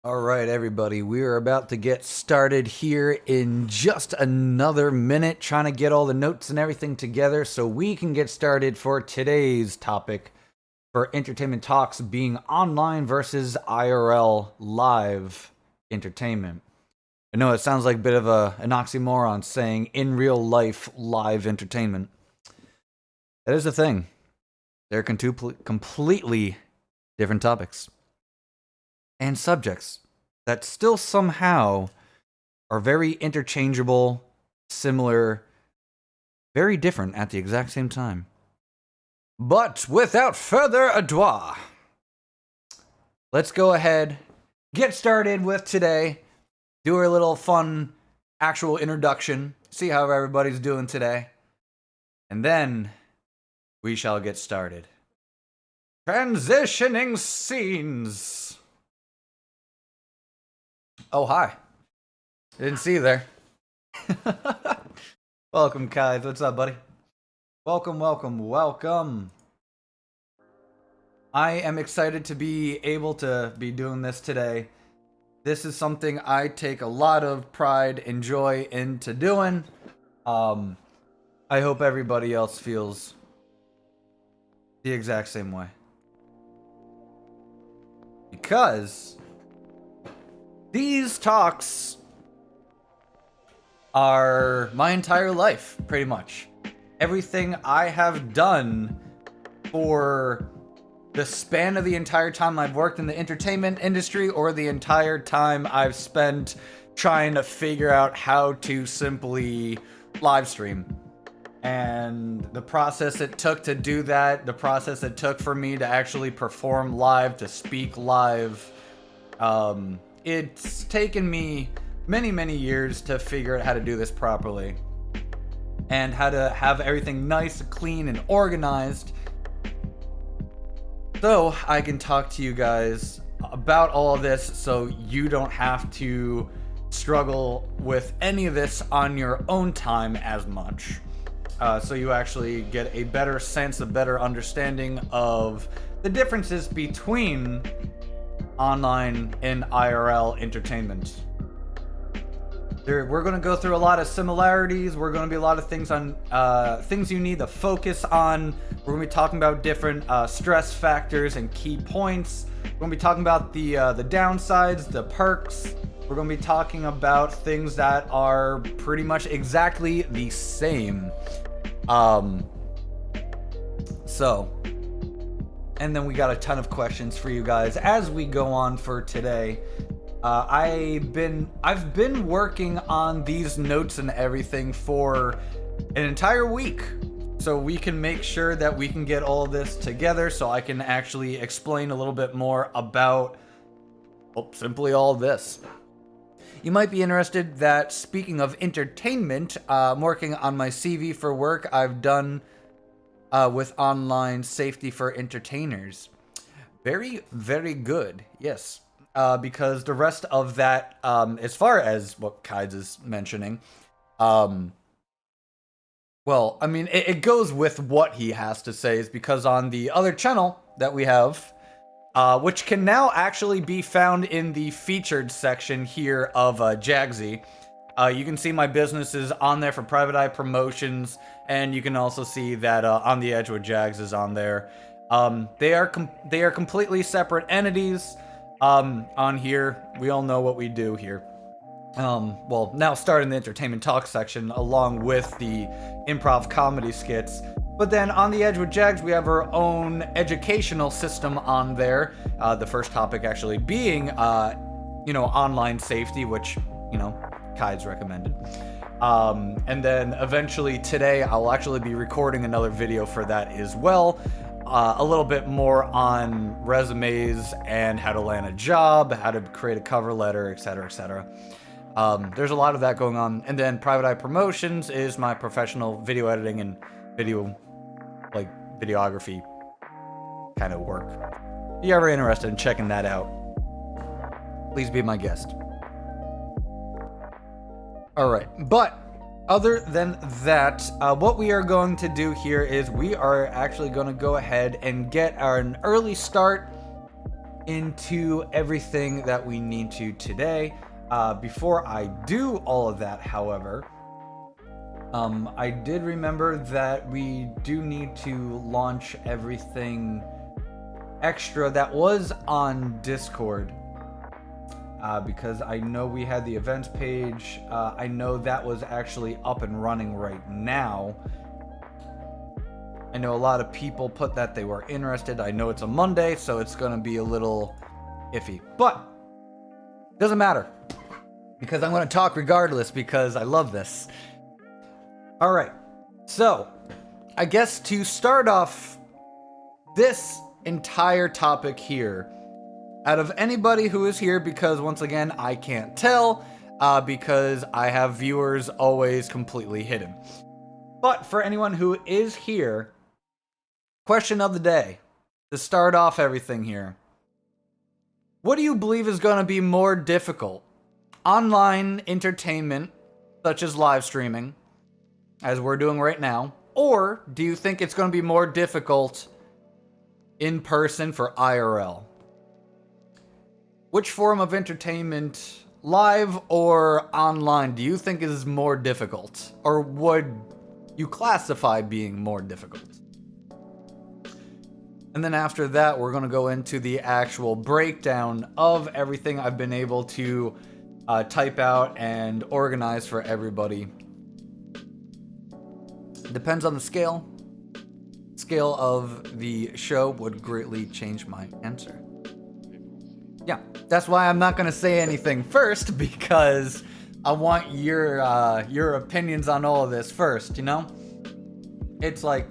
All right, everybody, we are about to get started here in just another minute, trying to get all the notes and everything together so we can get started for today's topic for entertainment talks being online versus IRL live entertainment. I know it sounds like a bit of an oxymoron saying in real life live entertainment. That is the thing. They're completely different topics and subjects that still somehow are very interchangeable, similar, very different at the exact same time. But without further ado, let's go ahead, get started with today, do our little fun actual introduction, see how everybody's doing today, and then we shall get started. Transitioning scenes. Oh, hi. Didn't see you there. Welcome, Kai. What's up, buddy? Welcome. I am excited to be able to be doing this today. This is something I take a lot of pride and joy into doing. I hope everybody else feels the exact same way. Because these talks are my entire life, pretty much. Everything I have done for the span of the entire time I've worked in the entertainment industry, or the entire time I've spent trying to figure out how to simply live stream. And the process it took to do that, the process it took for me to actually perform live, to speak live, it's taken me many years to figure out how to do this properly and how to have everything nice, clean, and organized so I can talk to you guys about all of this so you don't have to struggle with any of this on your own time as much. So you actually get a better sense, a better understanding of the differences between online and IRL entertainment. We're going to go through a lot of similarities. We're going to be a lot of things on things you need to focus on. We're going to be talking about different stress factors and key points. We're going to be talking about the downsides, the perks. We're going to be talking about things that are pretty much exactly the same. And then we got a ton of questions for you guys as we go on for today. I've been working on these notes and everything for an entire week, so we can make sure that we can get all this together so I can actually explain a little bit more about simply all this. You might be interested that, speaking of entertainment, I'm working on my CV for work I've done with online safety for entertainers. Very good, yes. Because the rest of that, as far as what Kides is mentioning, well, I mean, it goes with what he has to say, is because on the other channel that we have, which can now actually be found in the featured section here of Jagsy. You can see my businesses on there for Private Eye Promotions, and you can also see that On the Edge with Jags is on there. They are completely separate entities. On here, we all know what we do here. Well, now starting the entertainment talk section along with the improv comedy skits. But then On the Edge with Jags, we have our own educational system on there. The first topic actually being, online safety, which, Kai's recommended. And then eventually today, I'll actually be recording another video for that as well. A little bit more on resumes and how to land a job, how to create a cover letter, etc., etc. There's a lot of that going on. And then Private Eye Promotions is my professional video editing and videography kind of work. If you're ever interested in checking that out, please be my guest. Alright, but other than that, what we are going to do here is we are actually going to go ahead and get an early start into everything that we need to today. Before I do all of that, however, I did remember that we do need to launch everything extra that was on Discord, because I know we had the events page. I know that was actually up and running right now. I know a lot of people put that they were interested. I know it's a Monday, so it's going to be a little iffy. But doesn't matter, because I'm going to talk regardless, because I love this. All right. So, I guess to start off this entire topic here, out of anybody who is here, because once again, I can't tell, because I have viewers always completely hidden. But for anyone who is here, question of the day, to start off everything here. What do you believe is going to be more difficult? Online entertainment, such as live streaming, as we're doing right now, or do you think it's going to be more difficult in person for IRL? Which form of entertainment, live or online, do you think is more difficult? Or would you classify being more difficult? And then after that, we're going to go into the actual breakdown of everything I've been able to type out and organize for everybody. Depends on the scale. Scale of the show would greatly change my answer. Yeah, that's why I'm not going to say anything first, because I want your opinions on all of this first, you know? It's like,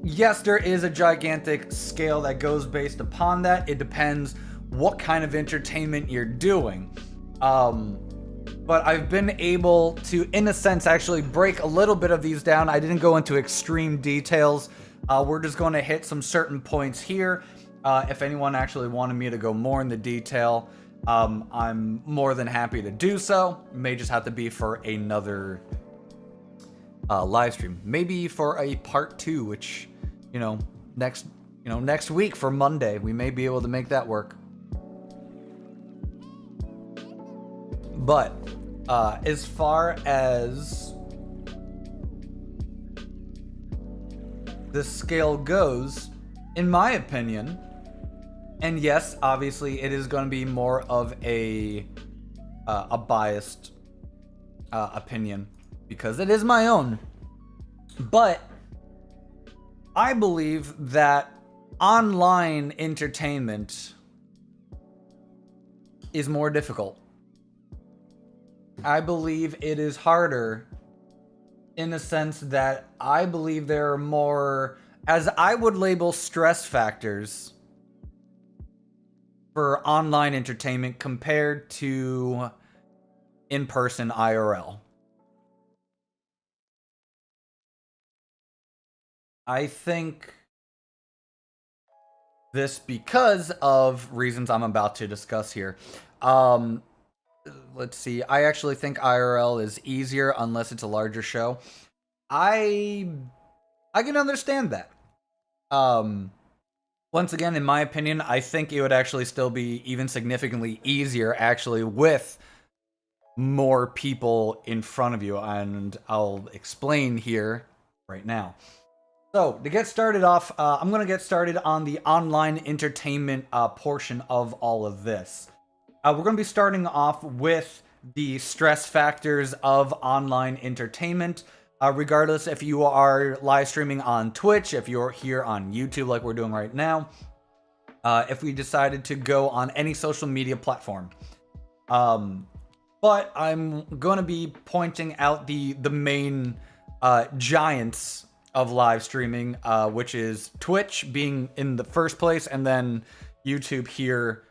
yes, there is a gigantic scale that goes based upon that. It depends what kind of entertainment you're doing. But I've been able to, in a sense, actually break a little bit of these down. I didn't go into extreme details. We're just going to hit some certain points here. If anyone actually wanted me to go more into detail, I'm more than happy to do so. It may just have to be for another live stream. Maybe for a part 2, which, next week for Monday, we may be able to make that work. But as far as the scale goes, in my opinion, and yes, obviously it is going to be more of a biased opinion, because it is my own, but I believe that online entertainment is more difficult. I believe it is harder in the sense that I believe there are more, as I would label, stress factors for online entertainment compared to in-person IRL. I think this because of reasons I'm about to discuss here. Let's see. I actually think IRL is easier unless it's a larger show. I can understand that. Once again, in my opinion, I think it would actually still be even significantly easier actually with more people in front of you, and I'll explain here right now. So, to get started off, I'm going to get started on the online entertainment portion of all of this. We're going to be starting off with the stress factors of online entertainment. Regardless if you are live streaming on Twitch, if you're here on YouTube like we're doing right now, if we decided to go on any social media platform. But I'm going to be pointing out the main giants of live streaming, which is Twitch being in the first place, and then YouTube here,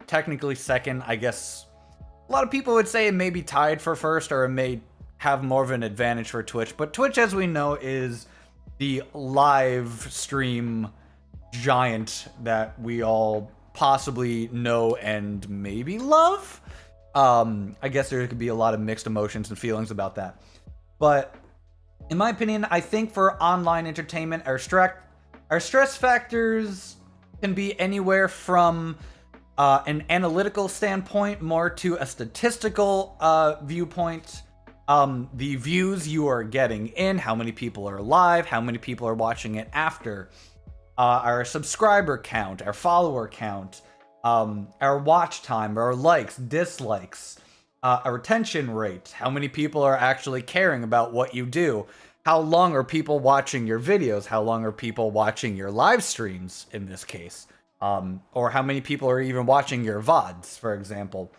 technically second. I guess a lot of people would say it may be tied for first, or it may have more of an advantage for Twitch. But Twitch, as we know, is the live stream giant that we all possibly know and maybe love. I guess there could be a lot of mixed emotions and feelings about that. But in my opinion, I think for online entertainment, our stress factors can be anywhere from an analytical standpoint, more to a statistical viewpoint. The views you are getting in, how many people are live, how many people are watching it after, our subscriber count, our follower count, our watch time, our likes, dislikes, our retention rate, how many people are actually caring about what you do, how long are people watching your videos, how long are people watching your live streams in this case, or how many people are even watching your VODs, for example.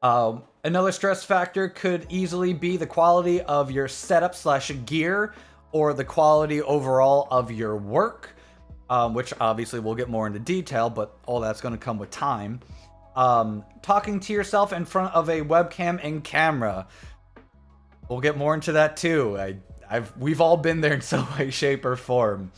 Another stress factor could easily be the quality of your setup / gear, or the quality overall of your work, which obviously we'll get more into detail, but all that's going to come with time. Talking to yourself in front of a webcam and camera. We'll get more into that too. We've all been there in some way, shape, or form.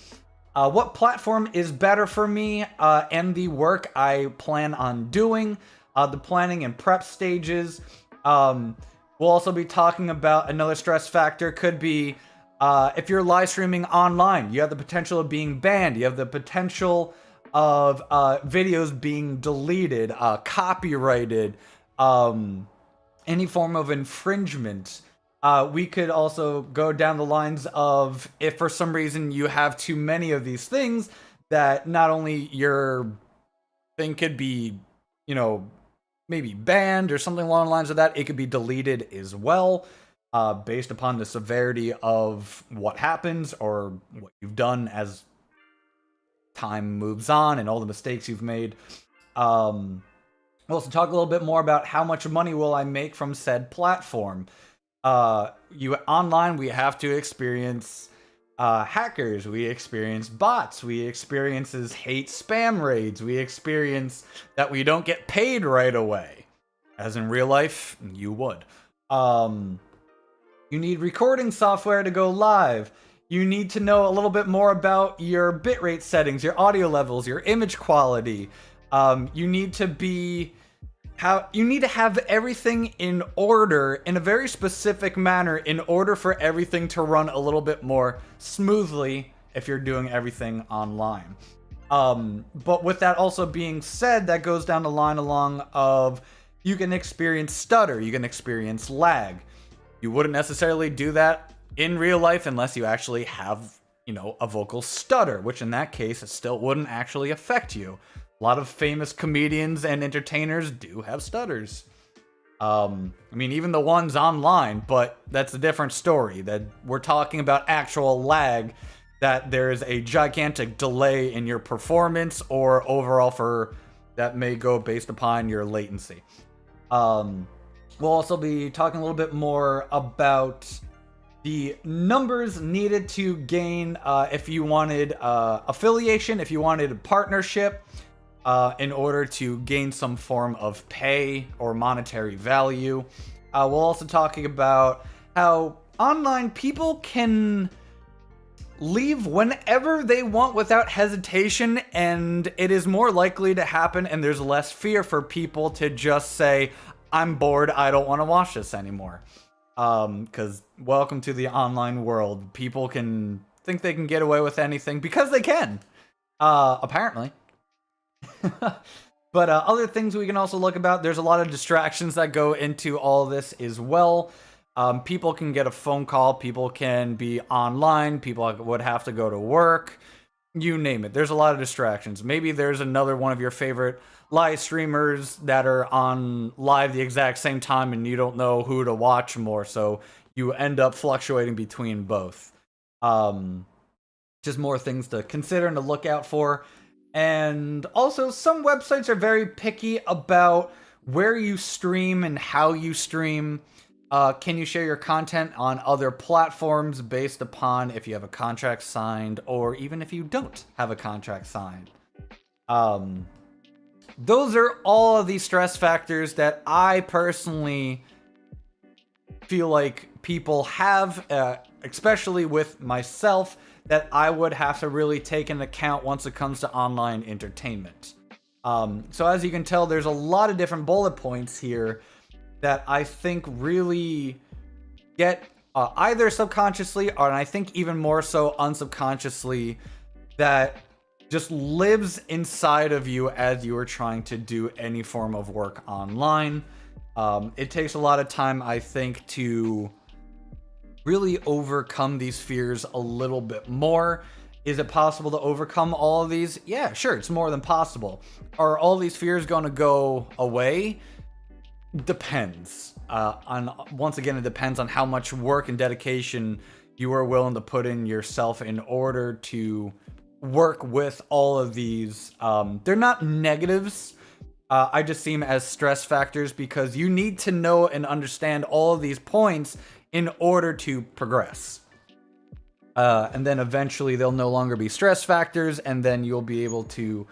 What platform is better for me and the work I plan on doing, the planning and prep stages. We'll also be talking about another stress factor could be if you're live streaming online, you have the potential of being banned. You have the potential of videos being deleted, copyrighted, any form of infringement. We could also go down the lines of if for some reason you have too many of these things, that not only your thing could be, maybe banned or something along the lines of that, it could be deleted as well, based upon the severity of what happens or what you've done as time moves on and all the mistakes you've made. We'll also talk a little bit more about how much money will I make from said platform. Online, we have to experience hackers, we experience bots, we experience hate spam raids, we experience that we don't get paid right away. As in real life, you would. You need recording software to go live. You need to know a little bit more about your bitrate settings, your audio levels, your image quality. You need to have everything in order in a very specific manner in order for everything to run a little bit more smoothly if you're doing everything online. But with that also being said, that goes down the line along of you can experience stutter, you can experience lag. You wouldn't necessarily do that in real life unless you actually have, a vocal stutter, which in that case, it still wouldn't actually affect you. A lot of famous comedians and entertainers do have stutters. Even the ones online, but that's a different story. That we're talking about actual lag, that there is a gigantic delay in your performance or overall that may go based upon your latency. We'll also be talking a little bit more about the numbers needed to gain if you wanted affiliation, if you wanted a partnership, in order to gain some form of pay or monetary value. We'll also talking about how online people can leave whenever they want without hesitation, and it is more likely to happen, and there's less fear for people to just say, I'm bored, I don't want to watch this anymore. Because welcome to the online world. People can think they can get away with anything because they can, apparently. But other things we can also look about, there's a lot of distractions that go into all this as well. People can get a phone call, people can be online, people would have to go to work, you name it. There's a lot of distractions. Maybe there's another one of your favorite live streamers that are on live the exact same time and you don't know who to watch more, so you end up fluctuating between both. Just more things to consider and to look out for. And also, some websites are very picky about where you stream and how you stream. Can you share your content on other platforms based upon if you have a contract signed or even if you don't have a contract signed? Those are all of these stress factors that I personally feel like people have, especially with myself, that I would have to really take into account once it comes to online entertainment. So as you can tell, there's a lot of different bullet points here that I think really get either subconsciously or, and I think even more so unsubconsciously, that just lives inside of you as you are trying to do any form of work online. It takes a lot of time, I think, to really overcome these fears a little bit more. Is it possible to overcome all of these? Yeah, sure, it's more than possible. Are all these fears going to go away? Depends. Once again, it depends on how much work and dedication you are willing to put in yourself in order to work with all of these. They're not negatives. I just see them as stress factors because you need to know and understand all of these points in order to progress. And then eventually they'll no longer be stress factors, and then you'll be able to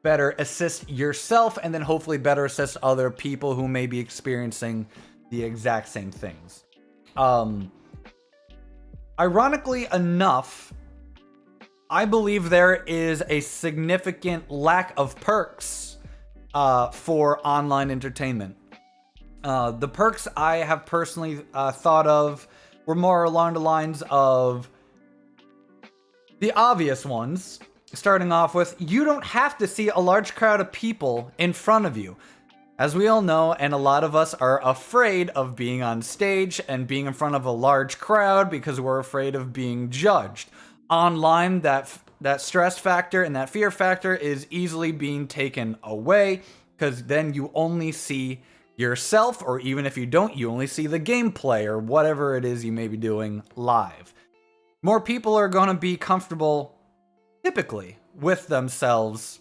better assist yourself and then hopefully better assist other people who may be experiencing the exact same things. Ironically enough, I believe there is a significant lack of perks for online entertainment. The perks I have personally thought of were more along the lines of the obvious ones. Starting off with, you don't have to see a large crowd of people in front of you. As we all know, and a lot of us are afraid of being on stage and being in front of a large crowd because we're afraid of being judged. Online, that stress factor and that fear factor is easily being taken away because then you only see yourself, or even if you don't, you only see the gameplay or whatever it is you may be doing live. More people are going to be comfortable typically with themselves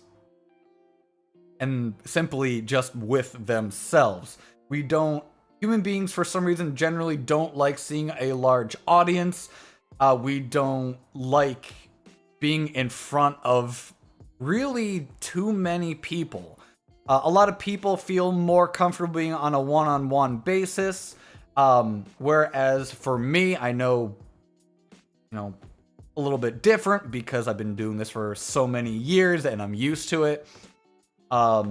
and simply just with themselves. Human beings for some reason generally don't like seeing a large audience. We don't like being in front of really too many people. A lot of people feel more comfortable being on a one-on-one basis. Whereas for me, I know, a little bit different because I've been doing this for so many years and I'm used to it. But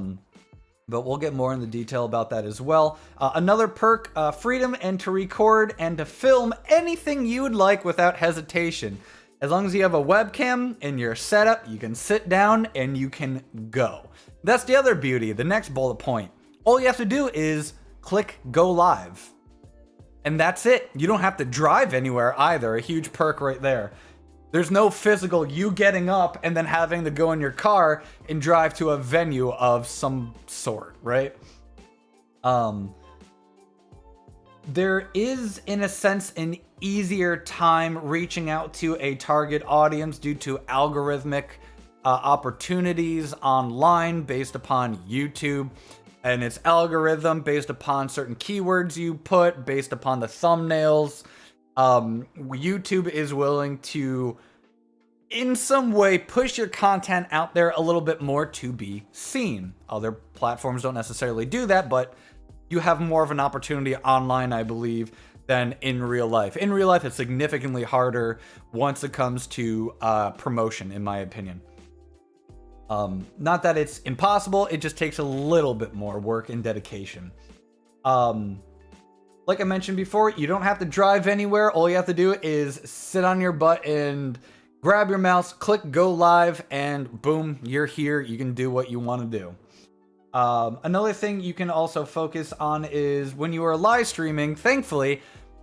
we'll get more into detail about that as well. Another perk, freedom and to record and to film anything you would like without hesitation. As long as you have a webcam in your setup, you can sit down and you can go. That's the other beauty. The next bullet point. All you have to do is click go live. And that's it. You don't have to drive anywhere either. A huge perk right there. There's no physical you getting up and then having to go in your car and drive to a venue of some sort, right? There is, in a sense, an easier time reaching out to a target audience due to algorithmic opportunities online based upon YouTube and its algorithm, based upon certain keywords you put, based upon the thumbnails. YouTube is willing to, in some way, push your content out there a little bit more to be seen. Other platforms don't necessarily do that, but you have more of an opportunity online, I believe, than in real life. In real life, it's significantly harder once it comes to promotion, in my opinion. Not that it's impossible, it just takes a little bit more work and dedication. Like I mentioned before, you don't have to drive anywhere. All you have to do is sit on your butt and grab your mouse, click go live, and boom, you're here. You can do what you want to do. Another thing you can also focus on is when you are live streaming, thankfully,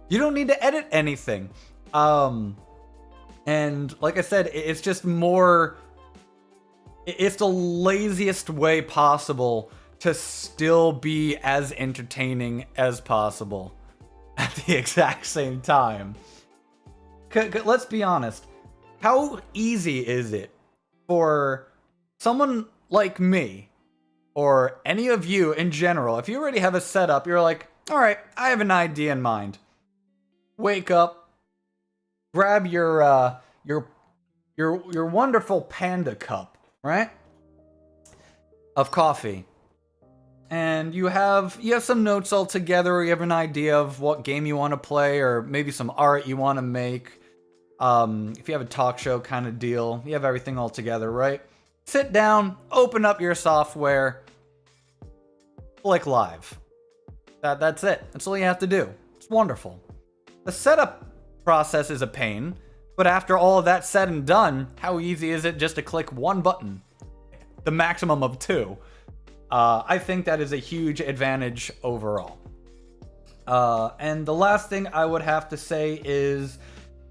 you don't need to edit anything. And like I said, it's just more... It's the laziest way possible to still be as entertaining as possible at the exact same time. Let's be honest. How easy is it for someone like me, or any of you in general, if you already have a setup, you're like, all right, I have an idea in mind. Wake up, grab your wonderful panda cup, right, of coffee. And you have some notes all together, or you have an idea of what game you want to play, or maybe some art you want to make. If you have a talk show kind of deal, you have everything all together, right? Sit down, open up your software, click live. That's it. That's all you have to do. It's wonderful. The setup process is a pain, But after all of that said and done, how easy is it just to click one button? The maximum of 2. I think that is a huge advantage overall. And the last thing I would have to say is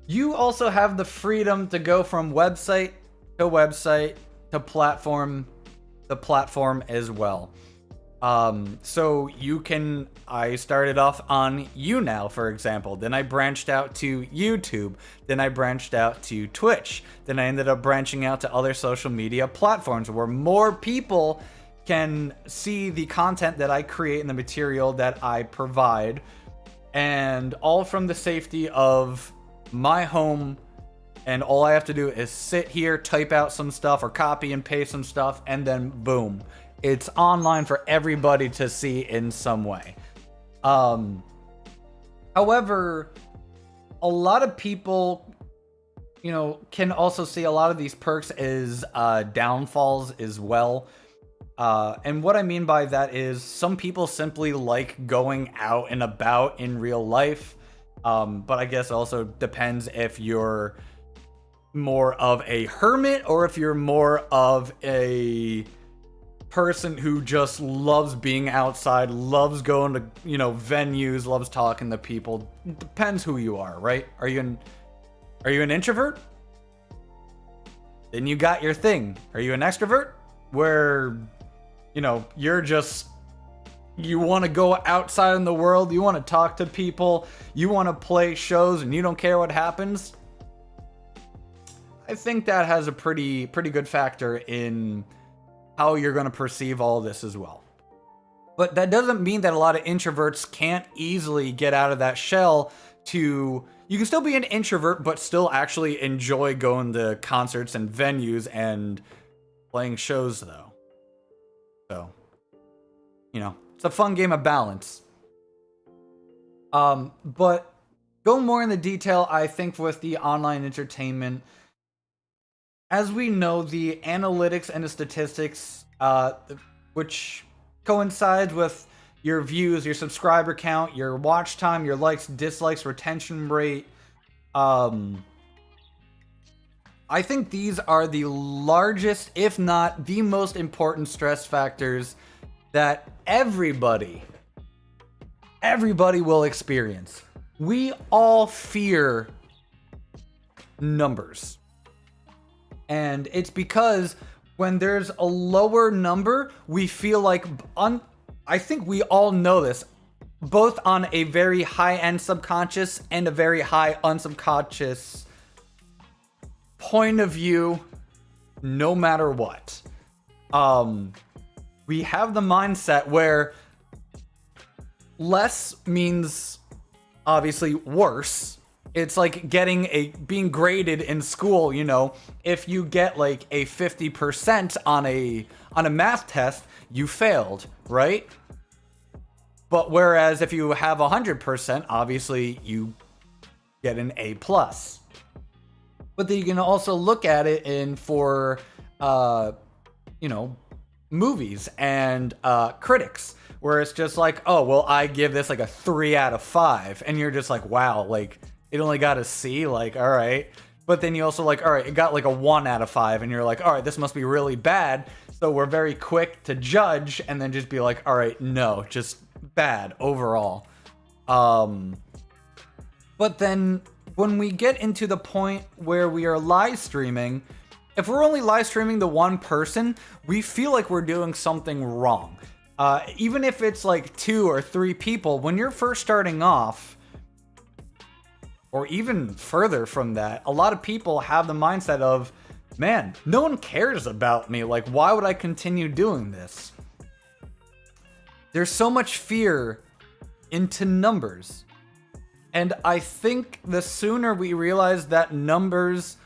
you also have the freedom to go from website to platform to platform as well. So you can, I started off on YouNow, for example. Then I branched out to YouTube. Then I branched out to Twitch. Then I ended up branching out to other social media platforms where more people can see the content that I create and the material that I provide. And all from the safety of my home. And all I have to do is sit here, type out some stuff or copy and paste some stuff, and then boom. It's online for everybody to see in some way. However, a lot of people, can also see a lot of these perks as downfalls as well. And what I mean by that is some people simply like going out and about in real life. But I guess also depends if you're more of a hermit or if you're more of a person who just loves being outside, loves going to, venues, loves talking to people. Depends who you are, right? Are you an introvert? Then you got your thing. Are you an extrovert? Where, you want to go outside in the world, you want to talk to people, you want to play shows, and you don't care what happens. I think that has a pretty good factor in how you're going to perceive all this as well. But that doesn't mean that a lot of introverts can't easily get out of that shell to... You can still be an introvert, but still actually enjoy going to concerts and venues and playing shows, though. So, it's a fun game of balance. But going more into detail, I think with the online entertainment, as we know, the analytics and the statistics, which coincides with your views, your subscriber count, your watch time, your likes, dislikes, retention rate, I think these are the largest, if not the most important stress factors that everybody will experience. We all fear numbers. And it's because when there's a lower number, we feel like, I think we all know this, both on a very high-end subconscious and a very high unsubconscious point of view, no matter what. We have the mindset where less means obviously worse. It's like being graded in school, if you get like a 50% on a math test, you failed, right? But whereas if you have 100%, obviously you get an A+. But then you can also look at it for movies and critics, where it's just like, oh, well, I give this like a 3 out of 5. And you're just like, wow, like, it only got a C, like, all right. But then you also like, all right, it got like a 1 out of 5. And you're like, all right, this must be really bad. So we're very quick to judge and then just be like, all right, no, just bad overall. But then when we get into the point where we are live streaming, if we're only live streaming to one person, we feel like we're doing something wrong. Even if it's like 2 or 3 people, when you're first starting off, or even further from that, a lot of people have the mindset of, man, no one cares about me. Like, why would I continue doing this? There's so much fear into numbers. And I think the sooner we realize that numbers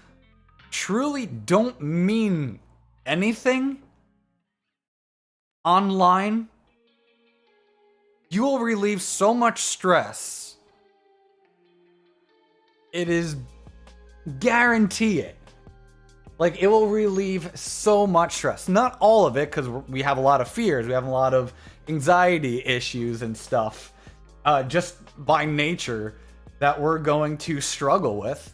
truly don't mean anything online, you will relieve so much stress. It is guarantee it. Like, it will relieve so much stress. Not all of it, because we have a lot of fears. We have a lot of anxiety issues and stuff, just by nature, that we're going to struggle with.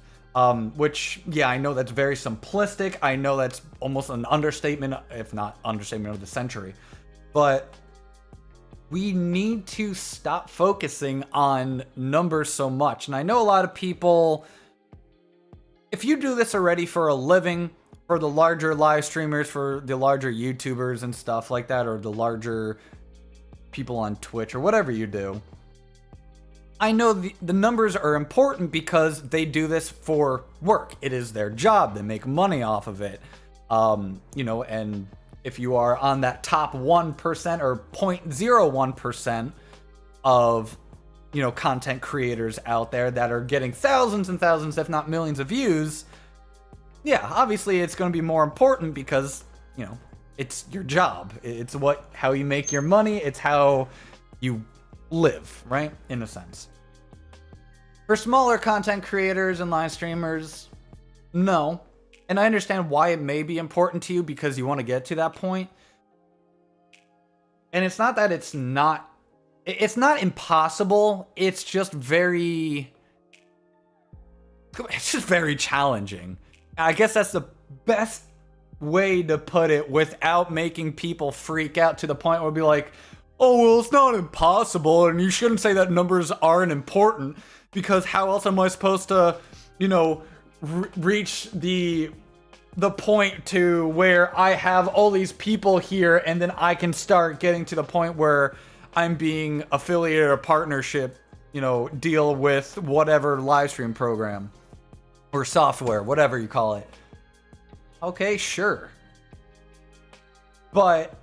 Which, yeah, I know that's very simplistic. I know that's almost an understatement, if not understatement of the century. But we need to stop focusing on numbers so much. And I know a lot of people, if you do this already for a living, for the larger live streamers, for the larger YouTubers and stuff like that, or the larger people on Twitch or whatever you do, I know the numbers are important because they do this for work. It is their job. They make money off of it. You know, and if you are on that top 1% or 0.01% of, you know, content creators out there that are getting thousands and thousands, if not millions of views, yeah, obviously it's going to be more important because, you know, it's your job. It's how you make your money. It's how you live, right? In a sense. For smaller content creators and live streamers, no. And I understand why it may be important to you because you want to get to that point. And it's not that it's not impossible. It's just very challenging. I guess that's the best way to put it without making people freak out to the point where it'll be like, oh, well, it's not impossible, and you shouldn't say that numbers aren't important, because how else am I supposed to, you know, reach the point to where I have all these people here, and then I can start getting to the point where I'm being affiliated or partnership, you know, deal with whatever live stream program or software, whatever you call it. Okay, sure. But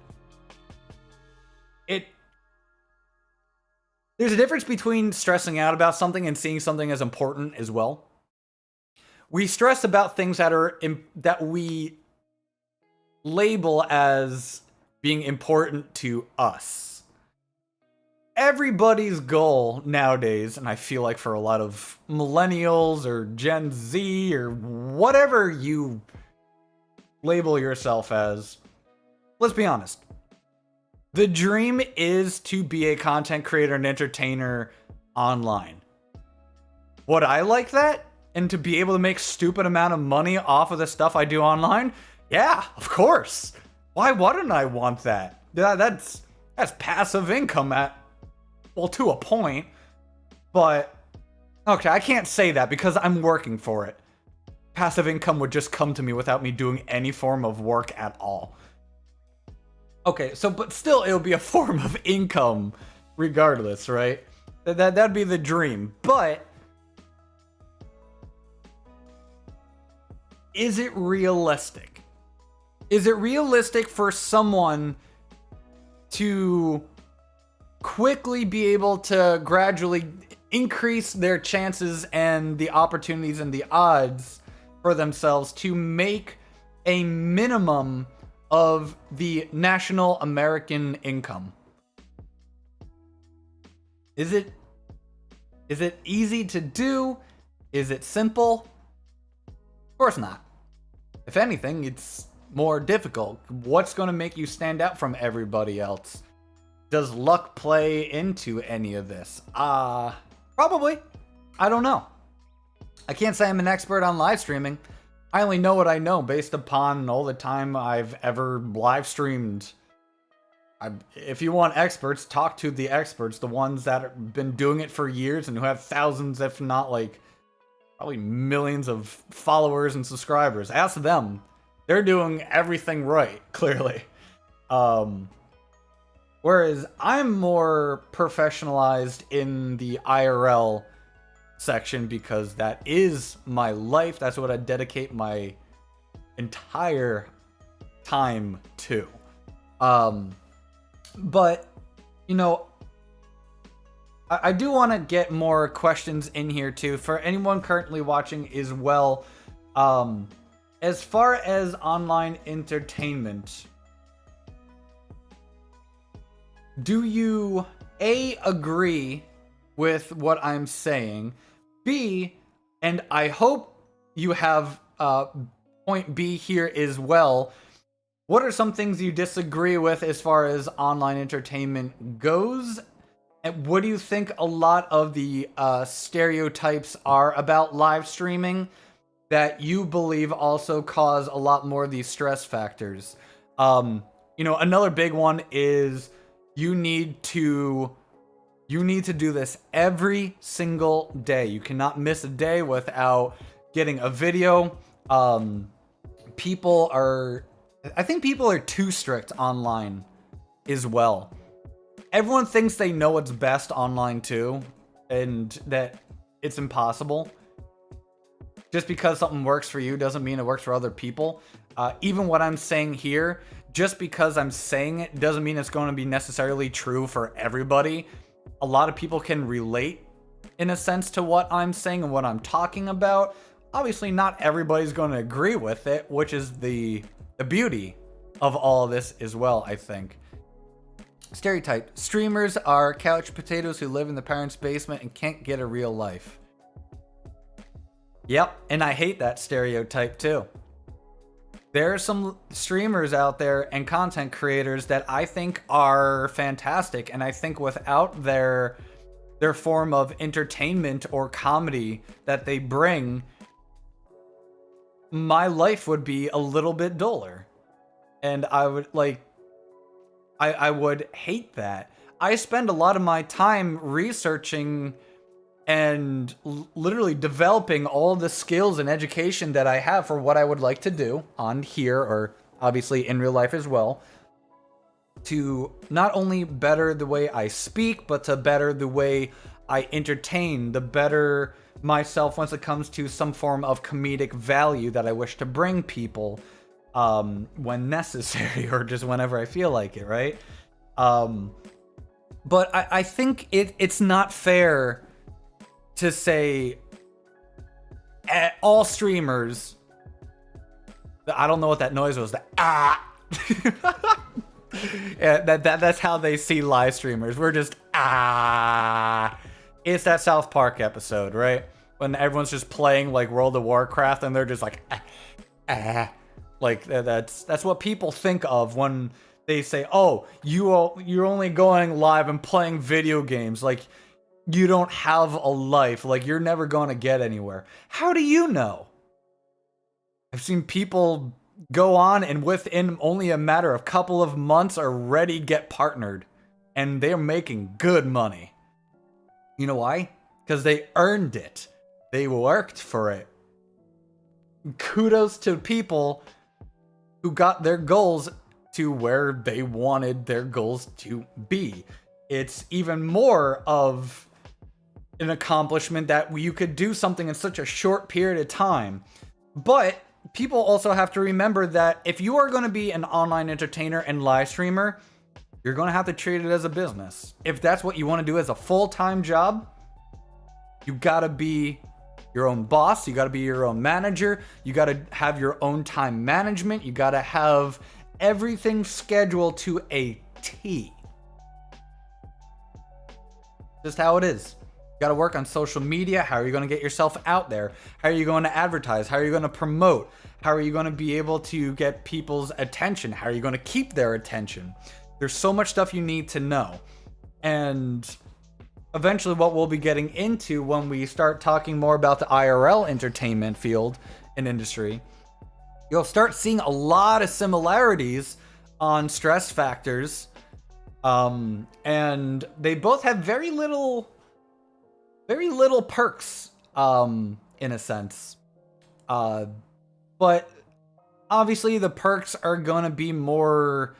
there's a difference between stressing out about something and seeing something as important as well. We stress about things that we label as being important to us. Everybody's goal nowadays, and I feel like for a lot of millennials or Gen Z or whatever you label yourself as, let's be honest. The dream is to be a content creator and entertainer online. Would I like that? And to be able to make stupid amount of money off of the stuff I do online? Yeah, of course. Why wouldn't I want that? That's passive income to a point. But, okay, I can't say that because I'm working for it. Passive income would just come to me without me doing any form of work at all. Okay, so, but still, it would be a form of income regardless, right? That'd be the dream. But is it realistic? Is it realistic for someone to quickly be able to gradually increase their chances and the opportunities and the odds for themselves to make a minimum of the national American income? Is it easy to do? Is it simple? Of course not. If anything, it's more difficult. What's going to make you stand out from everybody else? Does luck play into any of this? Probably. I don't know. I can't say I'm an expert on live streaming. I only know what I know based upon all the time I've ever live streamed. If you want experts, talk to the experts, the ones that have been doing it for years and who have thousands, if not like probably millions of followers and subscribers. Ask them. They're doing everything right, clearly. Whereas I'm more professionalized in the IRL section because that is my life. That's what I dedicate my entire time to. But, you know, I do want to get more questions in here too for anyone currently watching as well. As far as online entertainment, do you A, agree with what I'm saying? B, and I hope you have point B here as well, what are some things you disagree with as far as online entertainment goes? And what do you think a lot of the stereotypes are about live streaming? that you believe also cause a lot more of these stress factors. You know, another big one is you need to do this every single day. You cannot miss a day without getting a video. I think people are too strict online as well. Everyone thinks they know what's best online too, and that it's impossible. Just because something works for you doesn't mean it works for other people. Even what I'm saying here, just because I'm saying it doesn't mean it's going to be necessarily true for everybody. A lot of people can relate in a sense to what I'm saying and what I'm talking about. Obviously, not everybody's going to agree with it, which is the beauty of all of this as well, I think. Stereotype. Streamers are couch potatoes who live in their parents' basement and can't get a real life. Yep, and I hate that stereotype too. There are some streamers out there and content creators that I think are fantastic, and I think without their form of entertainment or comedy that they bring, my life would be a little bit duller. And I would I would hate that. I spend a lot of my time researching and literally developing all the skills and education that I have for what I would like to do on here, or obviously in real life as well, to not only better the way I speak, but to better the way I entertain, the better myself once it comes to some form of comedic value that I wish to bring people when necessary, or just whenever I feel like it, right? But I think it's not fair to say all streamers. I don't know what that noise was. Yeah, that's how they see live streamers. We're just It's that South Park episode, right? When everyone's just playing like World of Warcraft and they're just like Like that's what people think of when they say, "Oh, you're only going live and playing video games. Like you don't have a life. Like you're never going to get anywhere." How do you know? I've seen people go on and within only a matter of couple of months already get partnered, and they're making good money. You know why? Because they earned it. They worked for it. Kudos to people who got their goals to where they wanted their goals to be. It's even more of an accomplishment that you could do something in such a short period of time. But people also have to remember that if you are going to be an online entertainer and live streamer, you're going to have to treat it as a business. If that's what you want to do as a full-time job, you got to be your own boss, you got to be your own manager, you got to have your own time management, you got to have everything scheduled to a T. Just how it is. You got to work on social media. How are you going to get yourself out there? How are you going to advertise? How are you going to promote? How are you going to be able to get people's attention? How are you going to keep their attention? There's so much stuff you need to know. And eventually what we'll be getting into when we start talking more about the IRL entertainment field and industry, you'll start seeing a lot of similarities on stress factors. And they both have very little perks, in a sense. But obviously the perks are going to be more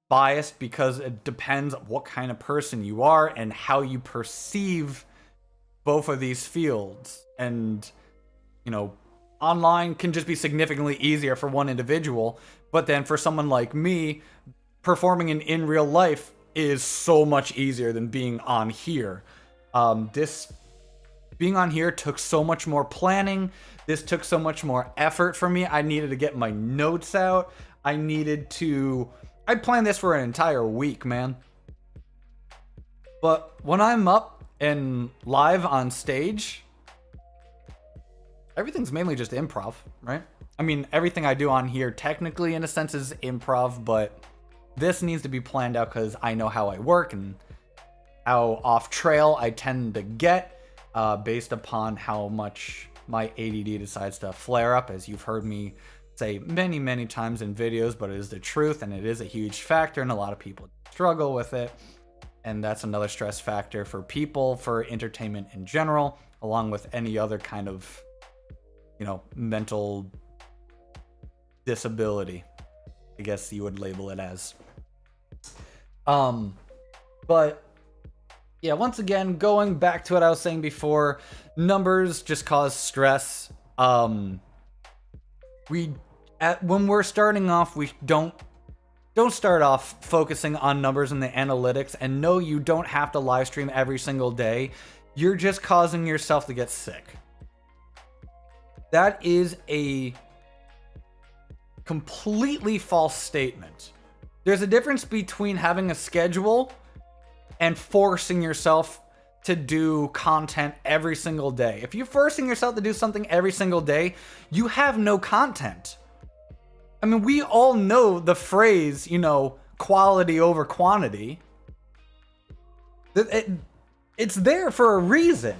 biased because it depends on what kind of person you are and how you perceive both of these fields. And, you know, online can just be significantly easier for one individual, but then for someone like me, performing in real life is so much easier than being on here. Being on here took so much more planning. This took so much more effort for me. I needed to get my notes out. I planned this for an entire week, man. But when I'm up and live on stage, everything's mainly just improv, right? I mean, everything I do on here technically in a sense is improv, but this needs to be planned out because I know how I work and how off trail I tend to get based upon how much my ADD decides to flare up, as you've heard me say many, many times in videos, but it is the truth, and it is a huge factor, and a lot of people struggle with it. And that's another stress factor for people, for entertainment in general, along with any other kind of, you know, mental disability, I guess you would label it as. But yeah, once again, going back to what I was saying before, numbers just cause stress. When we're starting off, we don't start off focusing on numbers and the analytics. And no, you don't have to live stream every single day. You're just causing yourself to get sick. That is a completely false statement. There's a difference between having a schedule and forcing yourself to do content every single day. If you're forcing yourself to do something every single day, you have no content. I mean, we all know the phrase, you know, quality over quantity. It's there for a reason.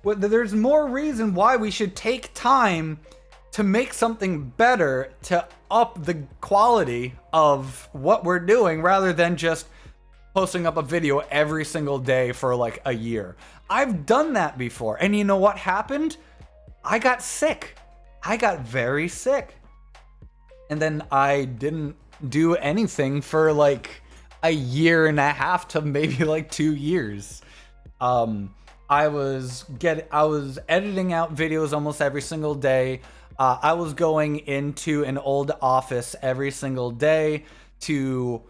There's more reason why we should take time to make something better, to up the quality of what we're doing, rather than just posting up a video every single day for like a year. I've done that before, and you know what happened? I got sick. I got very sick. And then I didn't do anything for like a year and a half to maybe like 2 years. I was editing out videos almost every single day. I was going into an old office every single day to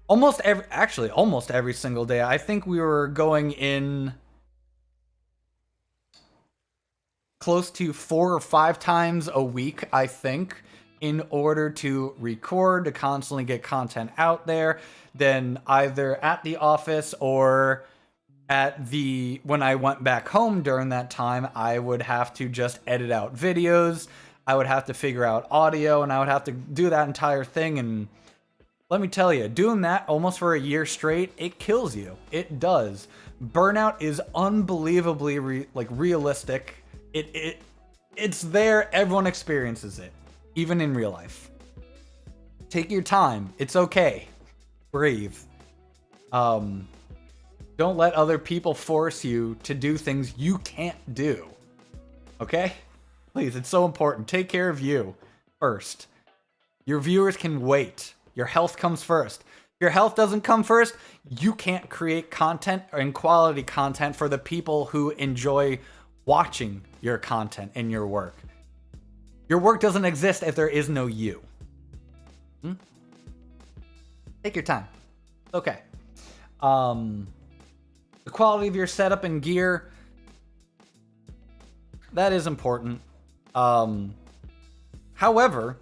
almost every single day. I think we were going in close to 4 or 5 times a week, I think, in order to record, to constantly get content out there. Then either at the office or when I went back home during that time, I would have to just edit out videos. I would have to figure out audio, and I would have to do that entire thing. And let me tell you, doing that almost for a year straight, it kills you. It does. Burnout is unbelievably realistic. It's there. Everyone experiences it, even in real life. Take your time. It's okay. Breathe. Don't let other people force you to do things you can't do. Okay? Please, it's so important. Take care of you first. Your viewers can wait. Your health comes first. If your health doesn't come first, you can't create content and quality content for the people who enjoy watching your content and your work. Your work doesn't exist if there is no you. Take your time. Okay. The quality of your setup and gear, that is important. However,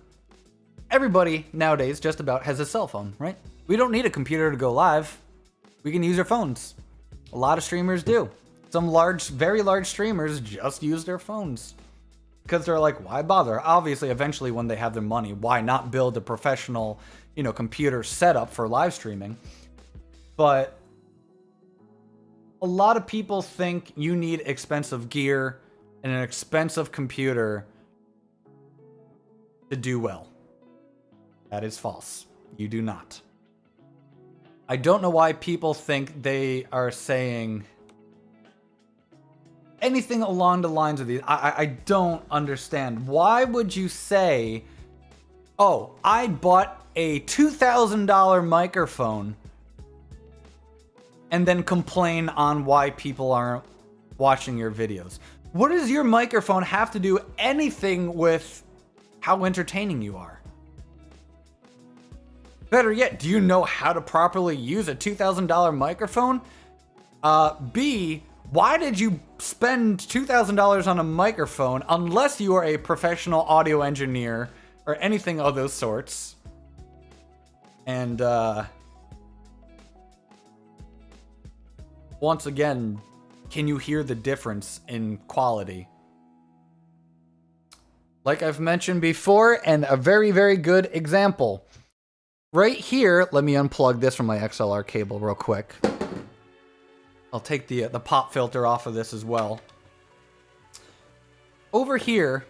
everybody nowadays just about has a cell phone, right? We don't need a computer to go live. We can use our phones. A lot of streamers do. Some very large streamers just use their phones because they're like, why bother? Obviously, eventually when they have their money, why not build a professional, computer setup for live streaming? But a lot of people think you need expensive gear and an expensive computer to do well. That is false. You do not. I don't know why people think they are saying anything along the lines of these. I don't understand. Why would you say, oh, I bought a $2,000 microphone, and then complain on why people aren't watching your videos? What does your microphone have to do anything with how entertaining you are? Better yet, do you know how to properly use a $2,000 microphone? B, why did you spend $2,000 on a microphone unless you are a professional audio engineer or anything of those sorts? And once again, can you hear the difference in quality? Like I've mentioned before, and a very, very good example. Right here, let me unplug this from my XLR cable real quick. I'll take the pop filter off of this as well. over here,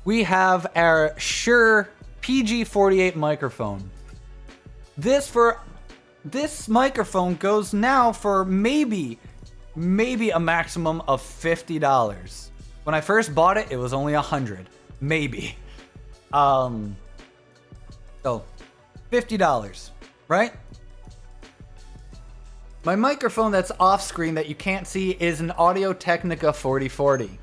we have our Shure PG48 microphone. This microphone goes now for maybe a maximum of $50. When I first bought it, it was only $100, maybe. So $50, right? My microphone that's off screen that you can't see is an Audio-Technica 4040.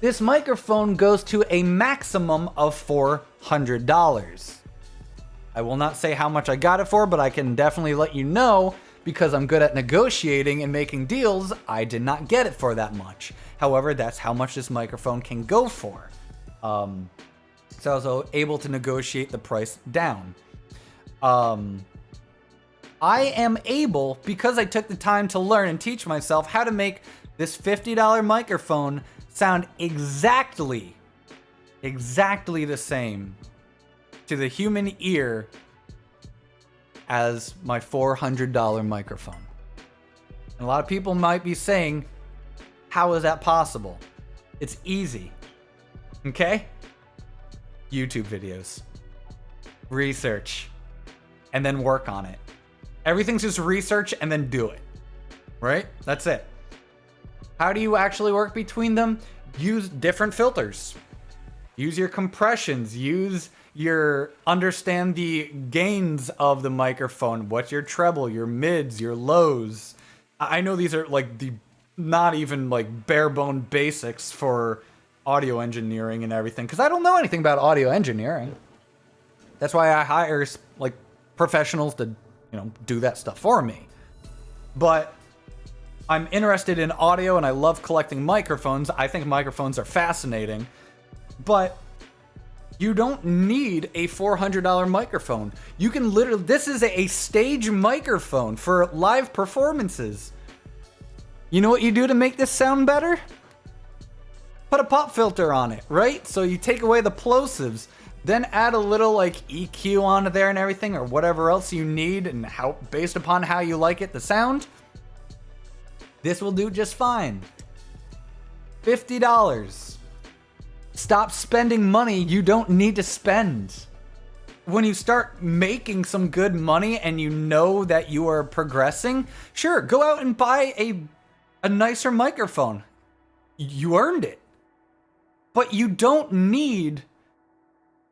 This microphone goes to a maximum of $400. I will not say how much I got it for, but I can definitely let you know, because I'm good at negotiating and making deals, I did not get it for that much. However, that's how much this microphone can go for. So I was able to negotiate the price down. I am able, because I took the time to learn and teach myself how to make this $50 microphone sound exactly the same to the human ear as my $400 microphone. And a lot of people might be saying, how is that possible? It's easy. Okay? YouTube videos. Research. And then work on it. Everything's just research and then do it. Right? That's it. How do you actually work between them? Use different filters. Use your compressions. Understand the gains of the microphone. What's your treble, your mids, your lows. I know these are like not even like bare bone basics for audio engineering and everything, because I don't know anything about audio engineering. That's why I hire like professionals to, do that stuff for me. But I'm interested in audio and I love collecting microphones. I think microphones are fascinating, but you don't need a $400 microphone. You can literally, this is a stage microphone for live performances. You know what you do to make this sound better? Put a pop filter on it, right? So you take away the plosives, then add a little like EQ onto there and everything, or whatever else you need, and based upon how you like it, the sound. This will do just fine. $50. Stop spending money you don't need to spend. When you start making some good money and you know that you are progressing, sure, go out and buy a nicer microphone. You earned it. But you don't need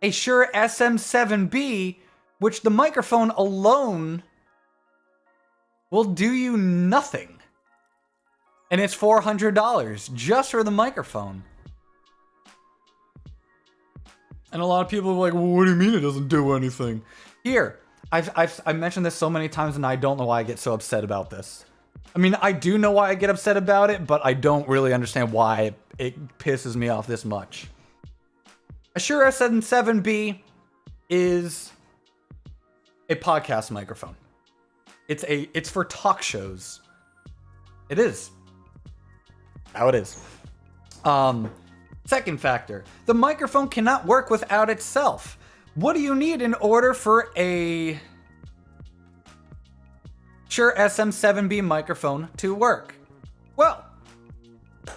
a Shure SM7B, which the microphone alone will do you nothing. And it's $400 just for the microphone. And a lot of people are like, well, what do you mean it doesn't do anything? Here, I've mentioned this so many times and I don't know why I get so upset about this. I mean, I do know why I get upset about it, but I don't really understand why it pisses me off this much. A Shure SM7B is a podcast microphone. It's for talk shows. It is. How it is. Second factor, the microphone cannot work without itself. What do you need in order for a Shure SM7B microphone to work? Well,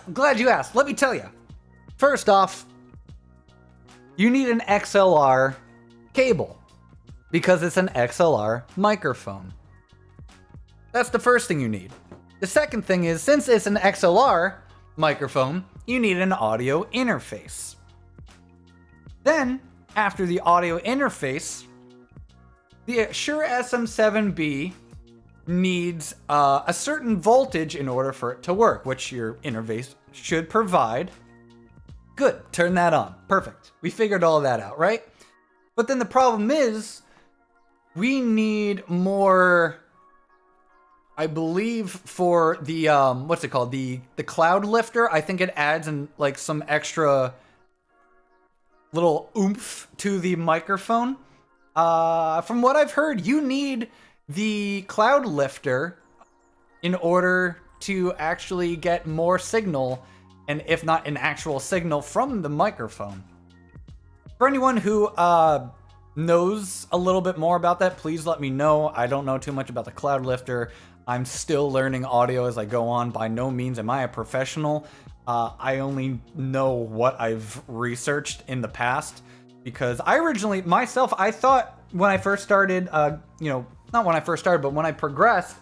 I'm glad you asked. Let me tell you. First off, you need an XLR cable because it's an XLR microphone. That's the first thing you need. The second thing is, since it's an XLR microphone, you need an audio interface. Then, after the audio interface, the Shure SM7B needs a certain voltage in order for it to work, which your interface should provide. Good, turn that on. Perfect. We figured all that out, right? But then the problem is, we need more, I believe, for the what's it called, the cloud lifter. I think it adds in like some extra little oomph to the microphone. From what I've heard, you need the cloud lifter in order to actually get more signal, and if not an actual signal, from the microphone. For anyone who knows a little bit more about that, please let me know. I don't know too much about the cloud lifter. I'm still learning audio as I go on. By no means am I a professional. I only know what I've researched in the past, because I originally, myself, I thought when I first started, not when I first started, but when I progressed,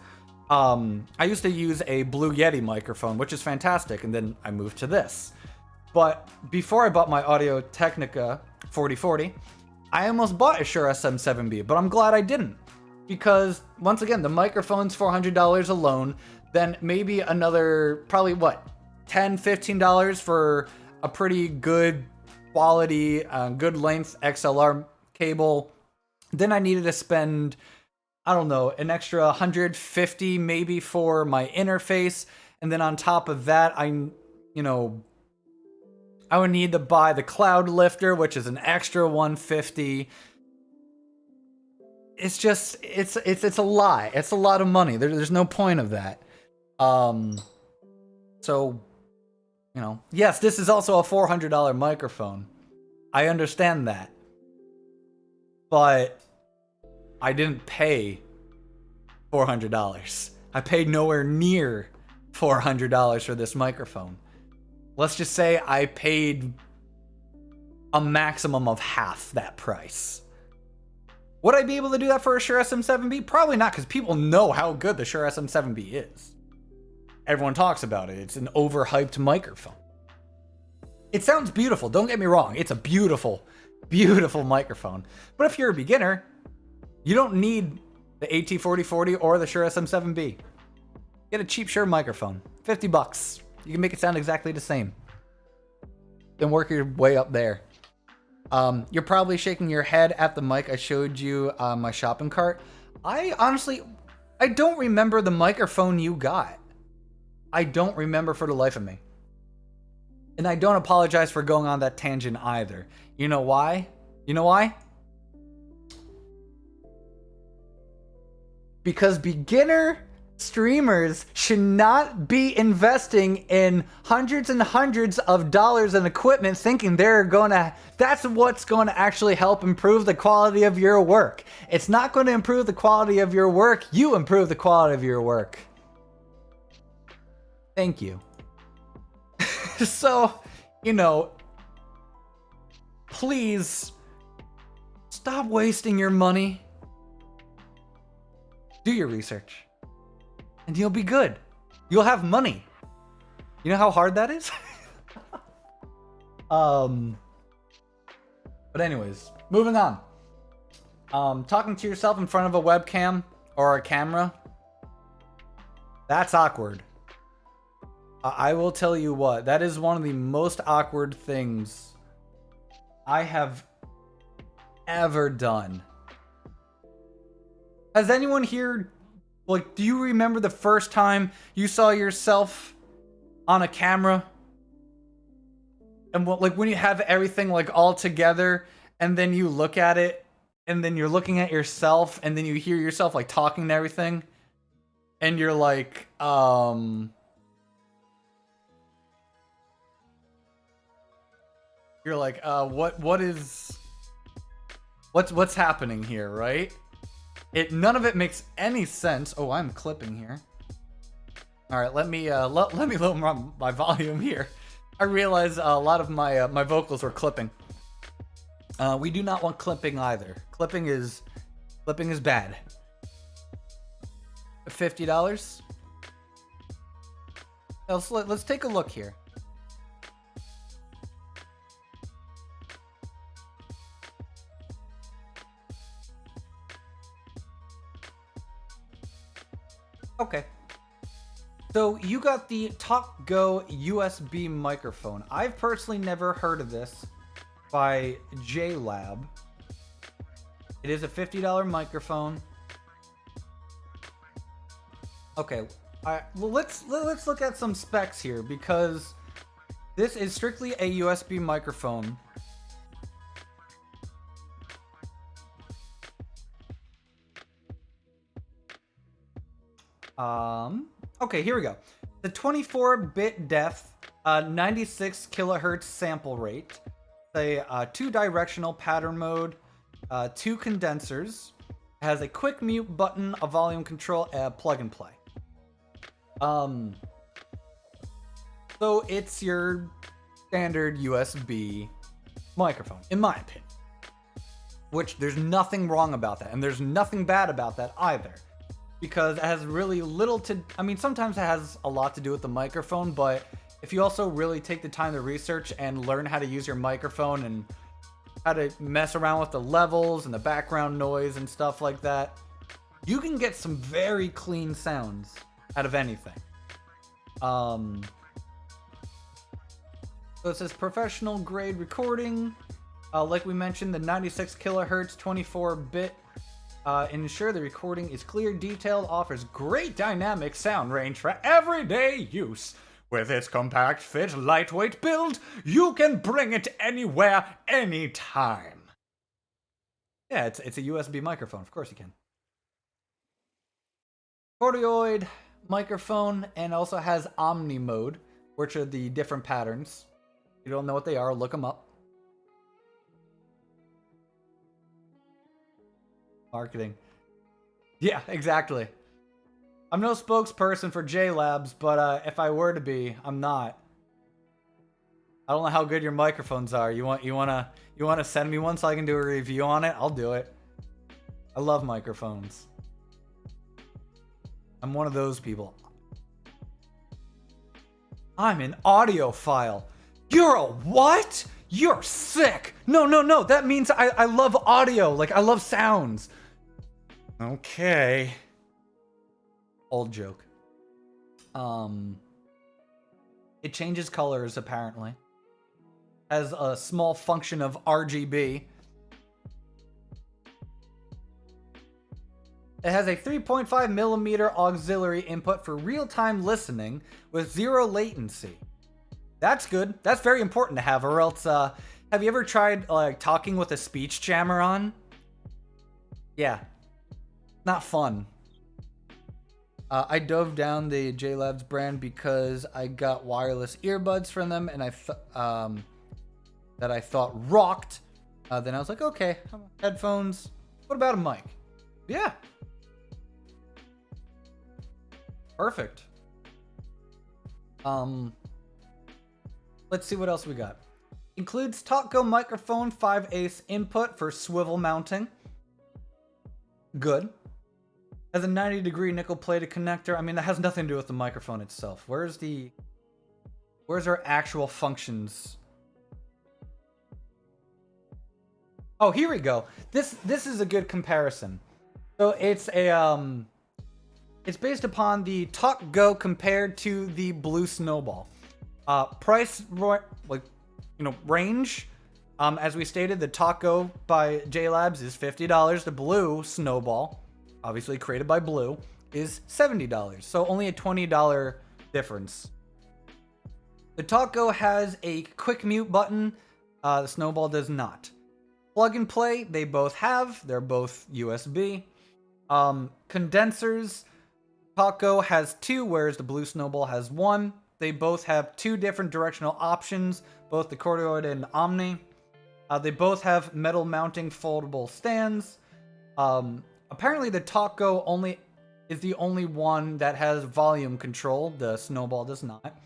I used to use a Blue Yeti microphone, which is fantastic, and then I moved to this. But before I bought my Audio Technica 4040, I almost bought a Shure SM7B, but I'm glad I didn't. Because, once again, the microphone's $400 alone, then maybe another, probably what, $10, $15 for a pretty good quality, good length XLR cable. Then I needed to spend, I don't know, an extra 150 maybe for my interface. And then on top of that, I would need to buy the cloud lifter, which is an extra 150. It's just, it's a lie. It's a lot of money. There's no point of that. So, yes, this is also a $400 microphone. I understand that. But I didn't pay $400. I paid nowhere near $400 for this microphone. Let's just say I paid a maximum of half that price. Would I be able to do that for a Shure SM7B? Probably not, because people know how good the Shure SM7B is. Everyone talks about it. It's an overhyped microphone. It sounds beautiful, don't get me wrong. It's a beautiful, beautiful microphone. But if you're a beginner, you don't need the AT4040 or the Shure SM7B. Get a cheap Shure microphone, $50. You can make it sound exactly the same. Then work your way up there. You're probably shaking your head at the mic I showed you my shopping cart. I don't remember the microphone you got. I don't remember for the life of me. And I don't apologize for going on that tangent either. You know why? Because beginner streamers should not be investing in hundreds and hundreds of dollars in equipment thinking that's what's going to actually help improve the quality of your work. It's not going to improve the quality of your work. You improve the quality of your work. Thank you. So, please stop wasting your money. Do your research. And you'll be good. You'll have money. You know how hard that is? But anyways, moving on. Talking to yourself in front of a webcam or a camera, that's awkward. I will tell you what, that is one of the most awkward things I have ever done. Has anyone here, do you remember the first time you saw yourself on a camera? And when you have everything all together, and then you look at it, and then you're looking at yourself, and then you hear yourself talking to everything, and you're what's happening here, right? None of it makes any sense. Oh, I'm clipping here. All right, let me lower my volume here. I realize a lot of my vocals were clipping. We do not want clipping either. Clipping is bad. $50. Let's take a look here. Okay. So you got the TalkGo USB microphone. I've personally never heard of this by JLab. It is a $50 microphone. Okay. Well, let's look at some specs here, because this is strictly a USB microphone. Okay, here we go. The 24-bit depth, 96 kilohertz sample rate, a 2-directional pattern mode, 2 condensers, has a quick mute button, a volume control, plug and play. So it's your standard USB microphone, in my opinion. Which there's nothing wrong about that, and there's nothing bad about that either. Because it has really little to, I mean, sometimes it has a lot to do with the microphone, but if you also really take the time to research and learn how to use your microphone and how to mess around with the levels and the background noise and stuff like that, you can get some very clean sounds out of anything. So it says professional grade recording. Like we mentioned, the 96 kilohertz 24-bit ensure the recording is clear, detailed, offers great dynamic sound range for everyday use. With its compact fit, lightweight build, you can bring it anywhere, anytime. Yeah, it's a USB microphone. Of course you can. Cardioid microphone, and also has Omni mode, which are the different patterns. If you don't know what they are, look them up. Marketing. Yeah, exactly. I'm no spokesperson for JLabs, but if I were to be, I'm not. I don't know how good your microphones are. You wanna send me one so I can do a review on it? I'll do it. I love microphones. I'm one of those people. I'm an audiophile. You're a what? You're sick. No. That means I love audio. Like, I love sounds. Okay. Old joke. It changes colors, apparently. Has a small function of RGB. It has a 3.5 millimeter auxiliary input for real-time listening with 0 latency. That's good. That's very important to have, or else, have you ever tried, like, talking with a speech jammer on? Yeah. Not fun. I dove down the JLabs brand because I got wireless earbuds from them, and that I thought rocked. Then I was like, okay, headphones. What about a mic? Yeah. Perfect. Let's see what else we got. Includes TalkGo microphone 5/8 input for swivel mounting. Good. Has a 90-degree nickel-plated connector. I mean, that has nothing to do with the microphone itself. Where's our actual functions? Oh, here we go. This is a good comparison. So it's a it's based upon the TalkGo compared to the Blue Snowball. Price, like, range. As we stated, the TalkGo by JLabs is $50. The Blue Snowball, obviously created by Blue, is $70. So only a $20 difference. The TalkGo has a quick mute button. The Snowball does not. Plug and play, they both have. They're both USB. Condensers, TalkGo has 2, whereas the Blue Snowball has 1. They both have 2 different directional options, both the cardioid and Omni. They both have metal mounting foldable stands. Apparently the TalkGo is the only one that has volume control. The Snowball does not.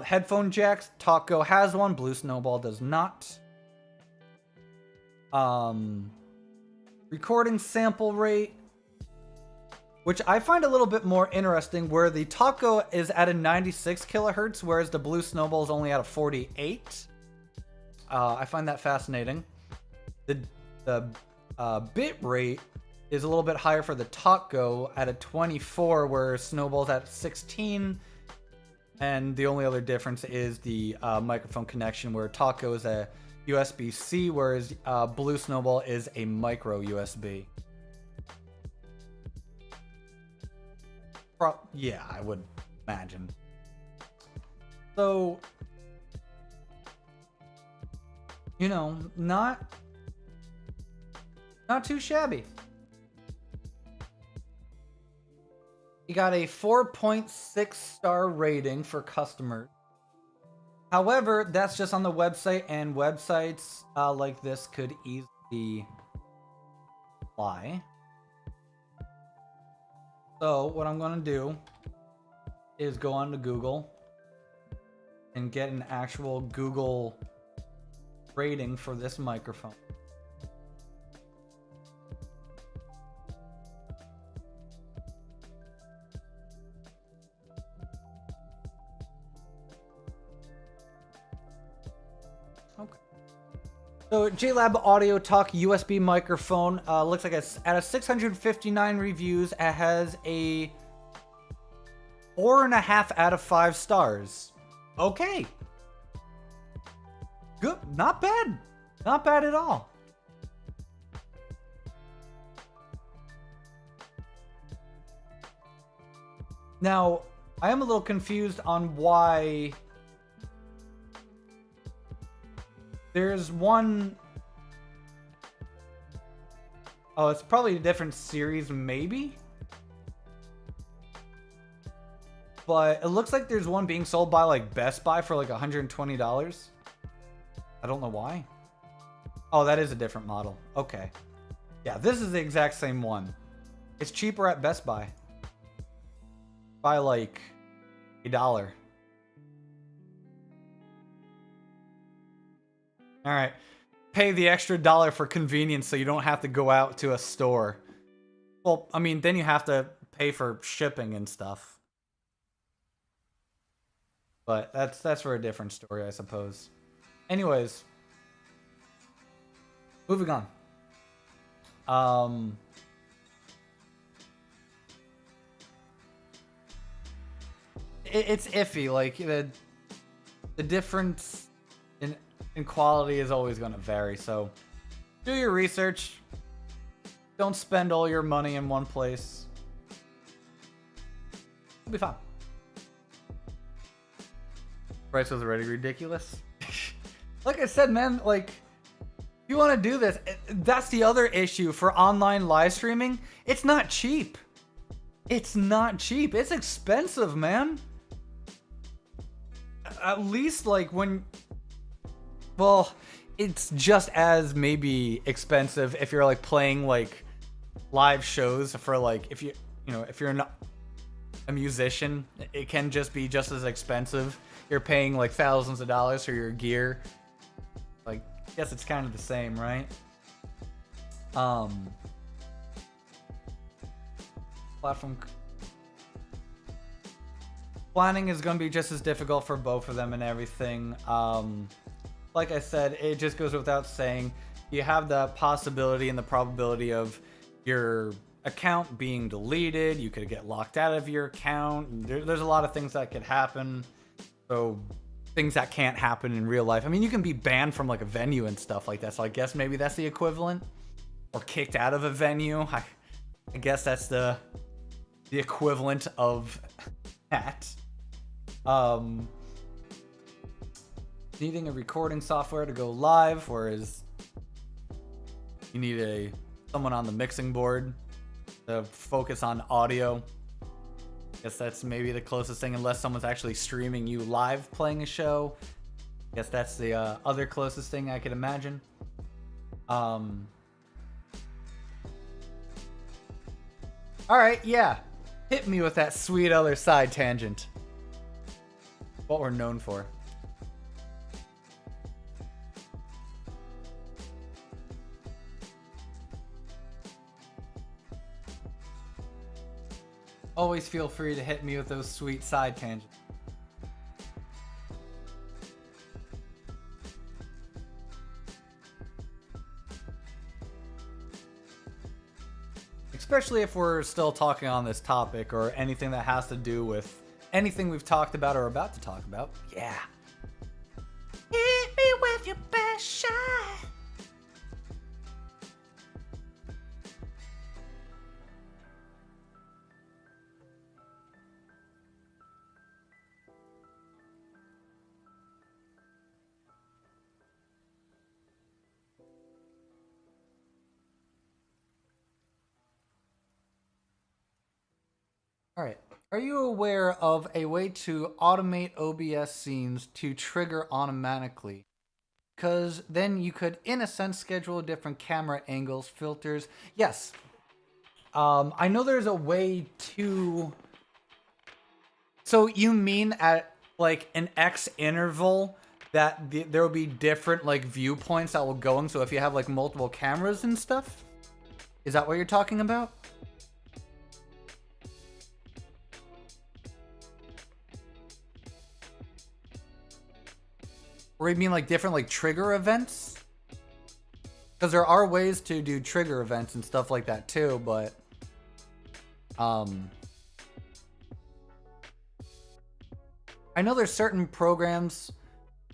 Headphone jacks, TalkGo has one, Blue Snowball does not. Recording sample rate, which I find a little bit more interesting, where the TalkGo is at a 96 kilohertz, whereas the Blue Snowball is only at a 48. I find that fascinating. The bit rate is a little bit higher for the TalkGo at a 24, where Snowball's at 16. And the only other difference is the microphone connection, where TalkGo is a USB-C, whereas Blue Snowball is a micro USB. Yeah, I would imagine. So, not too shabby. You got a 4.6 star rating for customers. However, that's just on the website, and websites like this could easily lie. So what I'm going to do is go on to Google and get an actual Google rating for this microphone. Okay. So JLab Audio Talk USB microphone looks like it's out of 659 reviews. It has a 4.5 out of 5 stars. Okay. Good. Not bad. Not bad at all. Now, I am a little confused on why there's one. Oh, it's probably a different series, maybe? But it looks like there's one being sold by like Best Buy for like $120. I don't know why. Oh, that is a different model. Okay. Yeah, this is the exact same one. It's cheaper at Best Buy. By like $1. Alright. Pay the extra $1 for convenience so you don't have to go out to a store. Well, I mean, then you have to pay for shipping and stuff. But that's for a different story, I suppose. Anyways. Moving on. It's iffy. Like, the difference in quality is always going to vary. So, do your research. Don't spend all your money in one place. It'll be fine. Price was already ridiculous. Like I said, man, like, if you want to do this, that's the other issue for online live streaming. It's not cheap. It's not cheap. It's expensive, man. At least, like, when... Well, it's just as maybe expensive if you're, like, playing, like, live shows for, like, if you're not a musician, it can just be just as expensive. You're paying like thousands of dollars for your gear. Like, I guess it's kind of the same, right? Platform planning is going to be just as difficult for both of them and everything. Like I said, it just goes without saying, you have the possibility and the probability of your account being deleted. You could get locked out of your account. There's a lot of things that could happen. So things that can't happen in real life. I mean, you can be banned from like a venue and stuff like that. So I guess maybe that's the equivalent. Or kicked out of a venue. I guess that's the equivalent of that. Needing a recording software to go live, whereas you need someone on the mixing board to focus on audio. Guess that's maybe the closest thing, unless someone's actually streaming you live playing a show. Guess that's the other closest thing I could imagine. Alright, yeah. Hit me with that sweet other side tangent. What we're known for. Always feel free to hit me with those sweet side tangents. Especially if we're still talking on this topic or anything that has to do with anything we've talked about or about to talk about. Yeah. Hit me with your best shot. All right. Are you aware of a way to automate OBS scenes to trigger automatically? Because then you could, in a sense, schedule different camera angles, filters. Yes. I know there's a way to So you mean at like an X interval that there will be different like viewpoints that will go in? So if you have like multiple cameras and stuff, is that what you're talking about? Or you mean like different like trigger events? Because there are ways to do trigger events and stuff like that too, but I know there's certain programs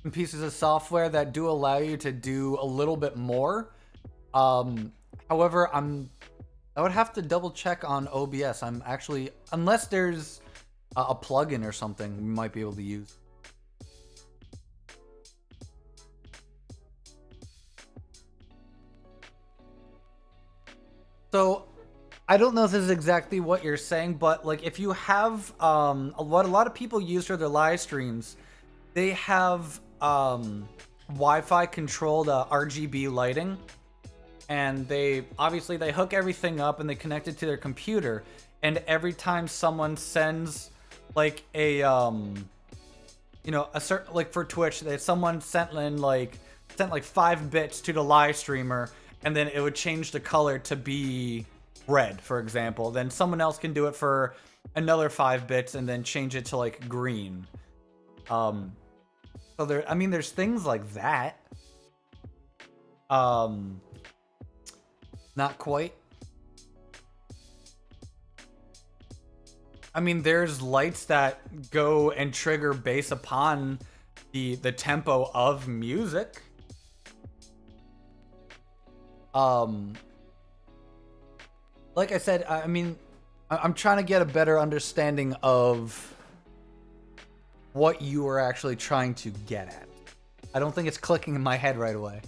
and pieces of software that do allow you to do a little bit more. However, I would have to double check on OBS. I'm actually, unless there's a plugin or something we might be able to use. So I don't know if this is exactly what you're saying, but like if you have what a lot of people use for their live streams, they have Wi-Fi controlled RGB lighting, and they obviously they hook everything up and they connect it to their computer, and every time someone sends like a you know, a certain, like for Twitch, that someone sent like 5 bits to the live streamer, and then it would change the color to be red, for example. Then someone else can do it for another 5 bits and then change it to like green. So there, I mean, there's things like that. Not quite. I mean, there's lights that go and trigger based upon the tempo of music. Like I said, I mean, I'm trying to get a better understanding of what you are actually trying to get at. I don't think it's clicking in my head right away.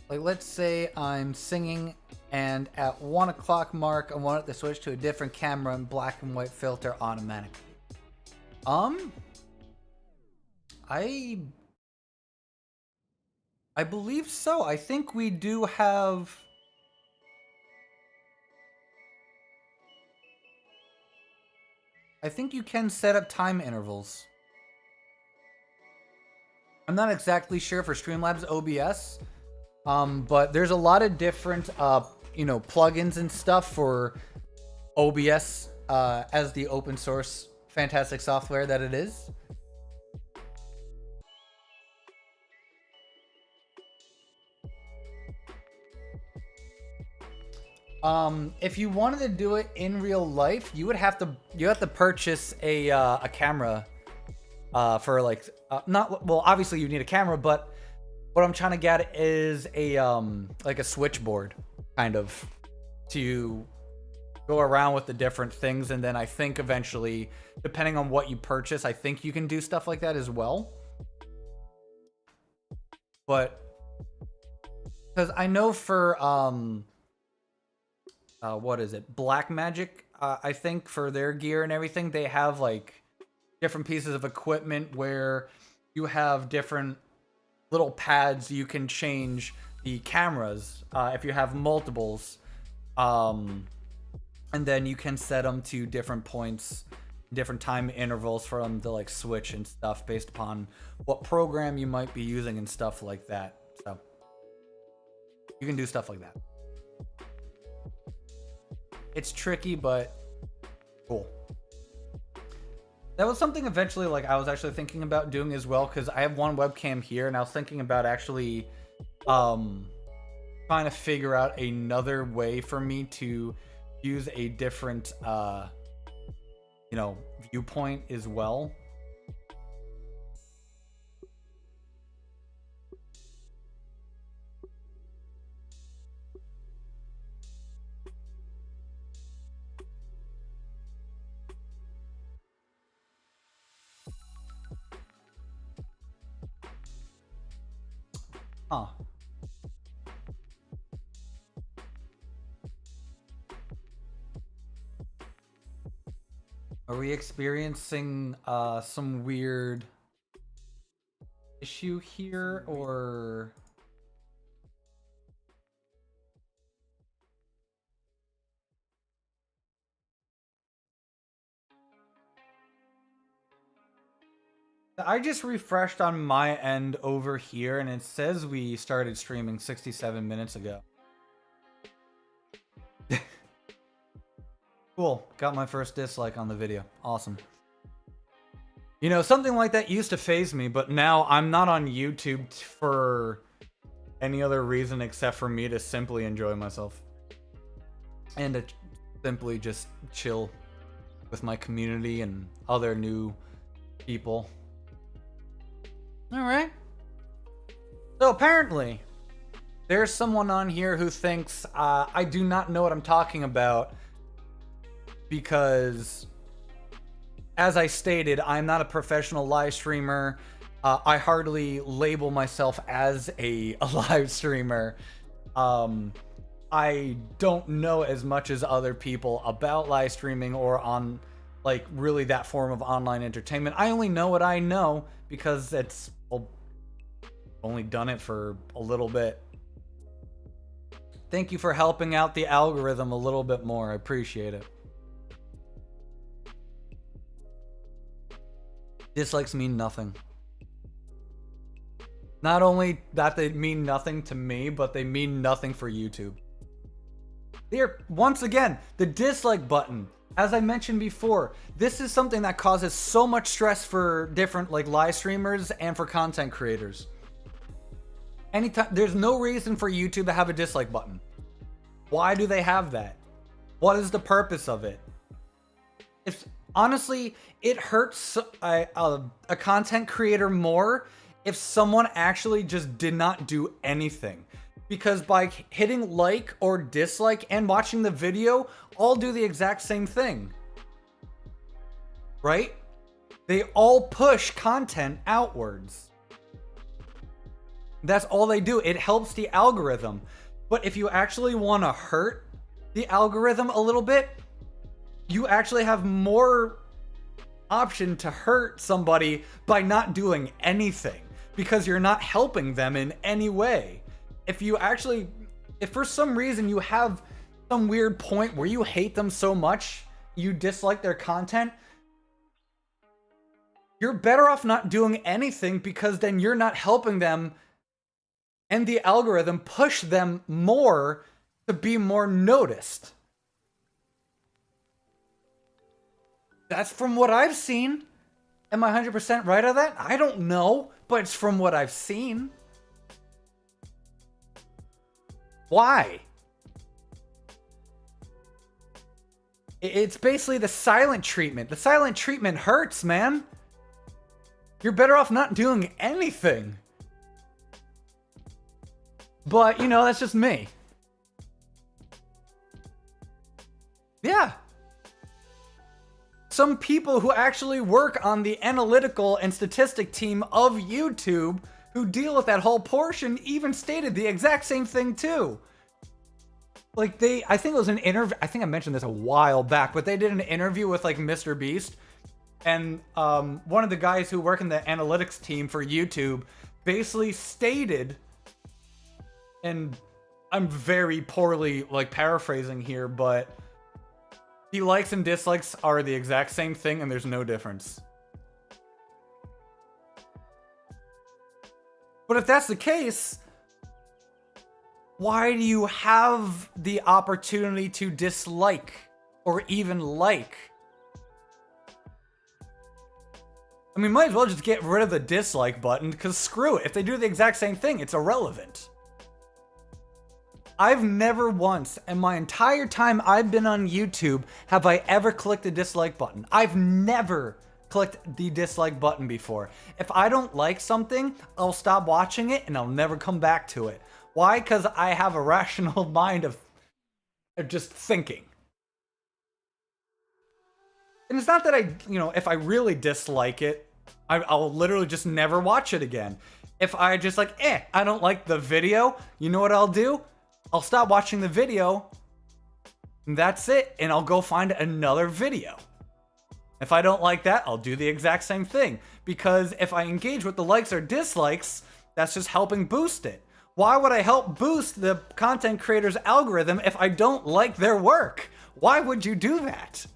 Like let's say I'm singing and at 1 o'clock mark I want it to switch to a different camera and black and white filter automatically. I believe so. I think we do have. I think you can set up time intervals. I'm not exactly sure for Streamlabs OBS, but there's a lot of different, you know, plugins and stuff for OBS as the open source fantastic software that it is. If you wanted to do it in real life, you have to purchase a camera for like not well, obviously you need a camera, but what I'm trying to get is a like a switchboard kind of to go around with the different things, and then I think eventually, depending on what you purchase, I think you can do stuff like that as well. But because I know for what is it, Black Magic, I think for their gear and everything, they have like different pieces of equipment where you have different little pads you can change the cameras if you have multiples, and then you can set them to different points, different time intervals for them to like switch and stuff based upon what program you might be using and stuff like that. So you can do stuff like that. It's tricky, but cool. That was something eventually like I was actually thinking about doing as well, because I have one webcam here and I was thinking about actually trying to figure out another way for me to use a different you know, viewpoint as well. Huh. Are we experiencing some weird issue here, or I just refreshed on my end over here, and it says we started streaming 67 minutes ago. Cool. Got my first dislike on the video. Awesome. You know, something like that used to faze me, but now I'm not on YouTube for any other reason except for me to simply enjoy myself. And to simply just chill with my community and other new people. Alright. So apparently, there's someone on here who thinks I do not know what I'm talking about because, as I stated, I'm not a professional live streamer. I hardly label myself as a live streamer. I don't know as much as other people about live streaming or on, like, really that form of online entertainment. I only know what I know because it's only done it for a little bit. Thank you for helping out the algorithm a little bit more. I appreciate it. Dislikes mean nothing. Not only that they mean nothing to me, but they mean nothing for YouTube. Here, once again, the dislike button. As I mentioned before, this is something that causes so much stress for different like live streamers and for content creators. Anytime, there's no reason for YouTube to have a dislike button. Why do they have that? What is the purpose of it? If honestly, it hurts a content creator more if someone actually just did not do anything. Because by hitting like or dislike and watching the video, all do the exact same thing. Right? They all push content outwards. That's all they do. It helps the algorithm. But if you actually want to hurt the algorithm a little bit, you actually have more option to hurt somebody by not doing anything. Because you're not helping them in any way. If for some reason you have some weird point where you hate them so much, you dislike their content, you're better off not doing anything because then you're not helping them and the algorithm push them more to be more noticed. That's from what I've seen. Am I 100% right on that? I don't know, but it's from what I've seen. Why? It's basically the silent treatment. The silent treatment hurts, man. You're better off not doing anything. But, you know, that's just me. Yeah. Some people who actually work on the analytical and statistic team of YouTube who deal with that whole portion even stated the exact same thing too. Like I think it was an interview, I think I mentioned this a while back, but they did an interview with like Mr. Beast. And one of the guys who work in the analytics team for YouTube basically stated, and I'm very poorly like paraphrasing here, but the likes and dislikes are the exact same thing and there's no difference. But if that's the case, why do you have the opportunity to dislike or even like? I mean, might as well just get rid of the dislike button because screw it. If they do the exact same thing, it's irrelevant. I've never once, in my entire time I've been on YouTube, have I ever clicked the dislike button. I've never clicked the dislike button before. If I don't like something, I'll stop watching it and I'll never come back to it. Why? Because I have a rational mind of just thinking. And it's not that if I really dislike it, I'll literally just never watch it again. If I just I don't like the video, you know what I'll do? I'll stop watching the video, and that's it, and I'll go find another video. If I don't like that, I'll do the exact same thing. Because if I engage with the likes or dislikes, that's just helping boost it. Why would I help boost the content creator's algorithm if I don't like their work? Why would you do that?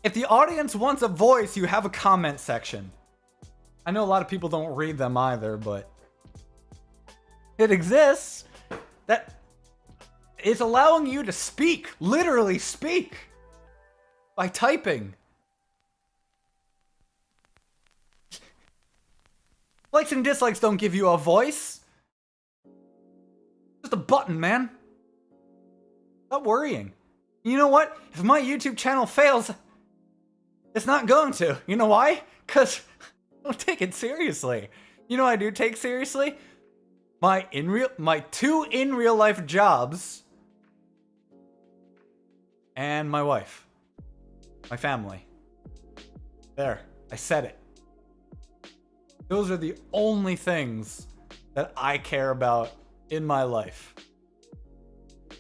If the audience wants a voice, you have a comment section. I know a lot of people don't read them either, but it exists. That is allowing you to speak, literally speak, by typing. Likes and dislikes don't give you a voice. Just a button, man. Stop worrying. You know what? If my YouTube channel fails, it's not going to. You know why? Because I don't take it seriously. You know what I do take seriously? My two in real life jobs and my wife. My family. There. I said it. Those are the only things that I care about in my life.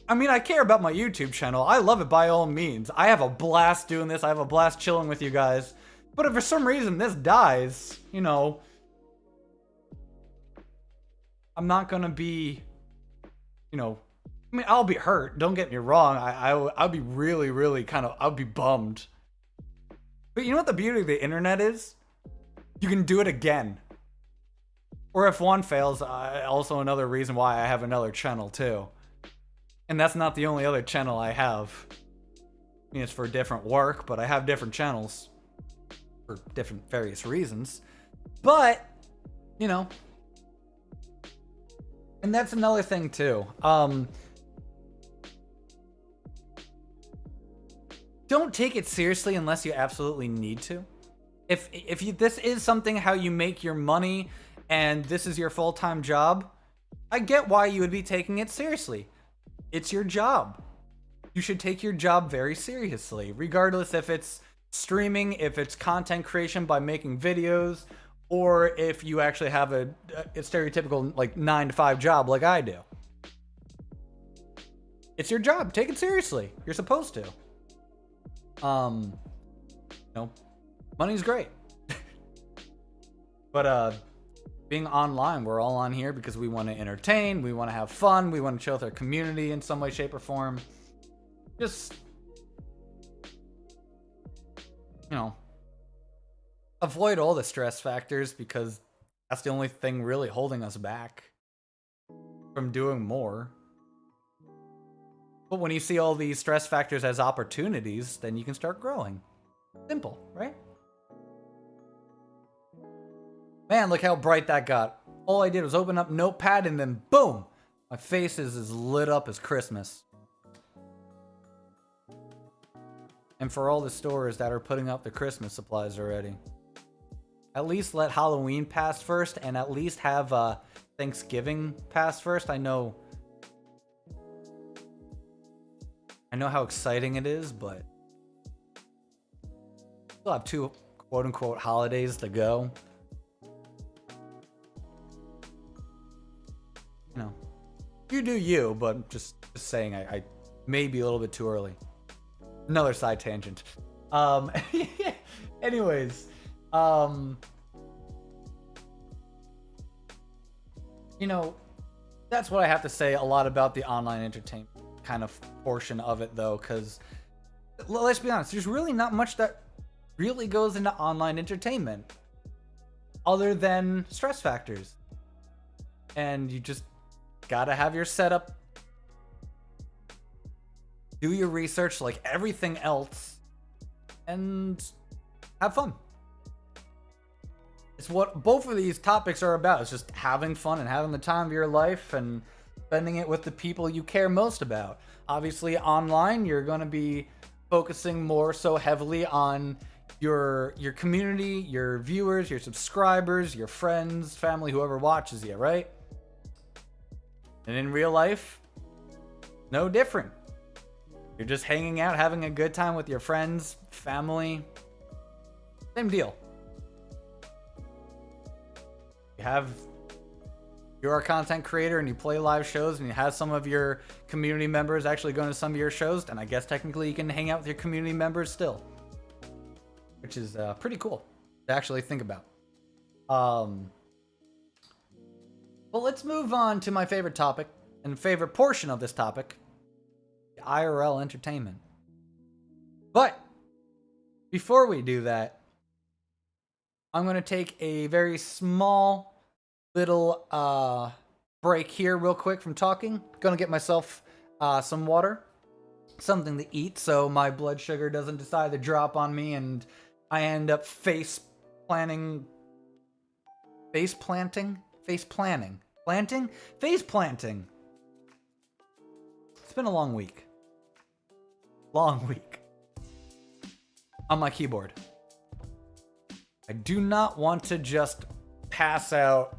I mean, I care about my YouTube channel. I love it by all means. I have a blast doing this. I have a blast chilling with you guys. But if for some reason this dies, you know, I'm not gonna be, you know, I mean, I'll be hurt. Don't get me wrong. I'll be really, really I'll be bummed. But you know what the beauty of the internet is? You can do it again. Or if one fails, also another reason why I have another channel too. And that's not the only other channel I have. I mean, it's for different work, but I have different channels for different various reasons. But, you know, and that's another thing too. Don't take it seriously unless you absolutely need to. If this is something how you make your money and this is your full-time job, I get why you would be taking it seriously. It's your job. You should take your job very seriously, regardless if it's streaming, if it's content creation by making videos, or if you actually have a stereotypical like 9-to-5 job like I do. It's your job. Take it seriously. You're supposed to. You know, money's great. But being online, we're all on here because we want to entertain, we want to have fun, we want to chill with our community in some way, shape, or form. Just, you know, avoid all the stress factors because that's the only thing really holding us back from doing more. But when you see all these stress factors as opportunities, then you can start growing. Simple, right? Man, look how bright that got. All I did was open up Notepad and then boom! My face is as lit up as Christmas. And for all the stores that are putting up the Christmas supplies already, at least let Halloween pass first and at least have Thanksgiving pass first. I know how exciting it is, but still have 2 quote-unquote holidays to go. You know, you do you, but just saying I may be a little bit too early. Another side tangent. Anyways, you know, that's what I have to say a lot about the online entertainment kind of portion of it, though, because let's be honest, there's really not much that really goes into online entertainment other than stress factors. And you just gotta have your setup, do your research like everything else, and have fun. It's what both of these topics are about. It's just having fun and having the time of your life and spending it with the people you care most about. Obviously, online, you're going to be focusing more so heavily on your community, your viewers, your subscribers, your friends, family, whoever watches you, right? And in real life, no different. You're just hanging out, having a good time with your friends, family. Same deal. You're a content creator and you play live shows and you have some of your community members actually going to some of your shows, and I guess technically you can hang out with your community members still, which is pretty cool to actually think about. Well, let's move on to my favorite topic and favorite portion of this topic, the IRL entertainment. But before we do that, I'm going to take a very small little break here real quick from talking. Going to get myself some water, something to eat, so my blood sugar doesn't decide to drop on me and I end up face planting. Face planting? Planting? Face planting. It's been a long week. Long week. On my keyboard. I do not want to just pass out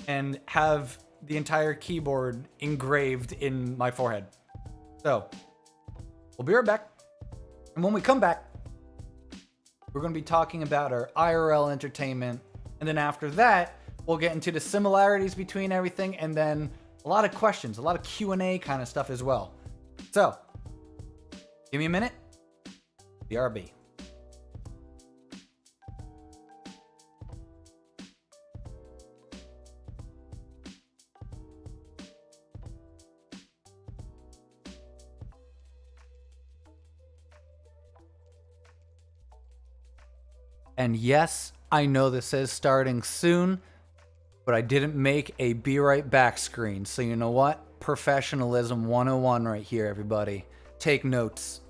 and have the entire keyboard engraved in my forehead. So, we'll be right back. And when we come back, we're going to be talking about our IRL entertainment. And then after that, we'll get into the similarities between everything and then a lot of questions, a lot of Q&A kind of stuff as well. So, give me a minute. BRB. And yes, I know this says starting soon, but I didn't make a be right back screen. So you know what? Professionalism 101 right here, everybody. Take notes.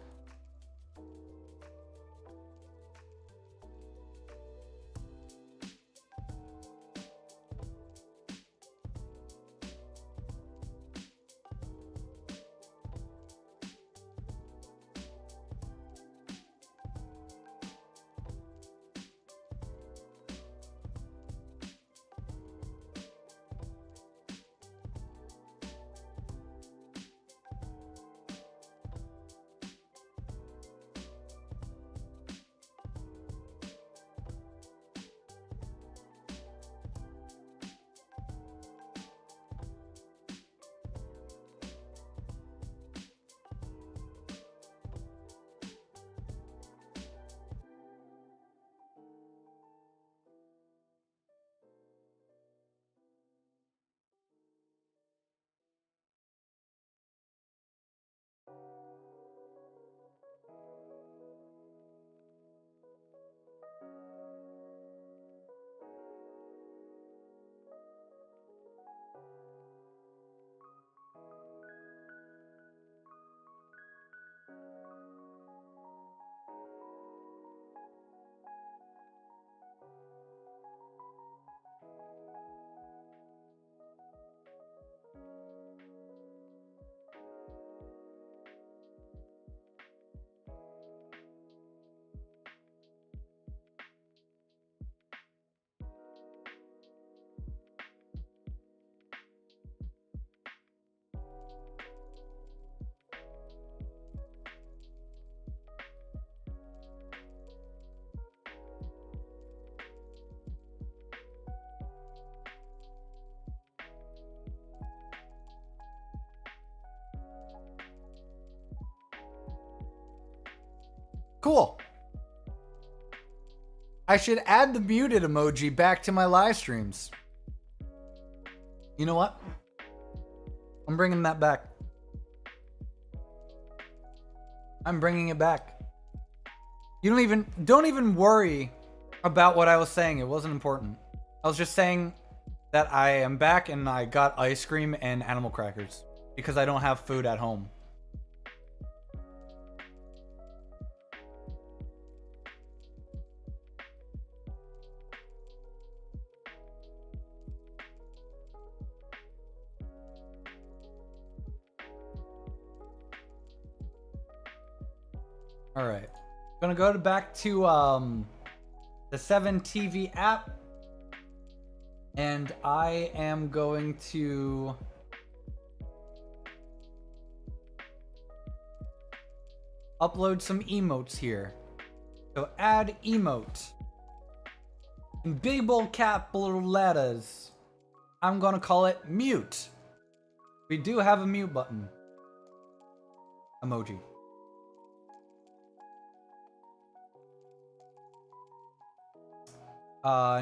Cool. I should add the muted emoji back to my live streams. You know what? I'm bringing that back. I'm bringing it back. You don't even worry about what I was saying. It wasn't important. I was just saying that I am back and I got ice cream and animal crackers because I don't have food at home. All right, gonna go back to the 7 TV app, and I am going to upload some emotes here. So add emote in big bold capital letters. I'm gonna call it mute. We do have a mute button. Emoji.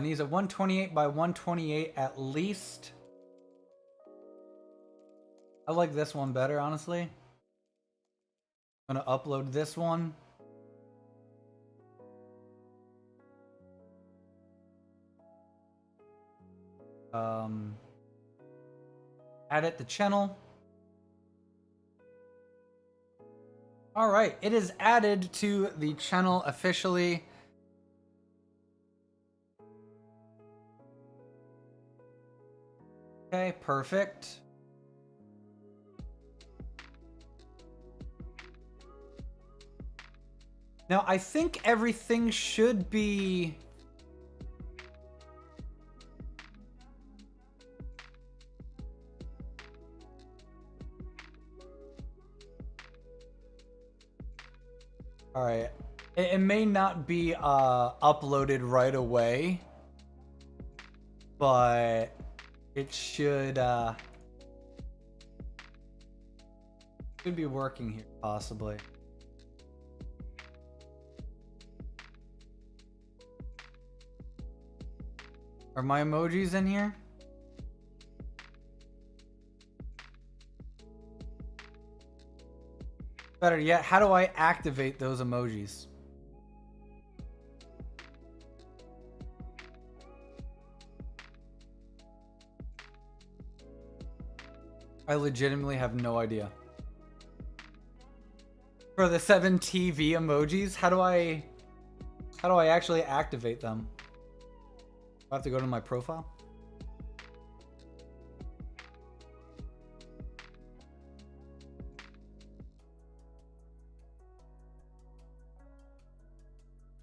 Needs a 128 by 128 at least. I like this one better, honestly. I'm gonna upload this one. Edit the channel. All right, it is added to the channel officially. Okay, perfect. Now, I think everything should be... All right. It may not be uploaded right away, but it should be working here, possibly. Are my emojis in here? Better yet, how do I activate those emojis? I legitimately have no idea. For the 7 TV emojis, how do I actually activate them? I have to go to my profile?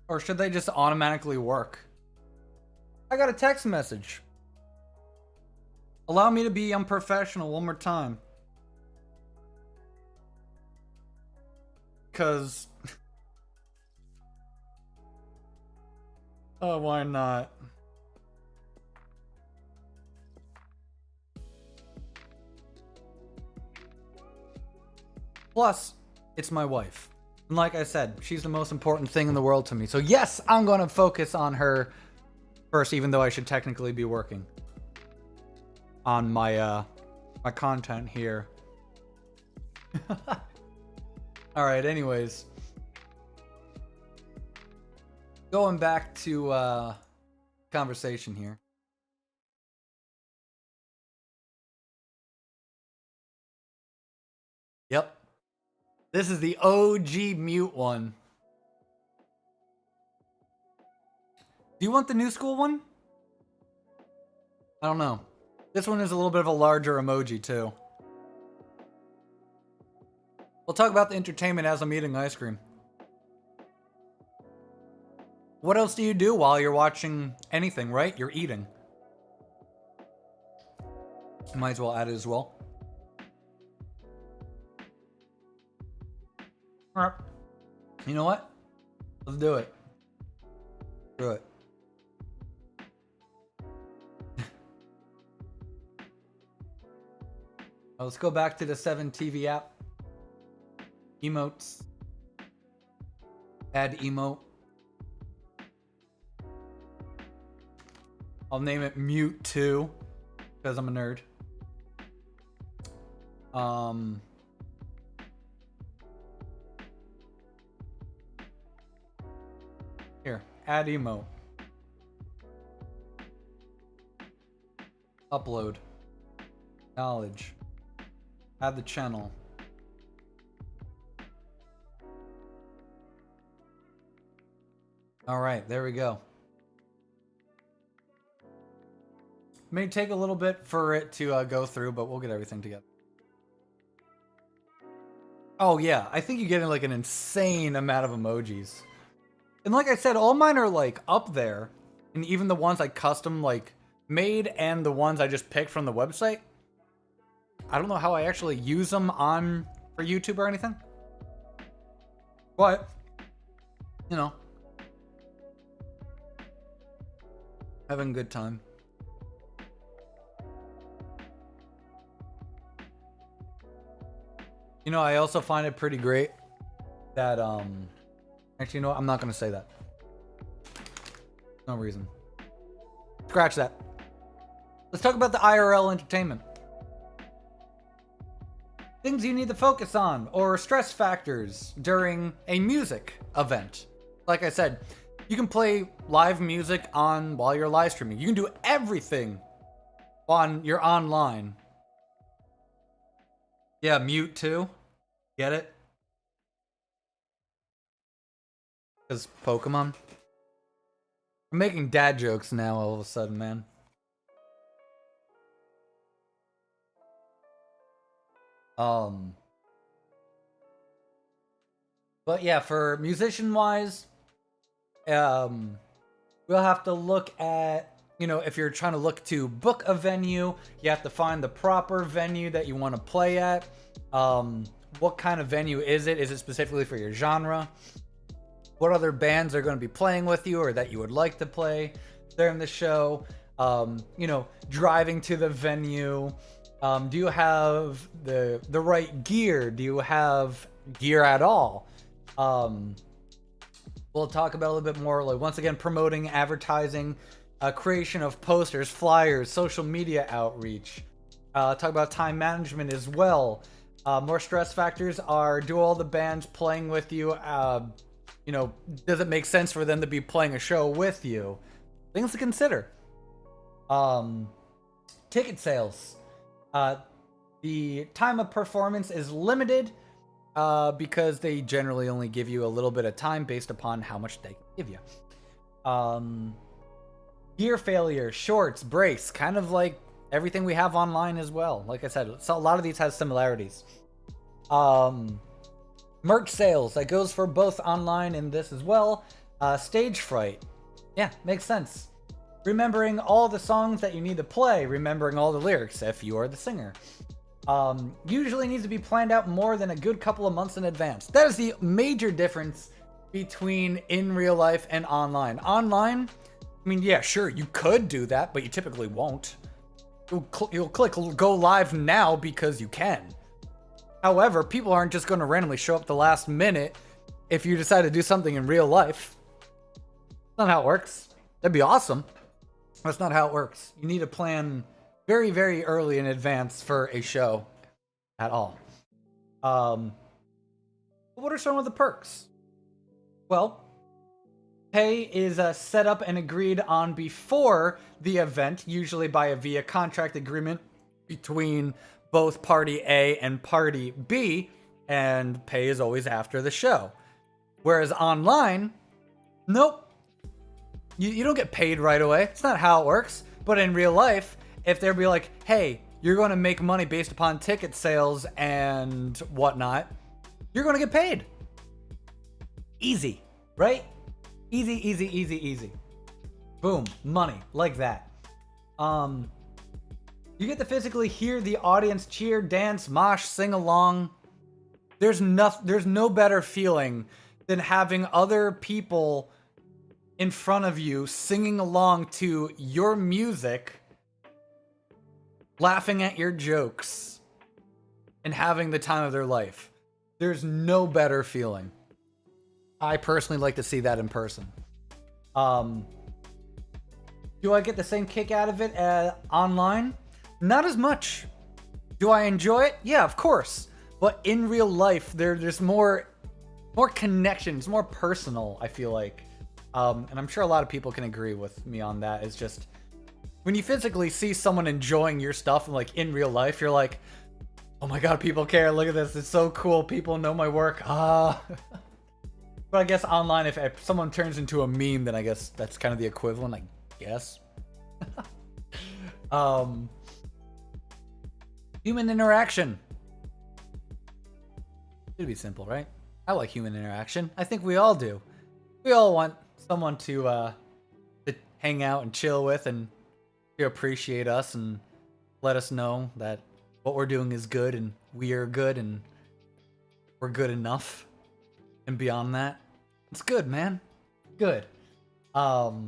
Or should they just automatically work? I got a text message. Allow me to be unprofessional one more time. Cause... oh, why not? Plus, it's my wife. And like I said, she's the most important thing in the world to me. So yes, I'm going to focus on her first, even though I should technically be working on my my content here. All right, anyways. Going back to conversation here. Yep. This is the OG mute one. Do you want the new school one? I don't know. This one is a little bit of a larger emoji too. We'll talk about the entertainment as I'm eating ice cream. What else do you do while you're watching anything, right? You're eating. Might as well add it as well. All right. You know what? Let's do it. Do it. Let's go back to the 7 TV app. Emotes. Add emote. I'll name it Mute 2 because I'm a nerd. Here, add emote. Upload. Knowledge. Add the channel. All right, there we go. May take a little bit for it to go through, but we'll get everything together. Oh yeah, I think you get like an insane amount of emojis. And like I said, all mine are like up there. And even the ones I custom like made and the ones I just picked from the website. I don't know how I actually use them on for YouTube or anything. But, you know, having a good time. You know, I also find it pretty great that, actually, you know what? I'm not going to say that. No reason. Scratch that. Let's talk about the IRL entertainment. Things you need to focus on, or stress factors during a music event. Like I said, you can play live music on while you're live streaming. You can do everything you're online. Yeah, mute too. Get it? Because Pokemon. I'm making dad jokes now all of a sudden, man. But yeah, for musician wise, we'll have to look at, you know, if you're trying to look to book a venue, you have to find the proper venue that you want to play at. What kind of venue is it? Is it specifically for your genre? What other bands are going to be playing with you or that you would like to play during the show? You know, driving to the venue. Do you have the right gear? Do you have gear at all? We'll talk about a little bit more, like, once again, promoting, advertising, creation of posters, flyers, social media outreach. Talk about time management as well. More stress factors are, do all the bands playing with you, you know, does it make sense for them to be playing a show with you? Things to consider. Ticket sales. The time of performance is limited because they generally only give you a little bit of time based upon how much they can give you. Gear failure, shorts, breaks, kind of like everything we have online as well. Like I said, so a lot of these has similarities. Merch sales, that goes for both online and this as well. Stage fright. Yeah, makes sense. Remembering all the songs that you need to play, remembering all the lyrics if you are the singer. Usually needs to be planned out more than a good couple of months in advance. That is the major difference between in real life and online. Online, I mean, yeah, sure, you could do that, but you typically won't. You'll click go live now because you can. However, people aren't just going to randomly show up the last minute if you decide to do something in real life. That's not how it works. That'd be awesome. That's not how it works. You need to plan very, very early in advance for a show at all. What are some of the perks? Well, pay is set up and agreed on before the event, usually via contract agreement between both party A and party B, and pay is always after the show. Whereas online, nope. You don't get paid right away. It's not how it works. But in real life, if they'd be like, hey, you're going to make money based upon ticket sales and whatnot, you're going to get paid. Easy, right? Easy, easy, easy, easy. Boom, money, like that. You get to physically hear the audience cheer, dance, mosh, sing along. There's no better feeling than having other people in front of you singing along to your music, laughing at your jokes, and having the time of their life. There's no better feeling. I personally like to see that in person. Do I get the same kick out of it online? Not as much. Do I enjoy it? Yeah, of course. But in real life, there's more connections, more personal, I feel like. And I'm sure a lot of people can agree with me on that. It's just, when you physically see someone enjoying your stuff, and like in real life, you're like, oh my god, people care, look at this, it's so cool, people know my work. But I guess online, if someone turns into a meme, then I guess that's kind of the equivalent, I guess. Human interaction. Should be simple, right? I like human interaction. I think we all do. We all want someone to hang out and chill with and to appreciate us and let us know that what we're doing is good and we are good and we're good enough. And beyond that, it's good, man. Good. Get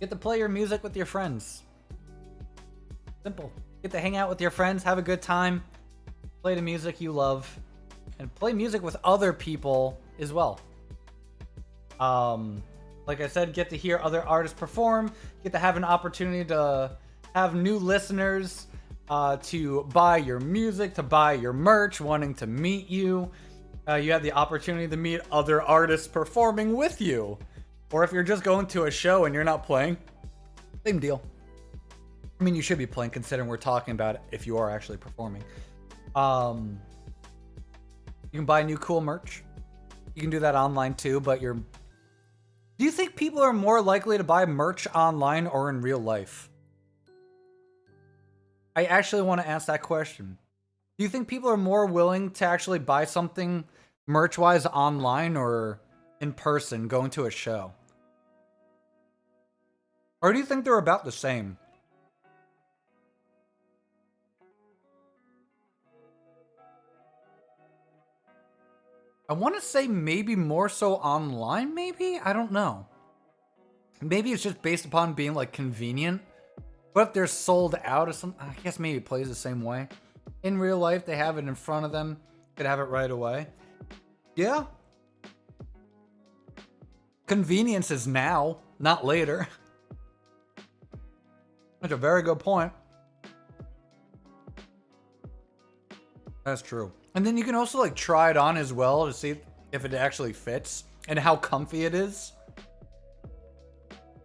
to play your music with your friends. Simple. Get to hang out with your friends, have a good time, play the music you love, and play music with other people as well. Like I said, get to hear other artists perform, get to have an opportunity to have new listeners, to buy your music, to buy your merch, wanting to meet you. You have the opportunity to meet other artists performing with you. Or if you're just going to a show and you're not playing, same deal. I mean, you should be playing considering we're talking about if you are actually performing. You can buy new cool merch. You can do that online too, but do you think people are more likely to buy merch online or in real life? I actually want to ask that question. Do you think people are more willing to actually buy something merch-wise online or in person, going to a show? Or do you think they're about the same? I want to say maybe more so online, maybe? I don't know. Maybe it's just based upon being, like, convenient. But if they're sold out of some... I guess maybe it plays the same way. In real life, they have it in front of them. Could have it right away. Yeah. Convenience is now, not later. That's a very good point. That's true. And then you can also like try it on as well to see if it actually fits and how comfy it is.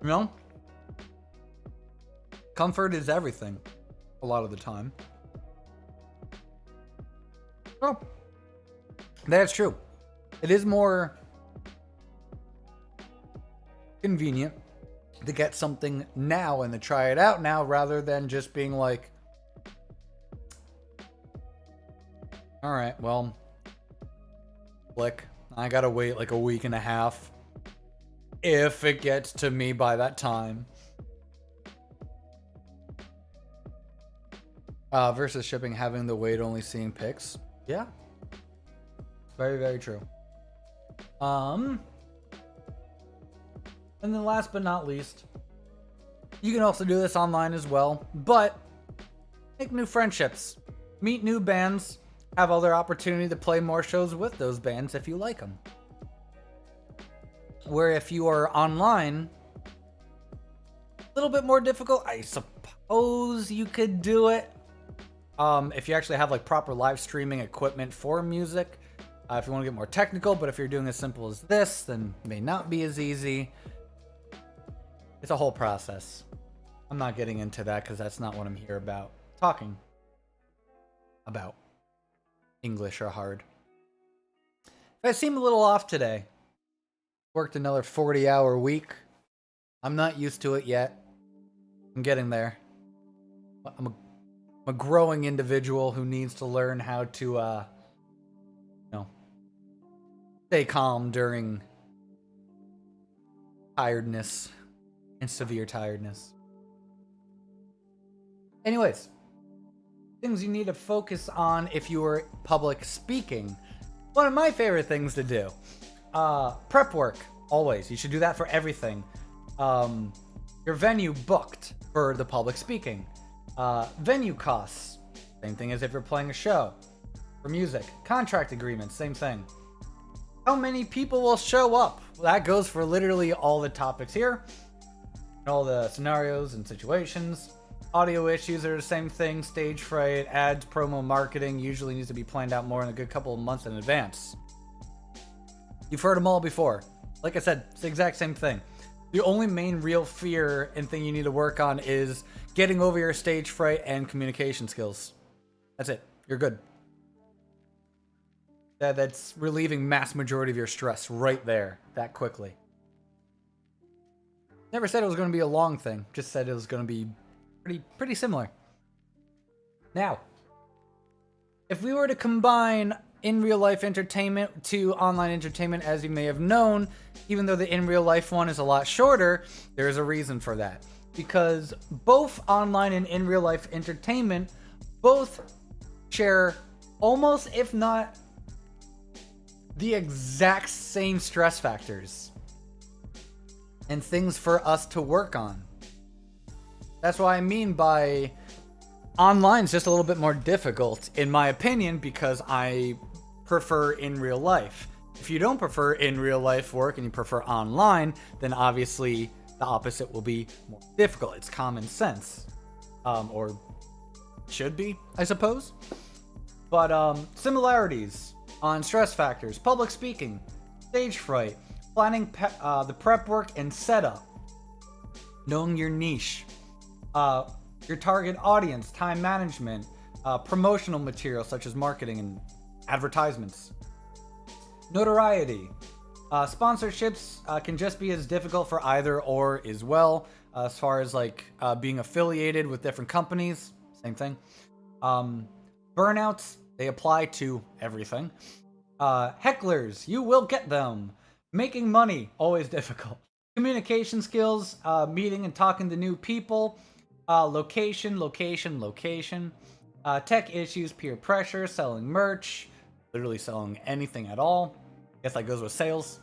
You know? Comfort is everything a lot of the time. Oh, that's true. It is more convenient to get something now and to try it out now rather than just being like, all right, well, click. I gotta wait like a week and a half if it gets to me by that time. Versus shipping, having the wait, only seeing pics. Yeah. Very, very true. And then last but not least, you can also do this online as well, but make new friendships, meet new bands, have other opportunity to play more shows with those bands if you like them. Where if you are online, a little bit more difficult. I suppose you could do it. If you actually have like proper live streaming equipment for music, if you want to get more technical, but if you're doing as simple as this, then it may not be as easy. It's a whole process. I'm not getting into that because that's not what I'm here about. Talking about English are hard. If I seem a little off today, worked another 40-hour week. I'm not used to it yet. I'm getting there. I'm a growing individual who needs to learn how to, stay calm during tiredness and severe tiredness. Anyways, things you need to focus on if you are public speaking. One of my favorite things to do. Prep work, always. You should do that for everything. Your venue booked for the public speaking. Venue costs, same thing as if you're playing a show. For music, contract agreements, same thing. How many people will show up? Well, that goes for literally all the topics here. All the scenarios and situations. Audio issues are the same thing. Stage fright, ads, promo, marketing usually needs to be planned out more than a good couple of months in advance. You've heard them all before. Like I said, it's the exact same thing. The only main real fear and thing you need to work on is getting over your stage fright and communication skills. That's it. You're good. That's relieving mass majority of your stress right there, that quickly. Never said it was going to be a long thing. Just said it was going to be pretty similar. Now, if we were to combine in real life entertainment to online entertainment, as you may have known, even though the in real life one is a lot shorter, there is a reason for that. Because both online and in real life entertainment both share almost, if not the exact same stress factors and things for us to work on. That's what I mean by online is just a little bit more difficult, in my opinion, because I prefer in real life. If you don't prefer in real life work and you prefer online, then obviously the opposite will be more difficult. It's common sense. Or should be, I suppose. But similarities on stress factors, public speaking, stage fright, planning the prep work and setup, knowing your niche, your your target audience, time management, promotional material such as marketing and advertisements, notoriety. Sponsorships can just be as difficult for either or as well, as far as like being affiliated with different companies. Same thing. Burnouts, they apply to everything. Hecklers, you will get them. Making money, always difficult. Communication skills, meeting and talking to new people. Location. Tech issues, peer pressure, selling merch, literally selling anything at all. Guess that goes with sales.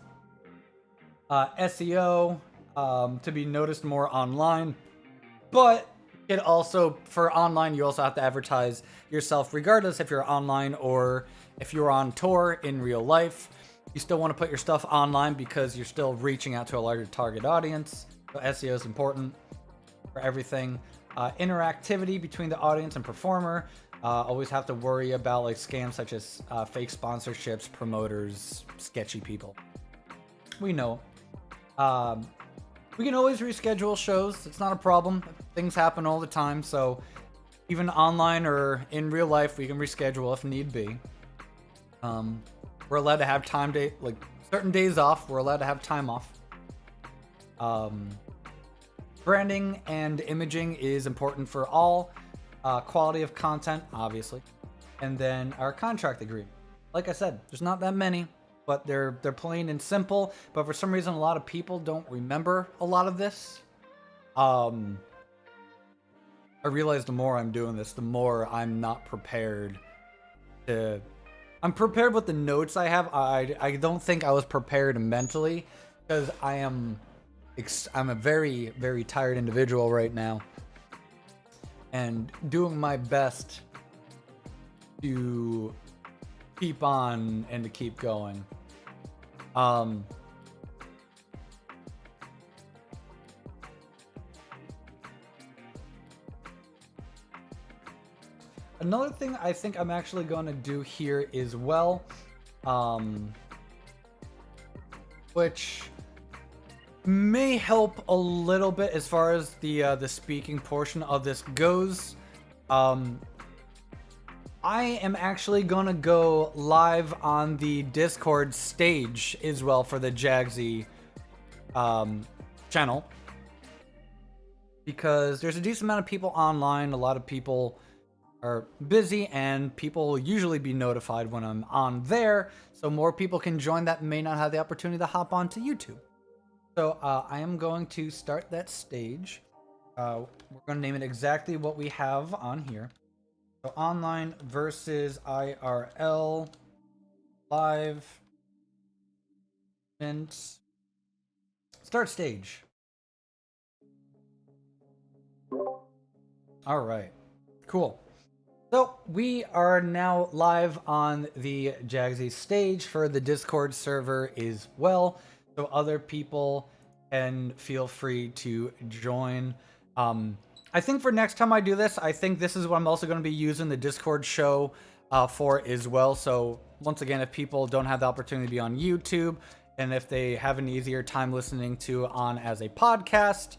SEO, to be noticed more online. But it also, for online, you also have to advertise yourself regardless if you're online or if you're on tour in real life. You still want to put your stuff online because you're still reaching out to a larger target audience. So SEO is important for everything. Interactivity between the audience and performer. Always have to worry about like scams such as fake sponsorships, promoters, sketchy people. We know. We can always reschedule shows. It's not a problem. Things happen all the time. So even online or in real life, we can reschedule if need be. We're allowed to have like certain days off. We're allowed to have time off. Branding and imaging is important for all. Quality of content, obviously. And then our contract agreement. Like I said, there's not that many, but they're plain and simple. But for some reason, a lot of people don't remember a lot of this. I realize the more I'm doing this, the more I'm not prepared to... I'm prepared with the notes I have. I don't think I was prepared mentally because I'm a very, very tired individual right now. And doing my best to keep on and to keep going. Another thing I think I'm actually going to do here as well, which may help a little bit as far as the speaking portion of this goes. I am actually gonna go live on the Discord stage as well for the Jagsy channel, because there's a decent amount of people online. A lot of people are busy, and people will usually be notified when I'm on there, so more people can join that may not have the opportunity to hop onto YouTube. So I am going to start that stage. We're going to name it exactly what we have on here. So online versus IRL live and start stage. All right, cool. So we are now live on the Jagsy stage for the Discord server as well. So other people can feel free to join. I think for next time I do this, I think this is what I'm also going to be using the Discord show for as well. So once again, if people don't have the opportunity to be on YouTube, and if they have an easier time listening to on as a podcast,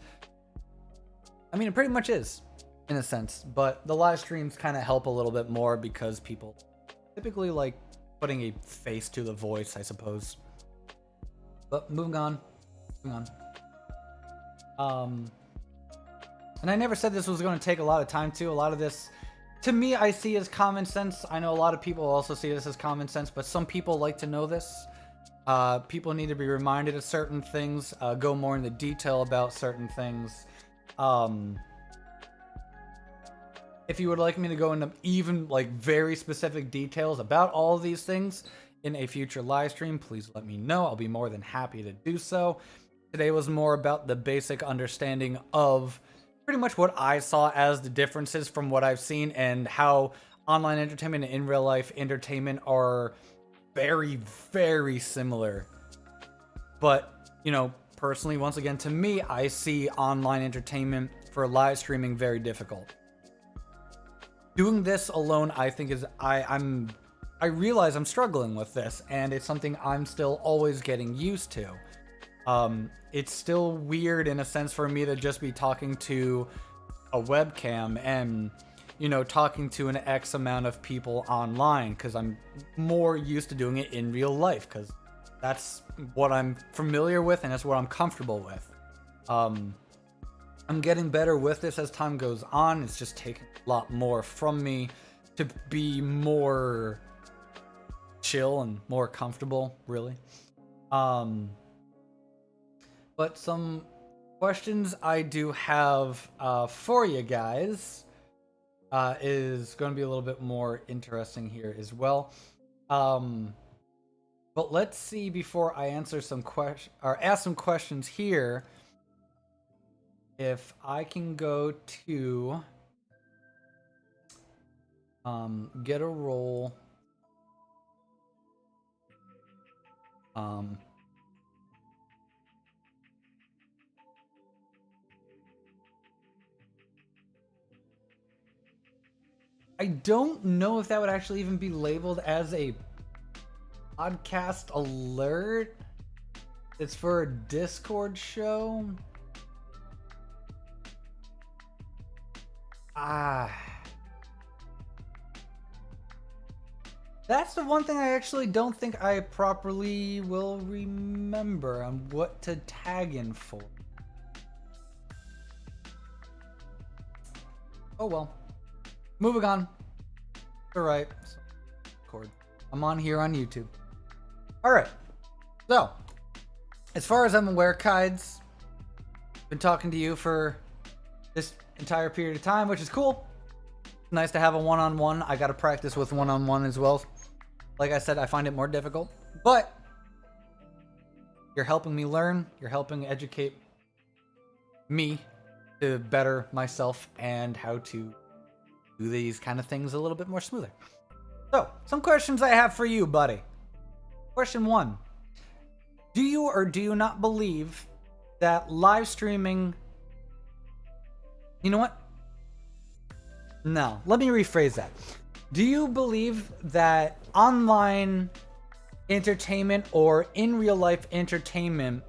I mean, it pretty much is in a sense, but the live streams kind of help a little bit more because people typically like putting a face to the voice, I suppose. But moving on. And I never said this was going to take a lot of time too. A lot of this, to me, I see as common sense. I know a lot of people also see this as common sense, but some people like to know this. People need to be reminded of certain things, go more into detail about certain things. If you would like me to go into even like very specific details about all of these things in a future live stream, please let me know. I'll be more than happy to do so. Today was more about the basic understanding of pretty much what I saw as the differences from what I've seen, and how online entertainment and in real life entertainment are very, very similar. But, you know, personally, once again, to me, I see online entertainment for live streaming very difficult. Doing this alone, I think is, I realize I'm struggling with this, and it's something I'm still always getting used to. It's still weird in a sense for me to just be talking to a webcam and, you know, talking to an X amount of people online, because I'm more used to doing it in real life, because that's what I'm familiar with and that's what I'm comfortable with. I'm getting better with this as time goes on. It's just taking a lot more from me to be more chill and more comfortable, really. But some questions I do have for you guys is going to be a little bit more interesting here as well. But let's see, before I answer some questions or ask some questions here, if I can go to get a roll. I don't know if that would actually even be labeled as a podcast alert. It's for a Discord show. That's the one thing I actually don't think I properly will remember on what to tag in for. Oh well. Moving on. Alright. I'm on here on YouTube. Alright. So, as far as I'm aware, Kides, been talking to you for this entire period of time, which is cool. It's nice to have a one-on-one. I gotta practice with one-on-one as well. Like I said, I find it more difficult, but you're helping me learn. You're helping educate me to better myself and how to do these kind of things a little bit more smoother. So, some questions I have for you, buddy. Question 1. Do you or do you not believe that live streaming... You know what? No, let me rephrase that. Do you believe that online entertainment or in real life entertainment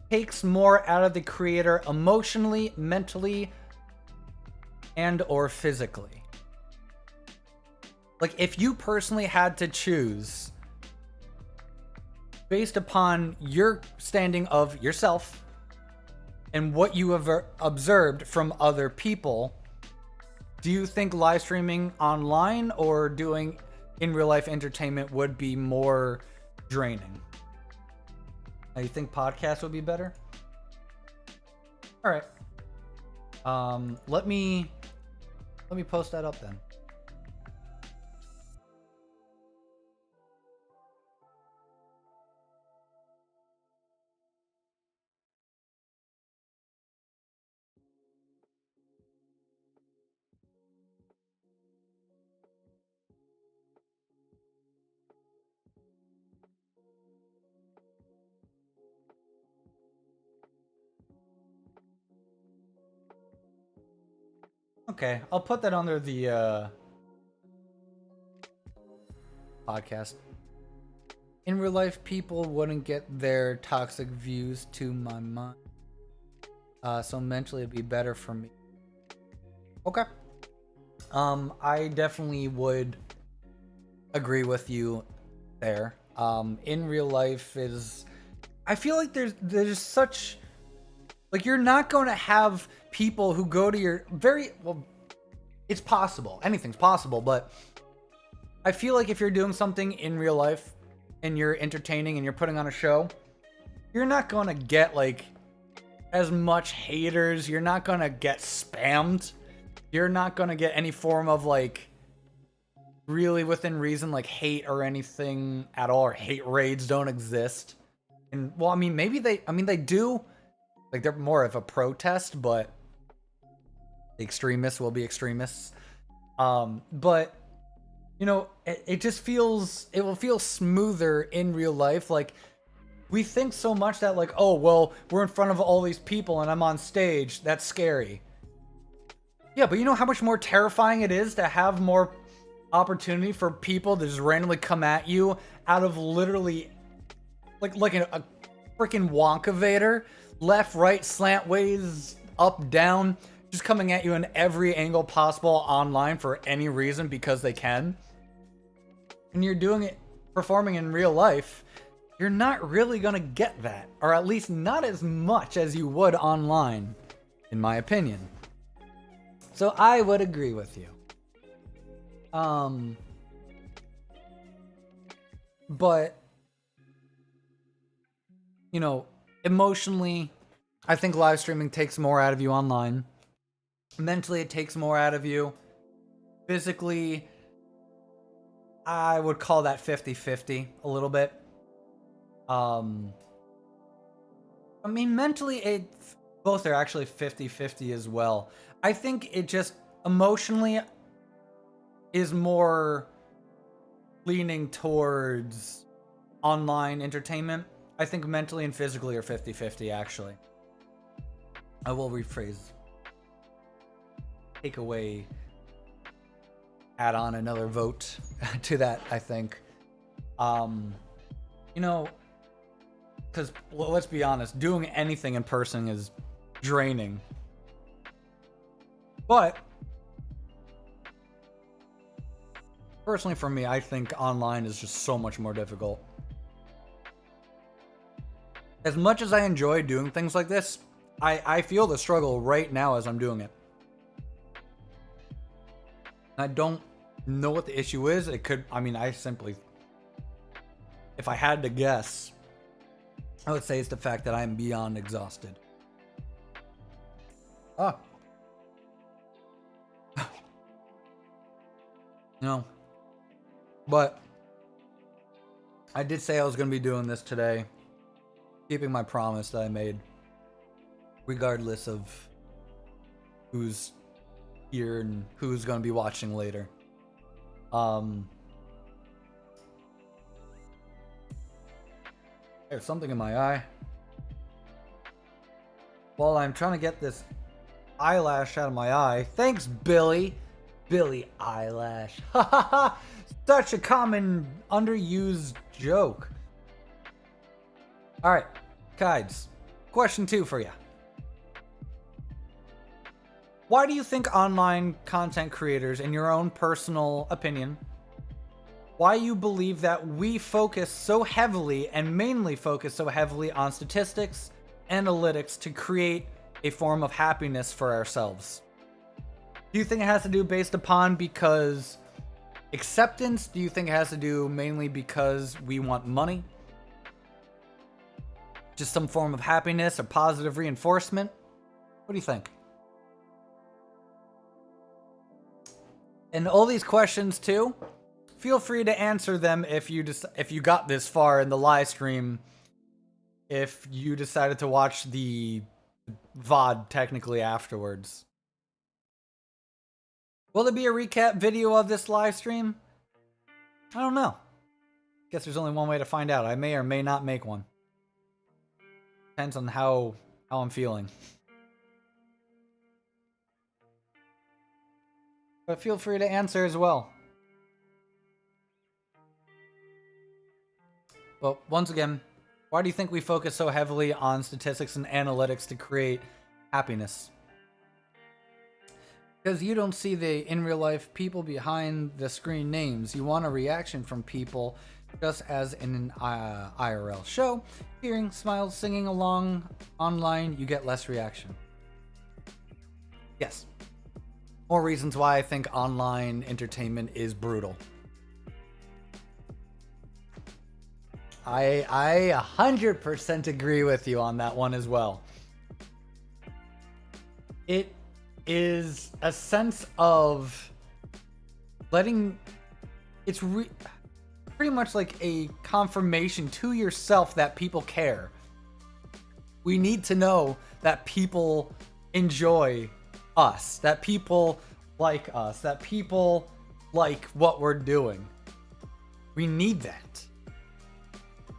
takes more out of the creator emotionally, mentally, and or physically? Like, if you personally had to choose based upon your standing of yourself and what you have observed from other people, do you think live streaming online or doing in real life entertainment would be more draining? Do you think podcasts would be better? All right. Let me post that up then. Okay, I'll put that under the podcast. In real life, people wouldn't get their toxic views to my mind. So mentally it'd be better for me. Okay. I definitely would agree with you there. In real life is... I feel like there's such... Like, you're not going to have people who go to your well, it's possible. Anything's possible, but I feel like if you're doing something in real life and you're entertaining and you're putting on a show, you're not going to get, like, as much haters. You're not going to get spammed. You're not going to get any form of, like, really within reason, like, hate or anything at all, or hate raids don't exist. And, well, I mean, maybe they do. Like, they're more of a protest, but the extremists will be extremists. But, you know, it just feels... It will feel smoother in real life. Like, we think so much that, like, oh, well, we're in front of all these people and I'm on stage. That's scary. Yeah, but you know how much more terrifying it is to have more opportunity for people to just randomly come at you out of literally... Like a freaking Wonka Vader. Left, right, slant ways, up, down. just coming at you in every angle possible online for any reason because they can, and you're doing it, performing in real life, you're not really gonna get that, or at least not as much as you would online, in my opinion. So I would agree with you. But, you know, emotionally, I think live streaming takes more out of you online. Mentally, it takes more out of you. Physically, I would call that 50-50 a little bit. I mean, mentally, both are actually 50-50 as well. I think it just emotionally is more leaning towards online entertainment. I think mentally and physically are 50-50 actually. I will rephrase. Take away, add on another vote to that, I think. You know, because let's be honest, doing anything in person is draining. But personally for me, I think online is just so much more difficult. As much as I enjoy doing things like this, I feel the struggle right now as I'm doing it. I don't know what the issue is. It could, I mean, if I had to guess, I would say it's the fact that I'm beyond exhausted. No. But I did say I was going to be doing this today. Keeping my promise that I made. Regardless of who's here and who's going to be watching later. There's something in my eye. While I'm trying to get this eyelash out of my eye. Thanks, Billy. Billy Eyelash. Such a common underused joke. Alright, Kides. Question 2 for you. Why do you think online content creators, in your own personal opinion, why you believe that we focus so heavily and mainly focus so heavily on statistics, analytics to create a form of happiness for ourselves? Do you think it has to do based upon because acceptance? Do you think it has to do mainly because we want money? Just some form of happiness or positive reinforcement? What do you think? And all these questions too, feel free to answer them if you got this far in the live stream. If you decided to watch the VOD technically afterwards. Will there be a recap video of this live stream? I don't know. Guess there's only one way to find out. I may or may not make one. Depends on how I'm feeling. But feel free to answer as well. But once again, why do you think we focus so heavily on statistics and analytics to create happiness? Because you don't see the in real life people behind the screen names. You want a reaction from people, just as in an IRL show. Hearing, smiles, singing along online, you get less reaction. Yes. More reasons why I think online entertainment is brutal. I 100% agree with you on that one as well. It is a sense of letting... It's pretty much like a confirmation to yourself that people care. We need to know that people enjoy us, that people like us, that people like what we're doing. We need that.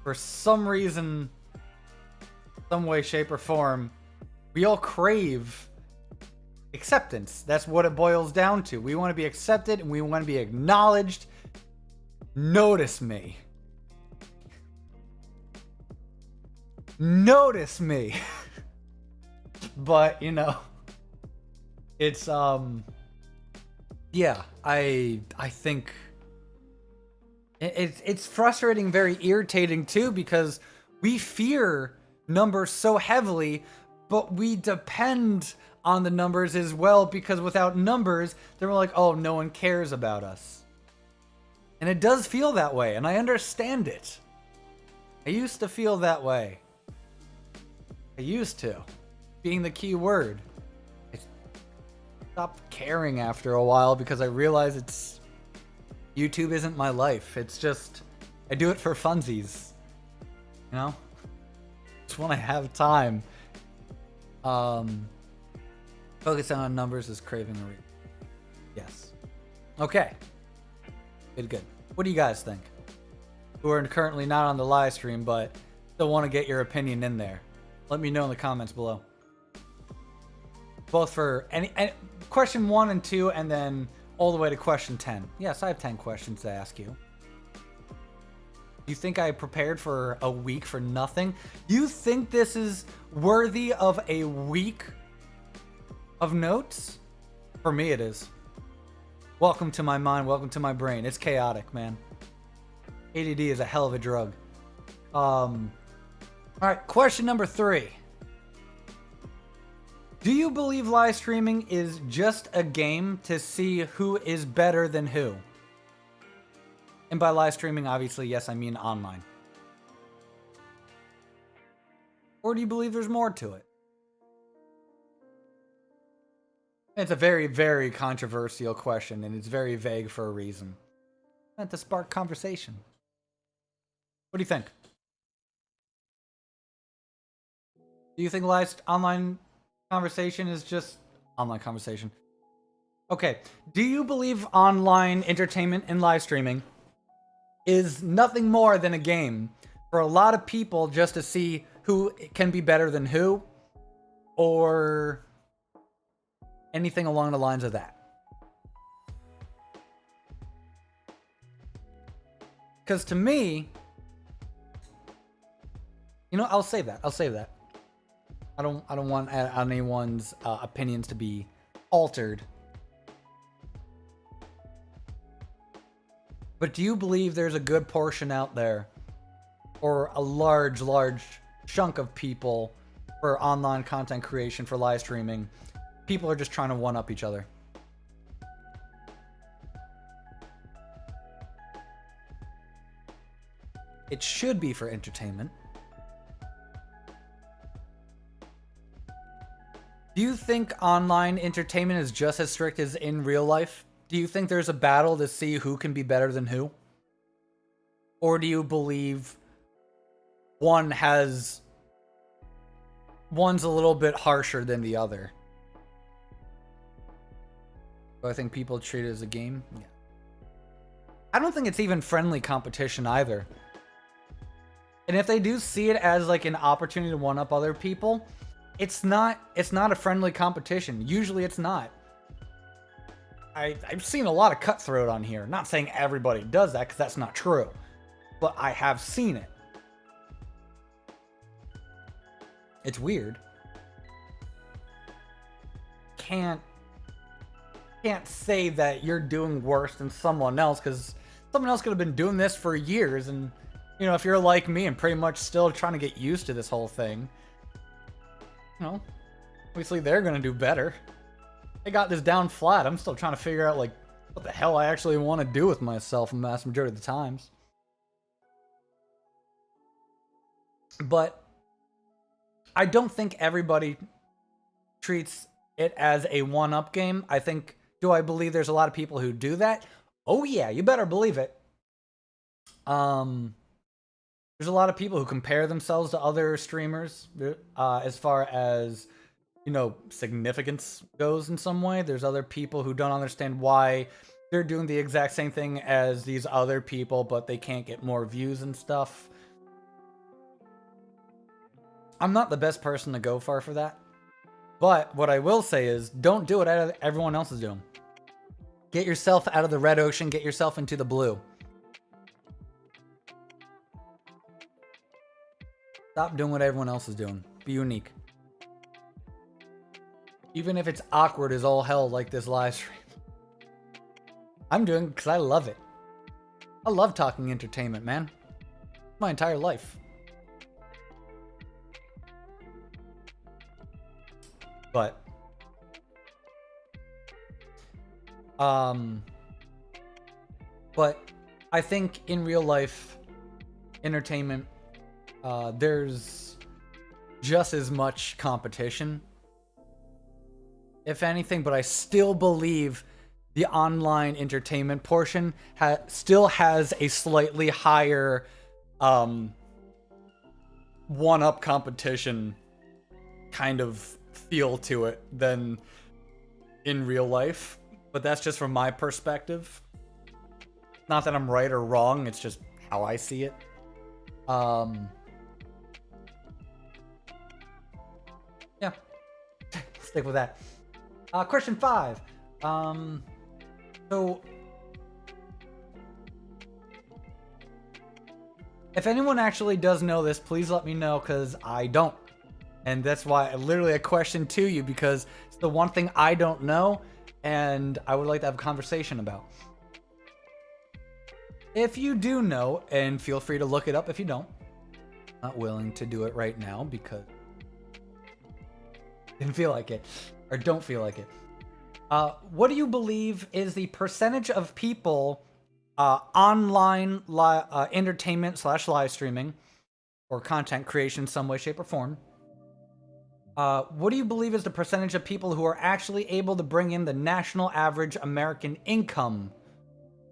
For some reason, some way, shape, or form, we all crave acceptance. That's what it boils down to. We want to be accepted and we want to be acknowledged. Notice me. Notice me. But, you know, It's yeah, I think it's frustrating, very irritating too, because we fear numbers so heavily, but we depend on the numbers as well, because without numbers, then we're like, oh, no one cares about us. And it does feel that way, and I understand it. I used to feel that way. I used to. Being the key word. I stopped caring after a while because I realized YouTube isn't my life. It's just, I do it for funsies. You know? Just when I have time. Focusing on numbers is craving a read. Yes. Okay. Good. What do you guys think? Who are currently not on the live stream, but still want to get your opinion in there. Let me know in the comments below. Both for any question 1 and 2, and then all the way to question 10. Yes, I have 10 questions to ask you. You think I prepared for a week for nothing? You think this is worthy of a week of notes? For me, it is. Welcome to my mind. Welcome to my brain. It's chaotic, man. ADD is a hell of a drug. All right, question number 3. Do you believe live streaming is just a game to see who is better than who? And by live streaming, obviously, yes, I mean online. Or do you believe there's more to it? It's a very, very controversial question, and it's very vague for a reason. Meant to spark conversation. What do you think? Do you think online conversation is just online conversation? Okay. Do you believe online entertainment and live streaming is nothing more than a game for a lot of people just to see who can be better than who, or anything along the lines of that? Because to me, you know, I'll save that. I don't want anyone's opinions to be altered. But do you believe there's a good portion out there, or a large chunk of people for online content creation, for live streaming, people are just trying to one-up each other? It should be for entertainment. Do you think online entertainment is just as strict as in real life? Do you think there's a battle to see who can be better than who? Or do you believe one's a little bit harsher than the other? Do I think people treat it as a game? Yeah. I don't think it's even friendly competition either. And if they do see it as like an opportunity to one-up other people, it's not a friendly competition. Usually it's not. I've seen a lot of cutthroat on here. Not saying everybody does that, because that's not true. But I have seen it. It's weird. Can't say that you're doing worse than someone else, because someone else could have been doing this for years, and you know, if you're like me and pretty much still trying to get used to this whole thing, you know, obviously they're gonna do better. I got this down flat. I'm still trying to figure out like what the hell I actually want to do with myself the vast majority of the times. But I don't think everybody treats it as a one-up game. I think, do I believe there's a lot of people who do that? Oh yeah, you better believe it. There's a lot of people who compare themselves to other streamers as far as, you know, significance goes in some way. There's other people who don't understand why they're doing the exact same thing as these other people, but they can't get more views and stuff. I'm not the best person to go for that. But what I will say is, don't do what everyone else is doing. Get yourself out of the red ocean. Get yourself into the blue. Stop doing what everyone else is doing. Be unique. Even if it's awkward as all hell like this live stream. I'm doing it because I love it. I love talking entertainment, man. My entire life. But I think in real life entertainment, there's just as much competition, if anything, but I still believe the online entertainment portion still has a slightly higher one-up competition kind of feel to it than in real life. But that's just from my perspective. Not that I'm right or wrong, it's just how I see it. Yeah. Stick with that. Question 5. So if anyone actually does know this, please let me know, because I don't. And that's why literally a question to you, because it's the one thing I don't know and I would like to have a conversation about. If you do know, and feel free to look it up if you don't. I'm not willing to do it right now because I didn't feel like it, or don't feel like it. What do you believe is the percentage of people online entertainment / live streaming or content creation some way, shape, or form? What do you believe is the percentage of people who are actually able to bring in the national average American income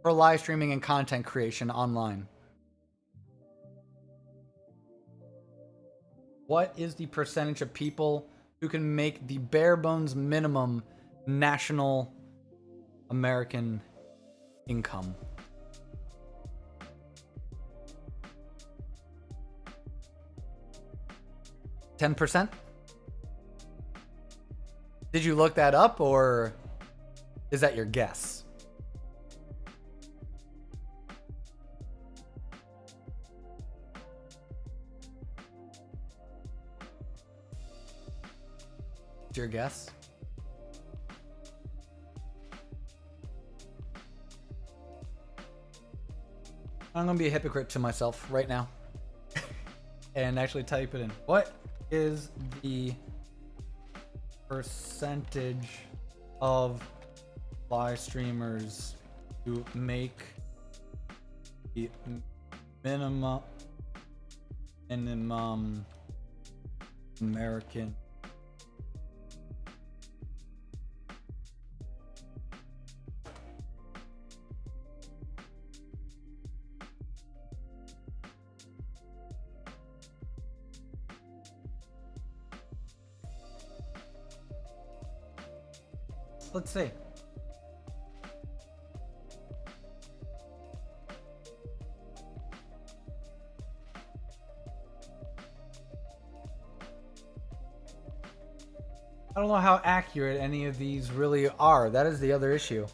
for live streaming and content creation online? What is the percentage of people who can make the bare bones minimum national American income? %? Did you look that up, or is that your guess? It's your guess? I'm gonna be a hypocrite to myself right now and actually type it in. What is the percentage of live streamers who make the minimum American Let's see. I don't know how accurate any of these really are. That is the other issue.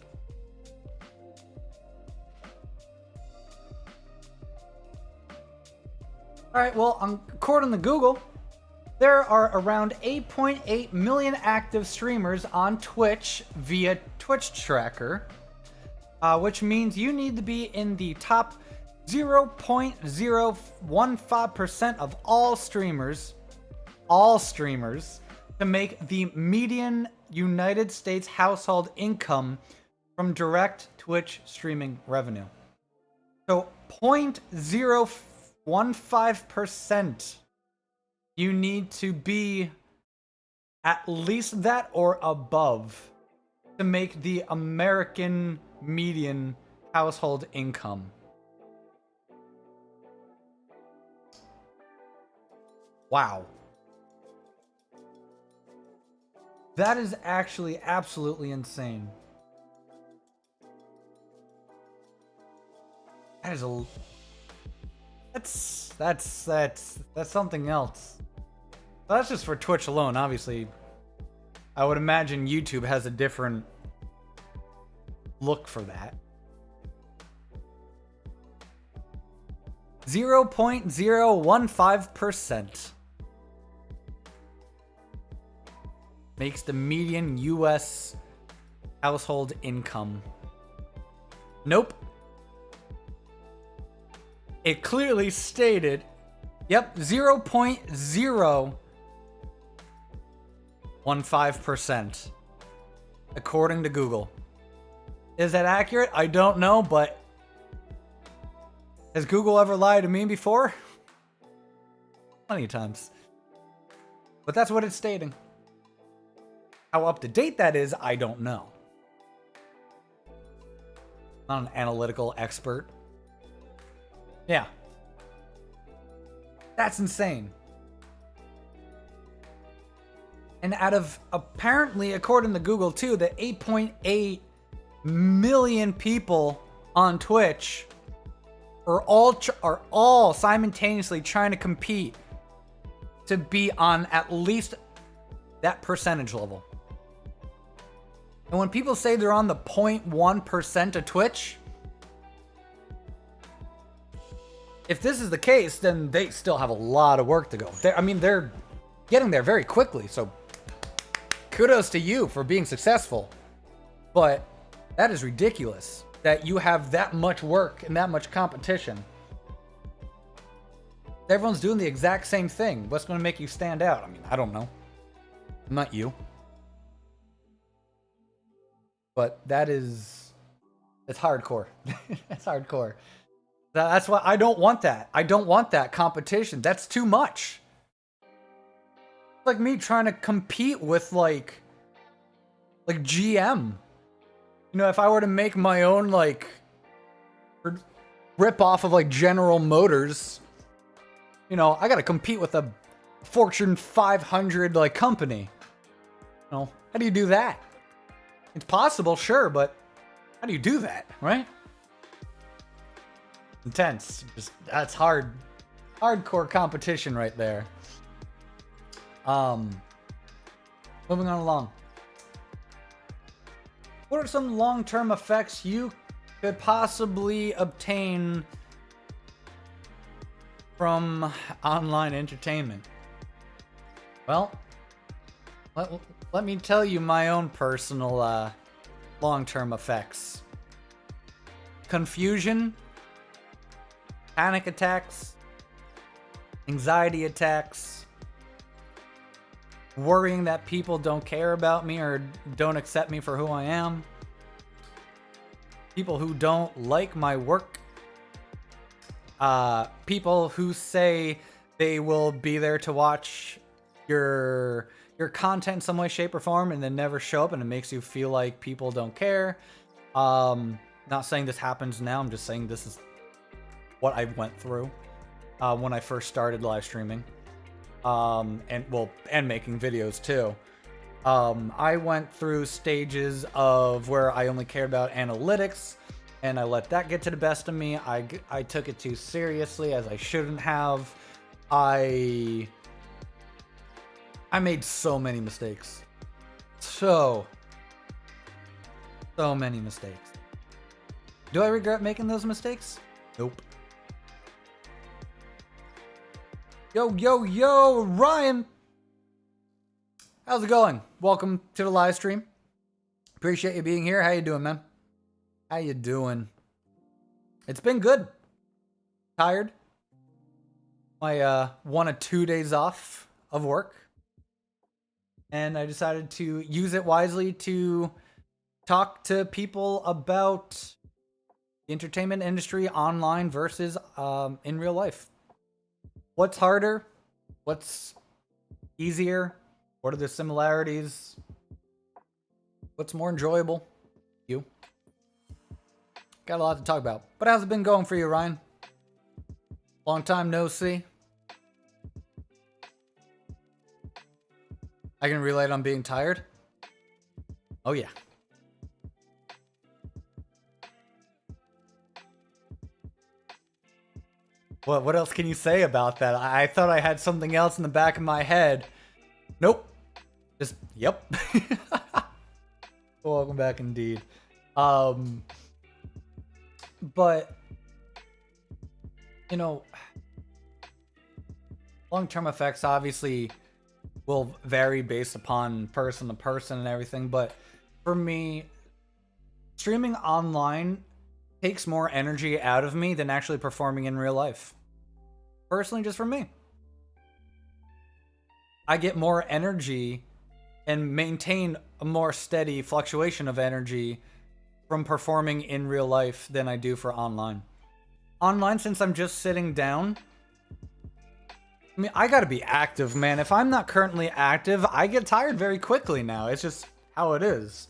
Alright, well, according to Google, there are around 8.8 million active streamers on Twitch via Twitch Tracker, which means you need to be in the top 0.015% of all streamers, to make the median United States household income from direct Twitch streaming revenue. So 0.015%. You need to be at least that or above to make the American median household income. Wow. That is actually absolutely insane. That is a... That's something else. Well, that's just for Twitch alone, obviously. I would imagine YouTube has a different look for that. 0.015%. makes the median U.S. household income. Nope. It clearly stated, yep, 0.015%, according to Google. Is that accurate? I don't know, but has Google ever lied to me before? Plenty of times. But that's what it's stating. How up to date that is, I don't know. Not an analytical expert. Yeah. That's insane. And out of, apparently, according to Google too, the 8.8 million people on Twitch are all simultaneously trying to compete to be on at least that percentage level. And when people say they're on the 0.1% of Twitch, if this is the case, then they still have a lot of work to go. They're getting there very quickly, so kudos to you for being successful. But that is ridiculous that you have that much work and that much competition. Everyone's doing the exact same thing. What's going to make you stand out? I mean, I don't know. I'm not you. But it's hardcore. It's hardcore. That's why I don't want that. I don't want that competition. That's too much. It's like me trying to compete with like GM. You know, if I were to make my own like rip off of like General Motors, you know, I got to compete with a Fortune 500 like company. You know, how do you do that? It's possible, sure, but how do you do that, right? Intense. That's hard. Hardcore competition right there. Moving on along. What are some long-term effects you could possibly obtain from online entertainment? Well, let me tell you my own personal long-term effects. Confusion, panic attacks, anxiety attacks, worrying that people don't care about me or don't accept me for who I am, people who don't like my work, people who say they will be there to watch your content in some way, shape, or form and then never show up, and it makes you feel like people don't care. Not saying this happens now, I'm just saying this is what I went through when I first started live streaming. And making videos too. I went through stages of where I only cared about analytics, and I let that get to the best of me. I took it too seriously, as I shouldn't have. I made so many mistakes. So many mistakes. Do I regret making those mistakes? Nope. Yo, Ryan! How's it going? Welcome to the live stream. Appreciate you being here. How you doing, man? How you doing? It's been good. Tired. My 1 or 2 days off of work. And I decided to use it wisely to talk to people about the entertainment industry online versus in real life. What's harder? What's easier? What are the similarities? What's more enjoyable? You. Got a lot to talk about. But how's it been going for you, Ryan? Long time no see. I can relate on being tired. Oh yeah. What else can you say about that? I thought I had something else in the back of my head. Nope. Just, yep. Welcome back indeed. But, you know, long-term effects, obviously, will vary based upon person to person and everything, but for me, streaming online takes more energy out of me than actually performing in real life. Personally, just for me. I get more energy and maintain a more steady fluctuation of energy from performing in real life than I do for online. Online, since I'm just sitting down, I mean, I gotta be active, man. If I'm not currently active, I get tired very quickly now. It's just how it is.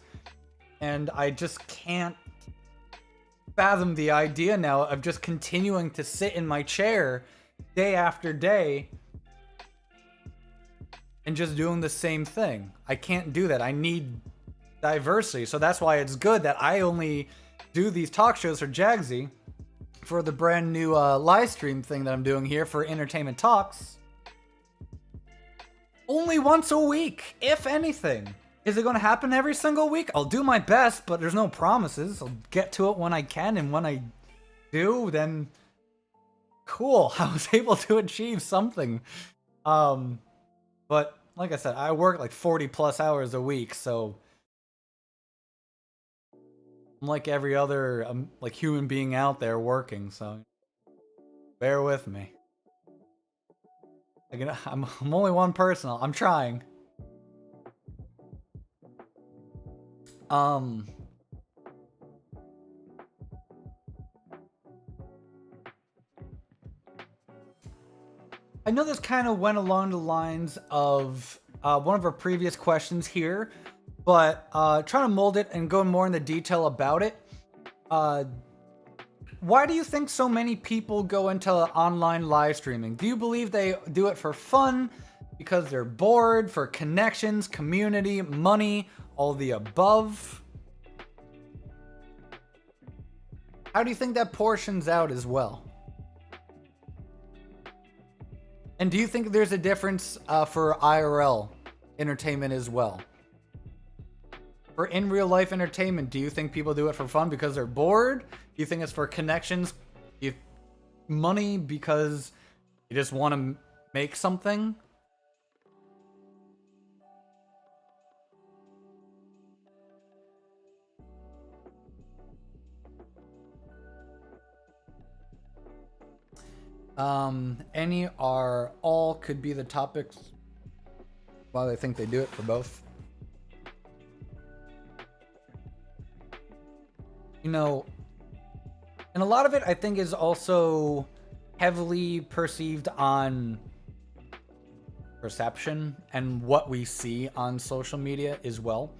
And I just can't fathom the idea now of just continuing to sit in my chair day after day and just doing the same thing. I can't do that. I need diversity. So that's why it's good that I only do these talk shows for Jagsy, for the brand new live stream thing that I'm doing here for Entertainment Talks. Only once a week, if anything. Is it going to happen every single week? I'll do my best, but there's no promises. I'll get to it when I can, and when I do, then cool. I was able to achieve something. But like I said, I work like 40 plus hours a week, so I'm like every other like human being out there working, so bear with me. I'm only one person. I'm trying. I know this kind of went along the lines of one of our previous questions here, but trying to mold it and go more into detail about it. Why do you think so many people go into online live streaming? Do you believe they do it for fun, because they're bored, for connections, community, money, all the above? How do you think that portions out as well? And do you think there's a difference for IRL entertainment as well? For in real life entertainment, do you think people do it for fun because they're bored? Do you think it's for connections? Money because you just want to make something? Any or all could be the topics. While they think they do it for both. You know, and a lot of it I think is also heavily perceived on perception and what we see on social media as well.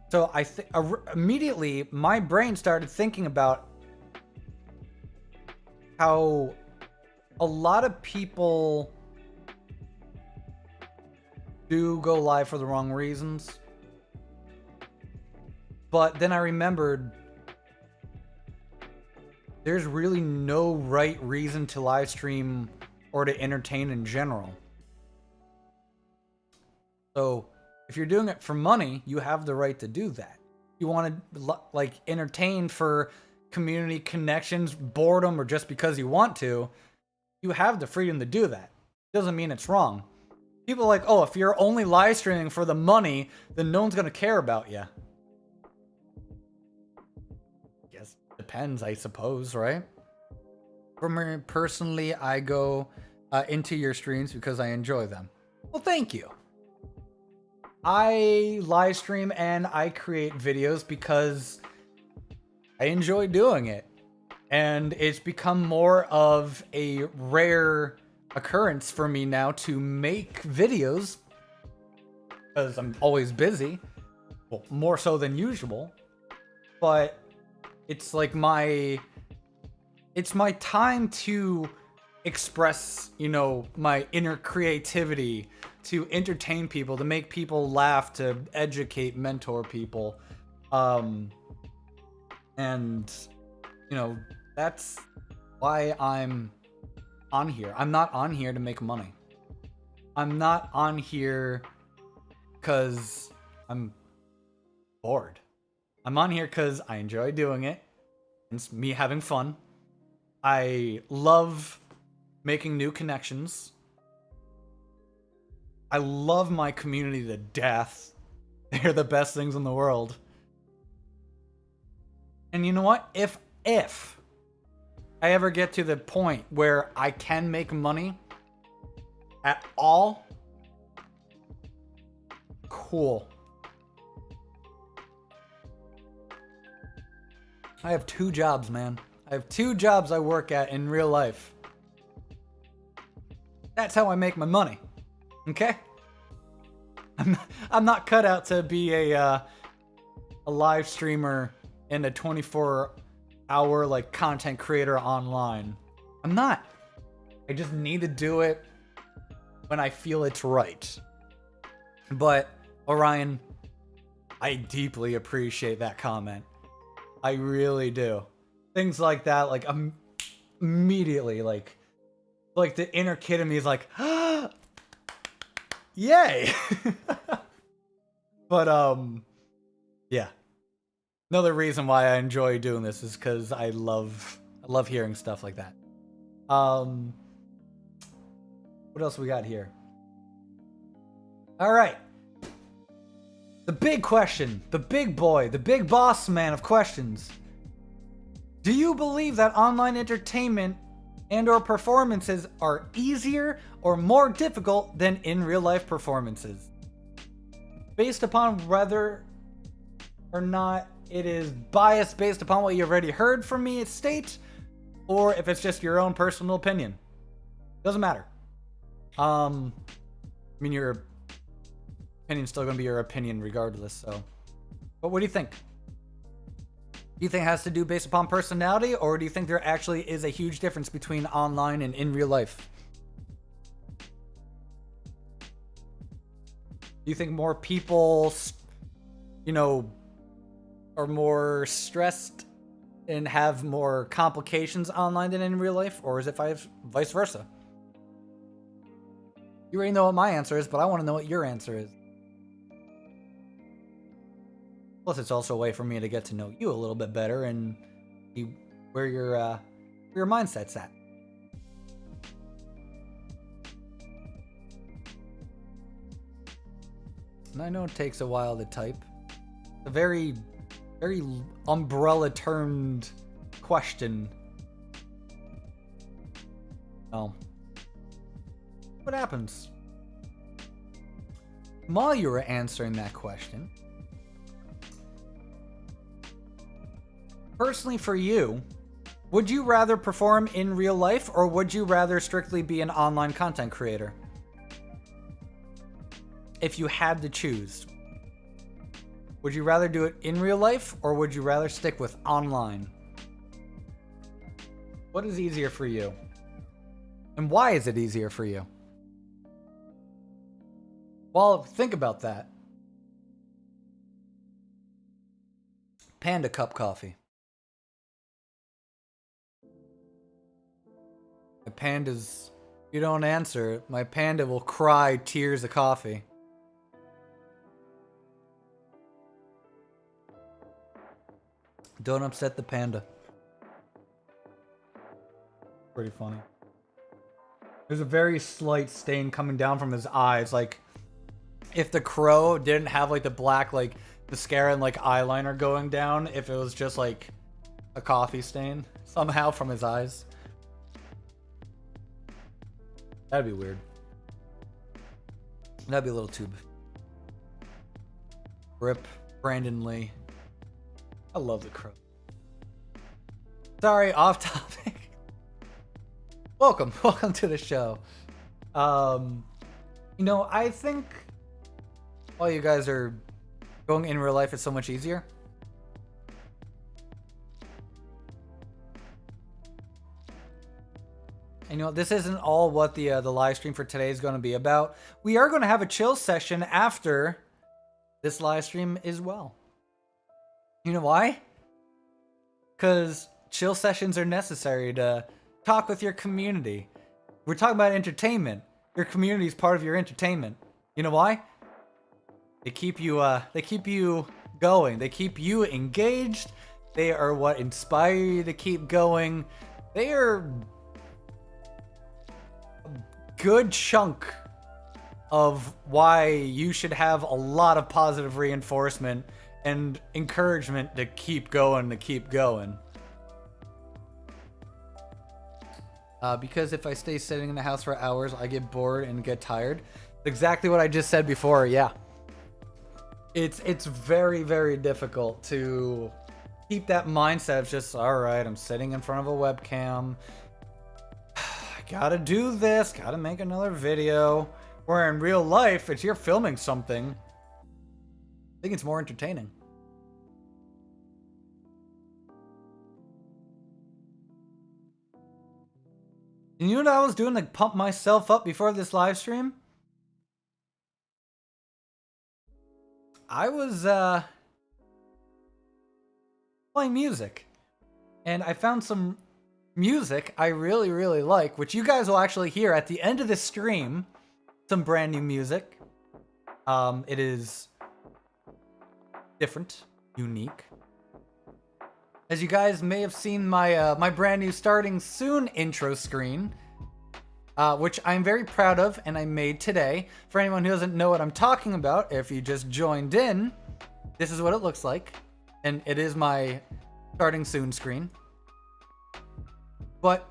So I think immediately my brain started thinking about how a lot of people do go live for the wrong reasons. But then I remembered there's really no right reason to live stream or to entertain in general. So if you're doing it for money, you have the right to do that. You want to like entertain for community connections, boredom, or just because you want to, you have the freedom to do that. Doesn't mean it's wrong. People are like, oh, if you're only live streaming for the money, then no one's going to care about you. Yes, depends, I suppose, right? For me personally, I go into your streams because I enjoy them. Well, thank you. I live stream and I create videos because I enjoy doing it. And it's become more of a rare occurrence for me now to make videos because I'm always busy. Well, more so than usual. But it's like it's my time to express, you know, my inner creativity, to entertain people, to make people laugh, to educate, mentor people. And you know, that's why I'm on here. I'm not on here to make money. I'm not on here because I'm bored. I'm on here because I enjoy doing it. It's me having fun. I love making new connections. I love my community to death. They're the best things in the world. And you know what? If I ever get to the point where I can make money at all, cool. I have 2 jobs, man. I have 2 jobs I work at in real life. That's how I make my money. Okay? I'm not cut out to be a live streamer and a 24-hour like content creator online. I'm not. I just need to do it when I feel it's right. But Orion, I deeply appreciate that comment. I really do. Things like that, like immediately, like the inner kid in me is like, yay. But yeah. Another reason why I enjoy doing this is because I love hearing stuff like that. What else we got here? All right. The big question, the big boy, the big boss man of questions. Do you believe that online entertainment and or performances are easier or more difficult than in real life performances? Based upon whether or not it is biased based upon what you've already heard from me state, or if it's just your own personal opinion. Doesn't matter. I mean, your opinion's still gonna be your opinion regardless, so. But what do you think? Do you think it has to do based upon personality, or do you think there actually is a huge difference between online and in real life? Do you think more people, you know, are more stressed and have more complications online than in real life, or is it vice versa? You already know what my answer is, but I want to know what your answer is. Plus, it's also a way for me to get to know you a little bit better and see where your mindset's at. And I know it takes a while to type. It's a very, very umbrella-termed question. Oh. What happens? While you were answering that question, personally for you, would you rather perform in real life, or would you rather strictly be an online content creator? If you had to choose, would you rather do it in real life, or would you rather stick with online? What is easier for you? And why is it easier for you? Well, think about that. Panda cup coffee. My panda's... If you don't answer, my panda will cry tears of coffee. Don't upset the panda. Pretty funny. There's a very slight stain coming down from his eyes, like if the crow didn't have like the black like mascara and like eyeliner going down, if it was just like a coffee stain somehow from his eyes. That'd be weird. That'd be a little too... Rip Brandon Lee. I love the crow. Sorry, off topic. Welcome to the show. You know, I think while you guys are going in real life, it's so much easier. And you know, this isn't all what the live stream for today is going to be about. We are going to have a chill session after this live stream as well. You know why? Because chill sessions are necessary to talk with your community. We're talking about entertainment. Your community is part of your entertainment. You know why? They keep you going. They keep you engaged. They are what inspire you to keep going. They are a good chunk of why you should have a lot of positive reinforcement and encouragement to keep going, because if I stay sitting in the house for hours, I get bored and get tired. Exactly what I just said before. Yeah, it's very, very difficult to keep that mindset of just, all right, I'm sitting in front of a webcam, I gotta do this, gotta make another video. Where in real life, if you're filming something, I think it's more entertaining. And you know what I was doing to pump myself up before this live stream? I was playing music. And I found some music I really, really like, which you guys will actually hear at the end of this stream. Some brand new music. It is different, unique. As you guys may have seen my my brand new starting soon intro screen, which I'm very proud of and I made today. For anyone who doesn't know what I'm talking about, if you just joined in, this is what it looks like. And it is my starting soon screen. But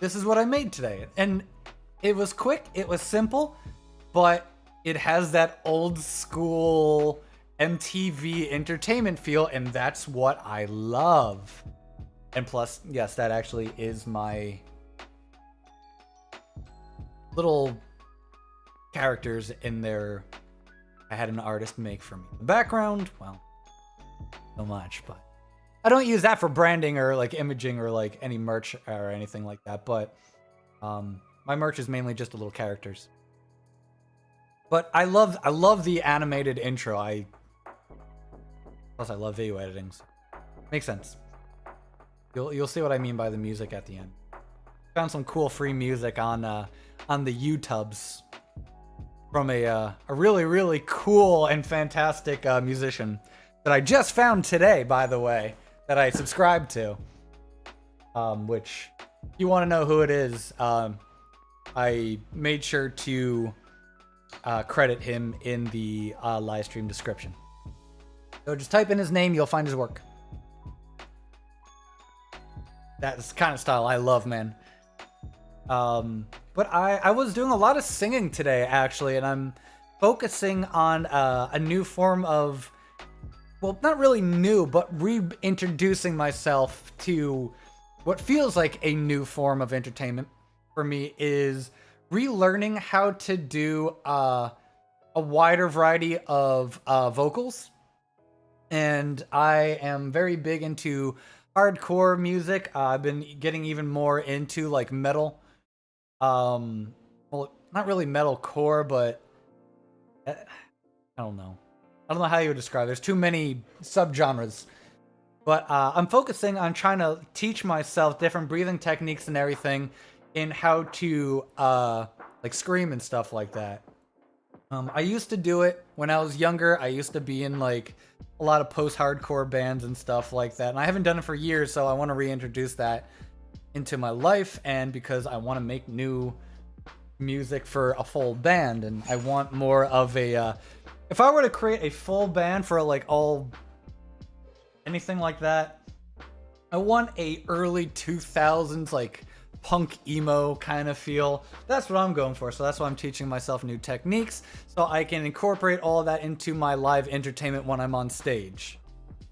this is what I made today. And it was quick, it was simple, but it has that old school MTV entertainment feel, and that's what I love. And plus, yes, that actually is my little characters in there. I had an artist make for me. The background, well, so much, but I don't use that for branding or like imaging or like any merch or anything like that, but my merch is mainly just the little characters. But I love the animated intro. Plus I love video editing. So makes sense. You'll see what I mean by the music at the end. Found some cool free music on the YouTubes from a really, really cool and fantastic musician that I just found today, by the way, that I subscribed to. Which, if you want to know who it is, I made sure to credit him in the live stream description. So just type in his name, you'll find his work. That's the kind of style I love, man. But I was doing a lot of singing today, actually, and I'm focusing on a new form of, well, not really new, but reintroducing myself to what feels like a new form of entertainment for me, is relearning how to do a wider variety of vocals. And I am very big into hardcore music. I've been getting even more into like metal. Well, not really metalcore, but I don't know. I don't know how you would describe it. There's too many subgenres. But I'm focusing on trying to teach myself different breathing techniques and everything in how to like scream and stuff like that. I used to do it when I was younger. I used to be in like a lot of post-hardcore bands and stuff like that. And I haven't done it for years, so I want to reintroduce that into my life. And because I want to make new music for a full band, and I want more of a... if I were to create a full band for like all... anything like that, I want a early 2000s like punk emo kind of feel. That's what I'm going for. So that's why I'm teaching myself new techniques, so I can incorporate all of that into my live entertainment when I'm on stage.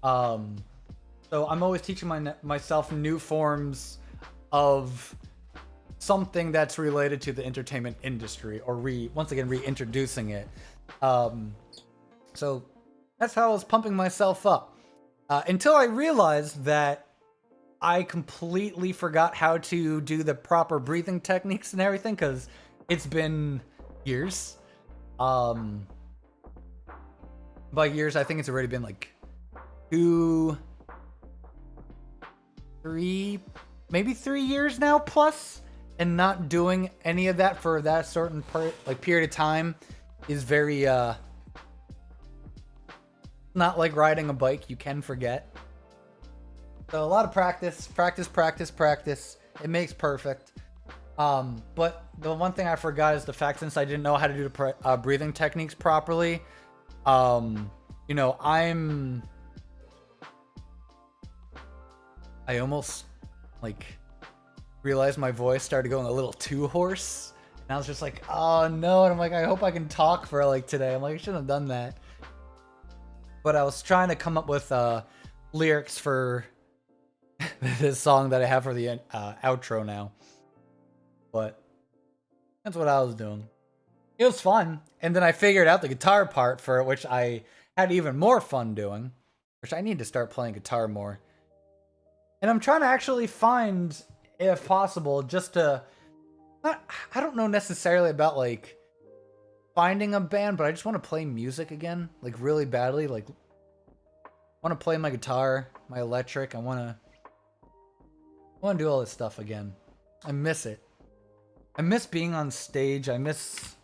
So I'm always teaching myself new forms of something that's related to the entertainment industry, or once again reintroducing it. So that's how I was pumping myself up. Until I realized that I completely forgot how to do the proper breathing techniques and everything, because it's been years. By years, I think it's already been like 2, 3, maybe 3 years now plus, and not doing any of that for that certain period of time is very not like riding a bike. You can forget. So a lot of practice. It makes perfect. But the one thing I forgot is the fact, since I didn't know how to do the breathing techniques properly, you know, I almost like realized my voice started going a little too hoarse, and I was just like, oh no. And I'm like, I hope I can talk for like today. I'm like, I shouldn't have done that. But I was trying to come up with lyrics for this song that I have for the outro now. But that's what I was doing. It was fun. And then I figured out the guitar part for it, which I had even more fun doing. Which I need to start playing guitar more. And I'm trying to actually find, if possible, just to... I don't know necessarily about, like, finding a band, but I just want to play music again. Like, really badly. Like, I want to play my guitar, my electric. I want to do all this stuff again. I miss it. I miss being on stage. I miss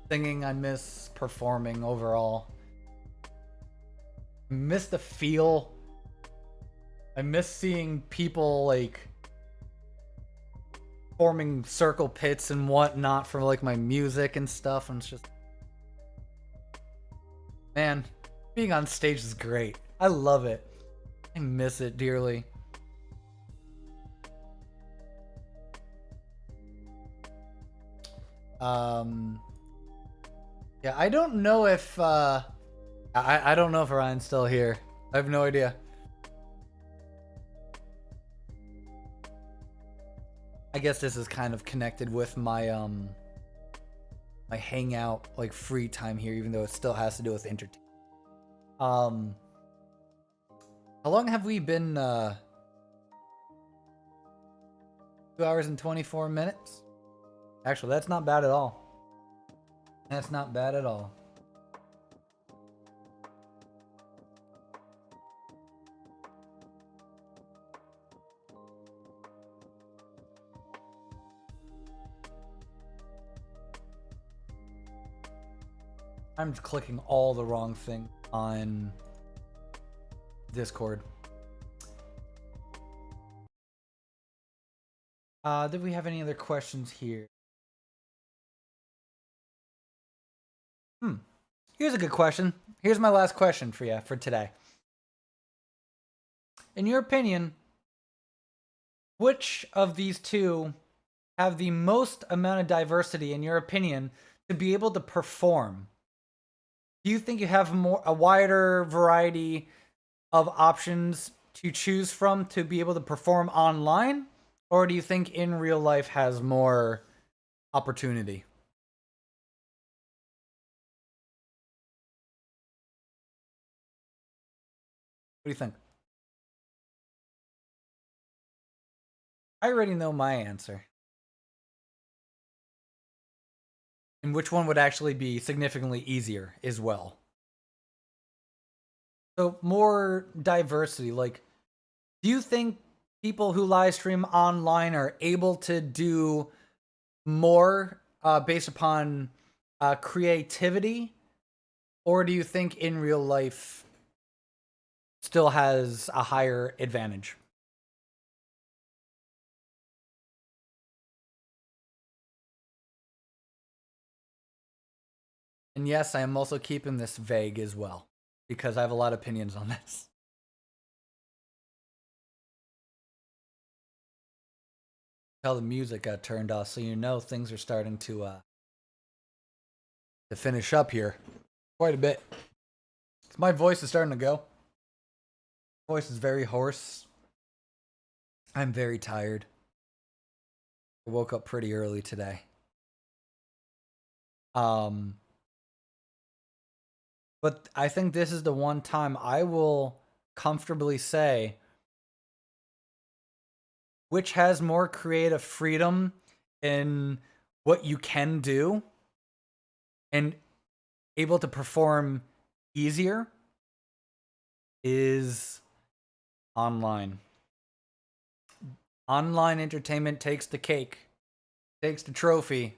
singing. I miss performing overall. I miss the feel. I miss seeing people like forming circle pits and whatnot for like my music and stuff. And it's just, man, being on stage is great. I love it. I miss it dearly. Yeah, I don't know if I don't know if Ryan's still here. I have no idea. I guess this is kind of connected with my my hangout, like, free time here, even though it still has to do with entertainment. How long have we been 2 hours and 24 minutes? Actually, that's not bad at all. That's not bad at all. I'm just clicking all the wrong thing on Discord. Did we have any other questions here? Here's a good question. Here's my last question for you for today. In your opinion, which of these two have the most amount of diversity, in your opinion, to be able to perform? Do you think you have a wider variety of options to choose from to be able to perform online? Or do you think in real life has more opportunity? What do you think? I already know my answer. And which one would actually be significantly easier as well. So more diversity. Like, do you think people who live stream online are able to do more based upon creativity? Or do you think in real life still has a higher advantage? And yes, I am also keeping this vague as well, because I have a lot of opinions on this. How the music got turned off, so you know things are starting to finish up here quite a bit. My voice is starting to go. My voice is very hoarse. I'm very tired. I woke up pretty early today. But I think this is the one time I will comfortably say which has more creative freedom in what you can do and able to perform easier is online. Online entertainment takes the cake, takes the trophy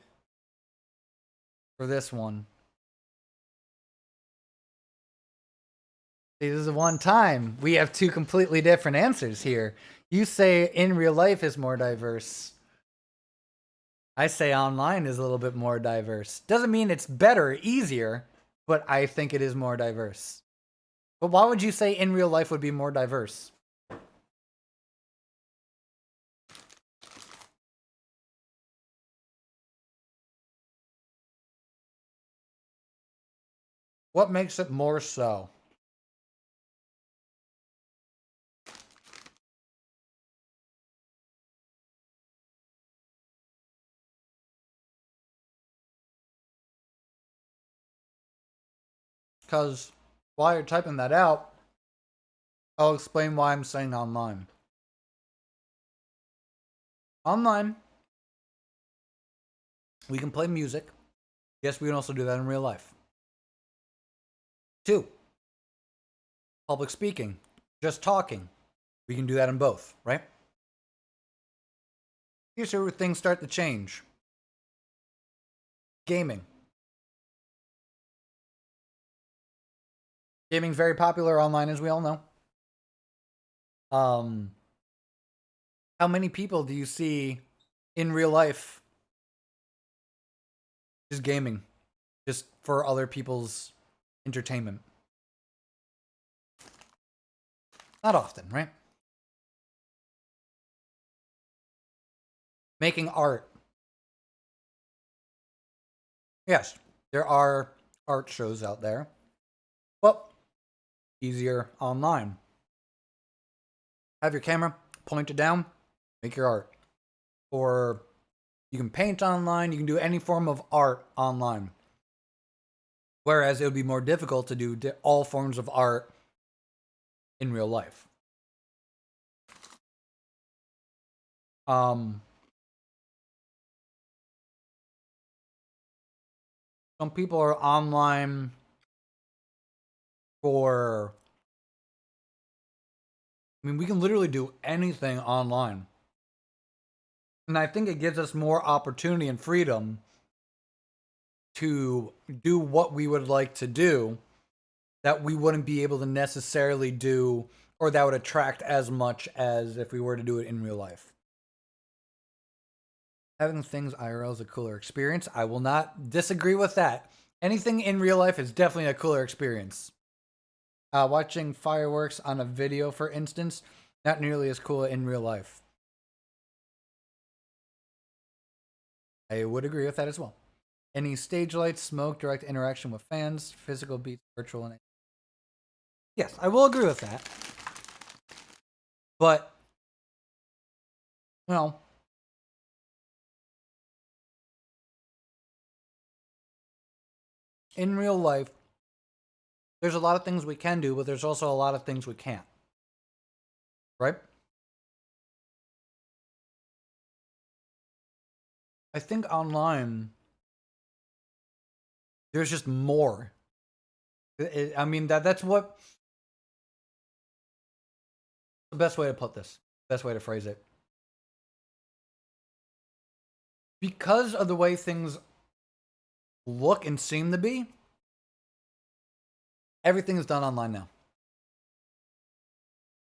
for this one. This is the one time we have two completely different answers here. You say in real life is more diverse. I say online is a little bit more diverse. Doesn't mean it's better, easier, but I think it is more diverse. But why would you say in real life would be more diverse? What makes it more so? Because while you're typing that out, I'll explain why I'm saying online. Online, we can play music. Yes, we can also do that in real life. 2, public speaking, just talking. We can do that in both, right? Here's where things start to change. Gaming. Gaming's very popular online, as we all know. How many people do you see in real life just gaming, just for other people's entertainment? Not often, right? Making art. Yes, there are art shows out there, but easier online. Have your camera, point it down, make your art. Or you can paint online, you can do any form of art online. Whereas it would be more difficult to do all forms of art in real life. Some people are online for... I mean, we can literally do anything online. And I think it gives us more opportunity and freedom to do what we would like to do that we wouldn't be able to necessarily do, or that would attract as much as if we were to do it in real life. Having things IRL is a cooler experience. I will not disagree with that. Anything in real life is definitely a cooler experience. Watching fireworks on a video, for instance, not nearly as cool in real life. I would agree with that as well. Any stage lights, smoke, direct interaction with fans, physical beats, virtual, and... Yes, I will agree with that. But, well, in real life, there's a lot of things we can do, but there's also a lot of things we can't. Right? I think online, there's just more. I mean, that's what... The best way to put this. Best way to phrase it. Because of the way things look and seem to be, everything is done online now.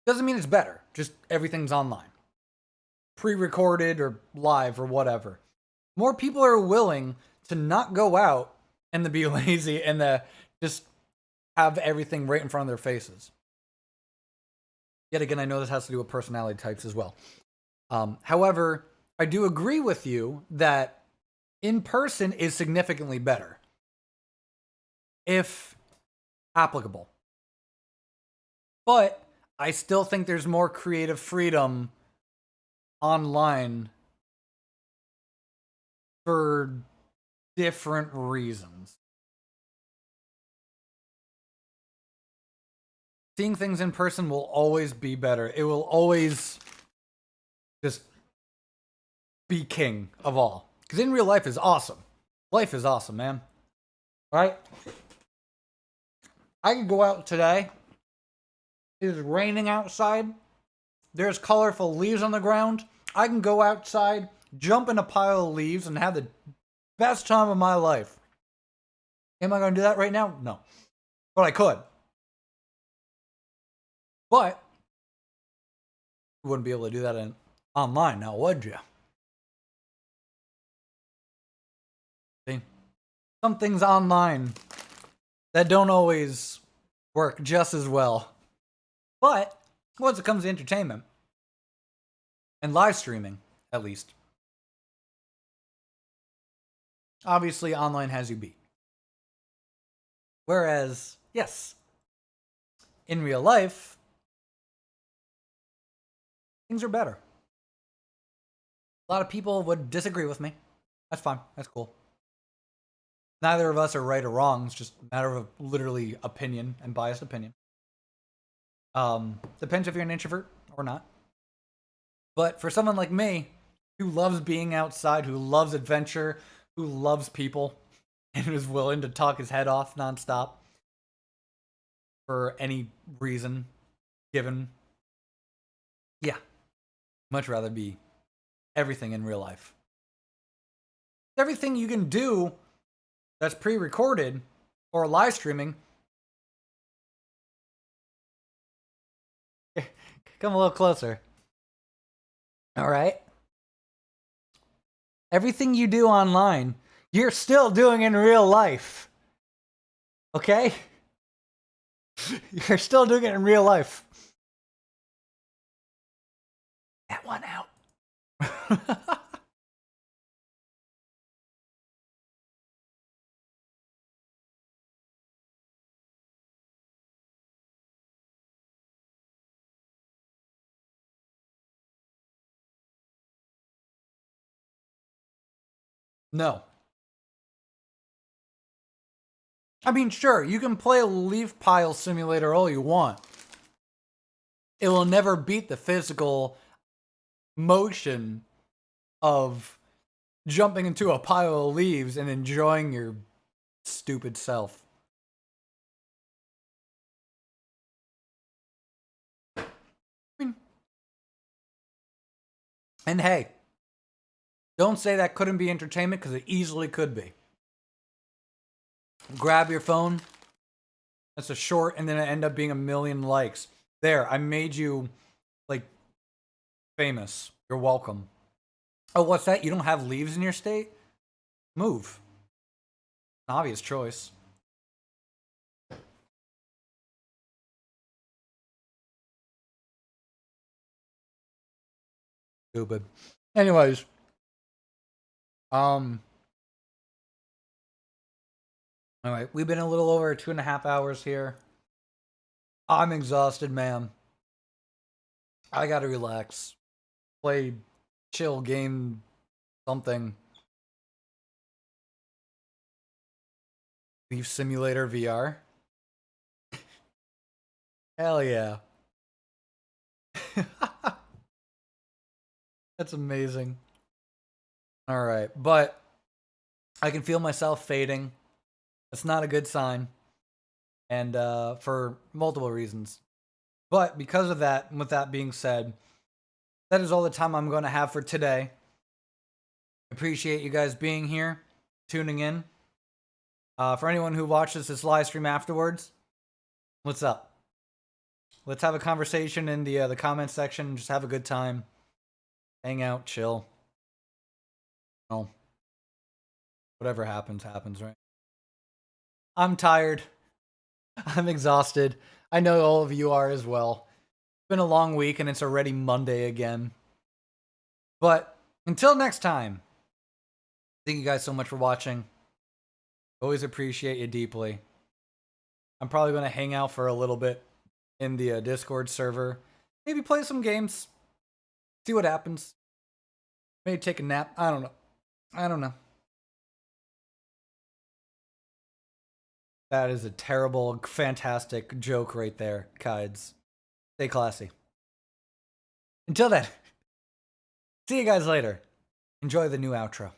Doesn't mean it's better, just everything's online. Pre-recorded or live or whatever. More people are willing to not go out and to be lazy and to just have everything right in front of their faces. Yet again, I know this has to do with personality types as well. However, I do agree with you that in person is significantly better, if applicable. But I still think there's more creative freedom online for different reasons. Seeing things in person will always be better. It will always just be king of all. Because in real life is awesome. Life is awesome, man. Right? I could go out today. It is raining outside. There's colorful leaves on the ground. I can go outside, jump in a pile of leaves, and have the best time of my life. Am I going to do that right now? No. But I could. But you wouldn't be able to do that online now, would you? some things online that don't always work just as well. But once it comes to entertainment and live streaming, at least, obviously online has you beat. Whereas, yes, in real life, things are better. A lot of people would disagree with me. That's fine. That's cool. Neither of us are right or wrong. It's just a matter of literally opinion and biased opinion. Depends if you're an introvert or not. But for someone like me, who loves being outside, who loves adventure, who loves people, and is willing to talk his head off nonstop for any reason given, yeah, much rather be everything in real life. Everything you can do that's pre-recorded or live streaming. Come a little closer. All right. Everything you do online, you're still doing in real life. Okay? You're still doing it in real life. That one out. No. I mean, sure, you can play a leaf pile simulator all you want. It will never beat the physical motion of jumping into a pile of leaves and enjoying your stupid self. And hey, don't say that couldn't be entertainment, because it easily could be. Grab your phone. That's a short, and then it end up being 1 million likes. There, I made you, like, famous. You're welcome. Oh, what's that? You don't have leaves in your state? Move. An obvious choice. Stupid. Anyways. Alright, we've been a little over 2.5 hours here. I'm exhausted, man. I gotta relax. Play chill game something. Leaf Simulator VR. Hell yeah. That's amazing. Alright, but I can feel myself fading. That's not a good sign. And for multiple reasons. But because of that, and with that being said, that is all the time I'm going to have for today. Appreciate you guys being here, tuning in. For anyone who watches this live stream afterwards, what's up? Let's have a conversation in the comment section. Just have a good time. Hang out, chill. Oh, whatever happens, happens, right? I'm tired. I'm exhausted. I know all of you are as well. It's been a long week and it's already Monday again. But until next time, thank you guys so much for watching. Always appreciate you deeply. I'm probably going to hang out for a little bit in the Discord server. Maybe play some games. See what happens. Maybe take a nap. I don't know. That is a terrible, fantastic joke right there, Kides. Stay classy. Until then, see you guys later. Enjoy the new outro.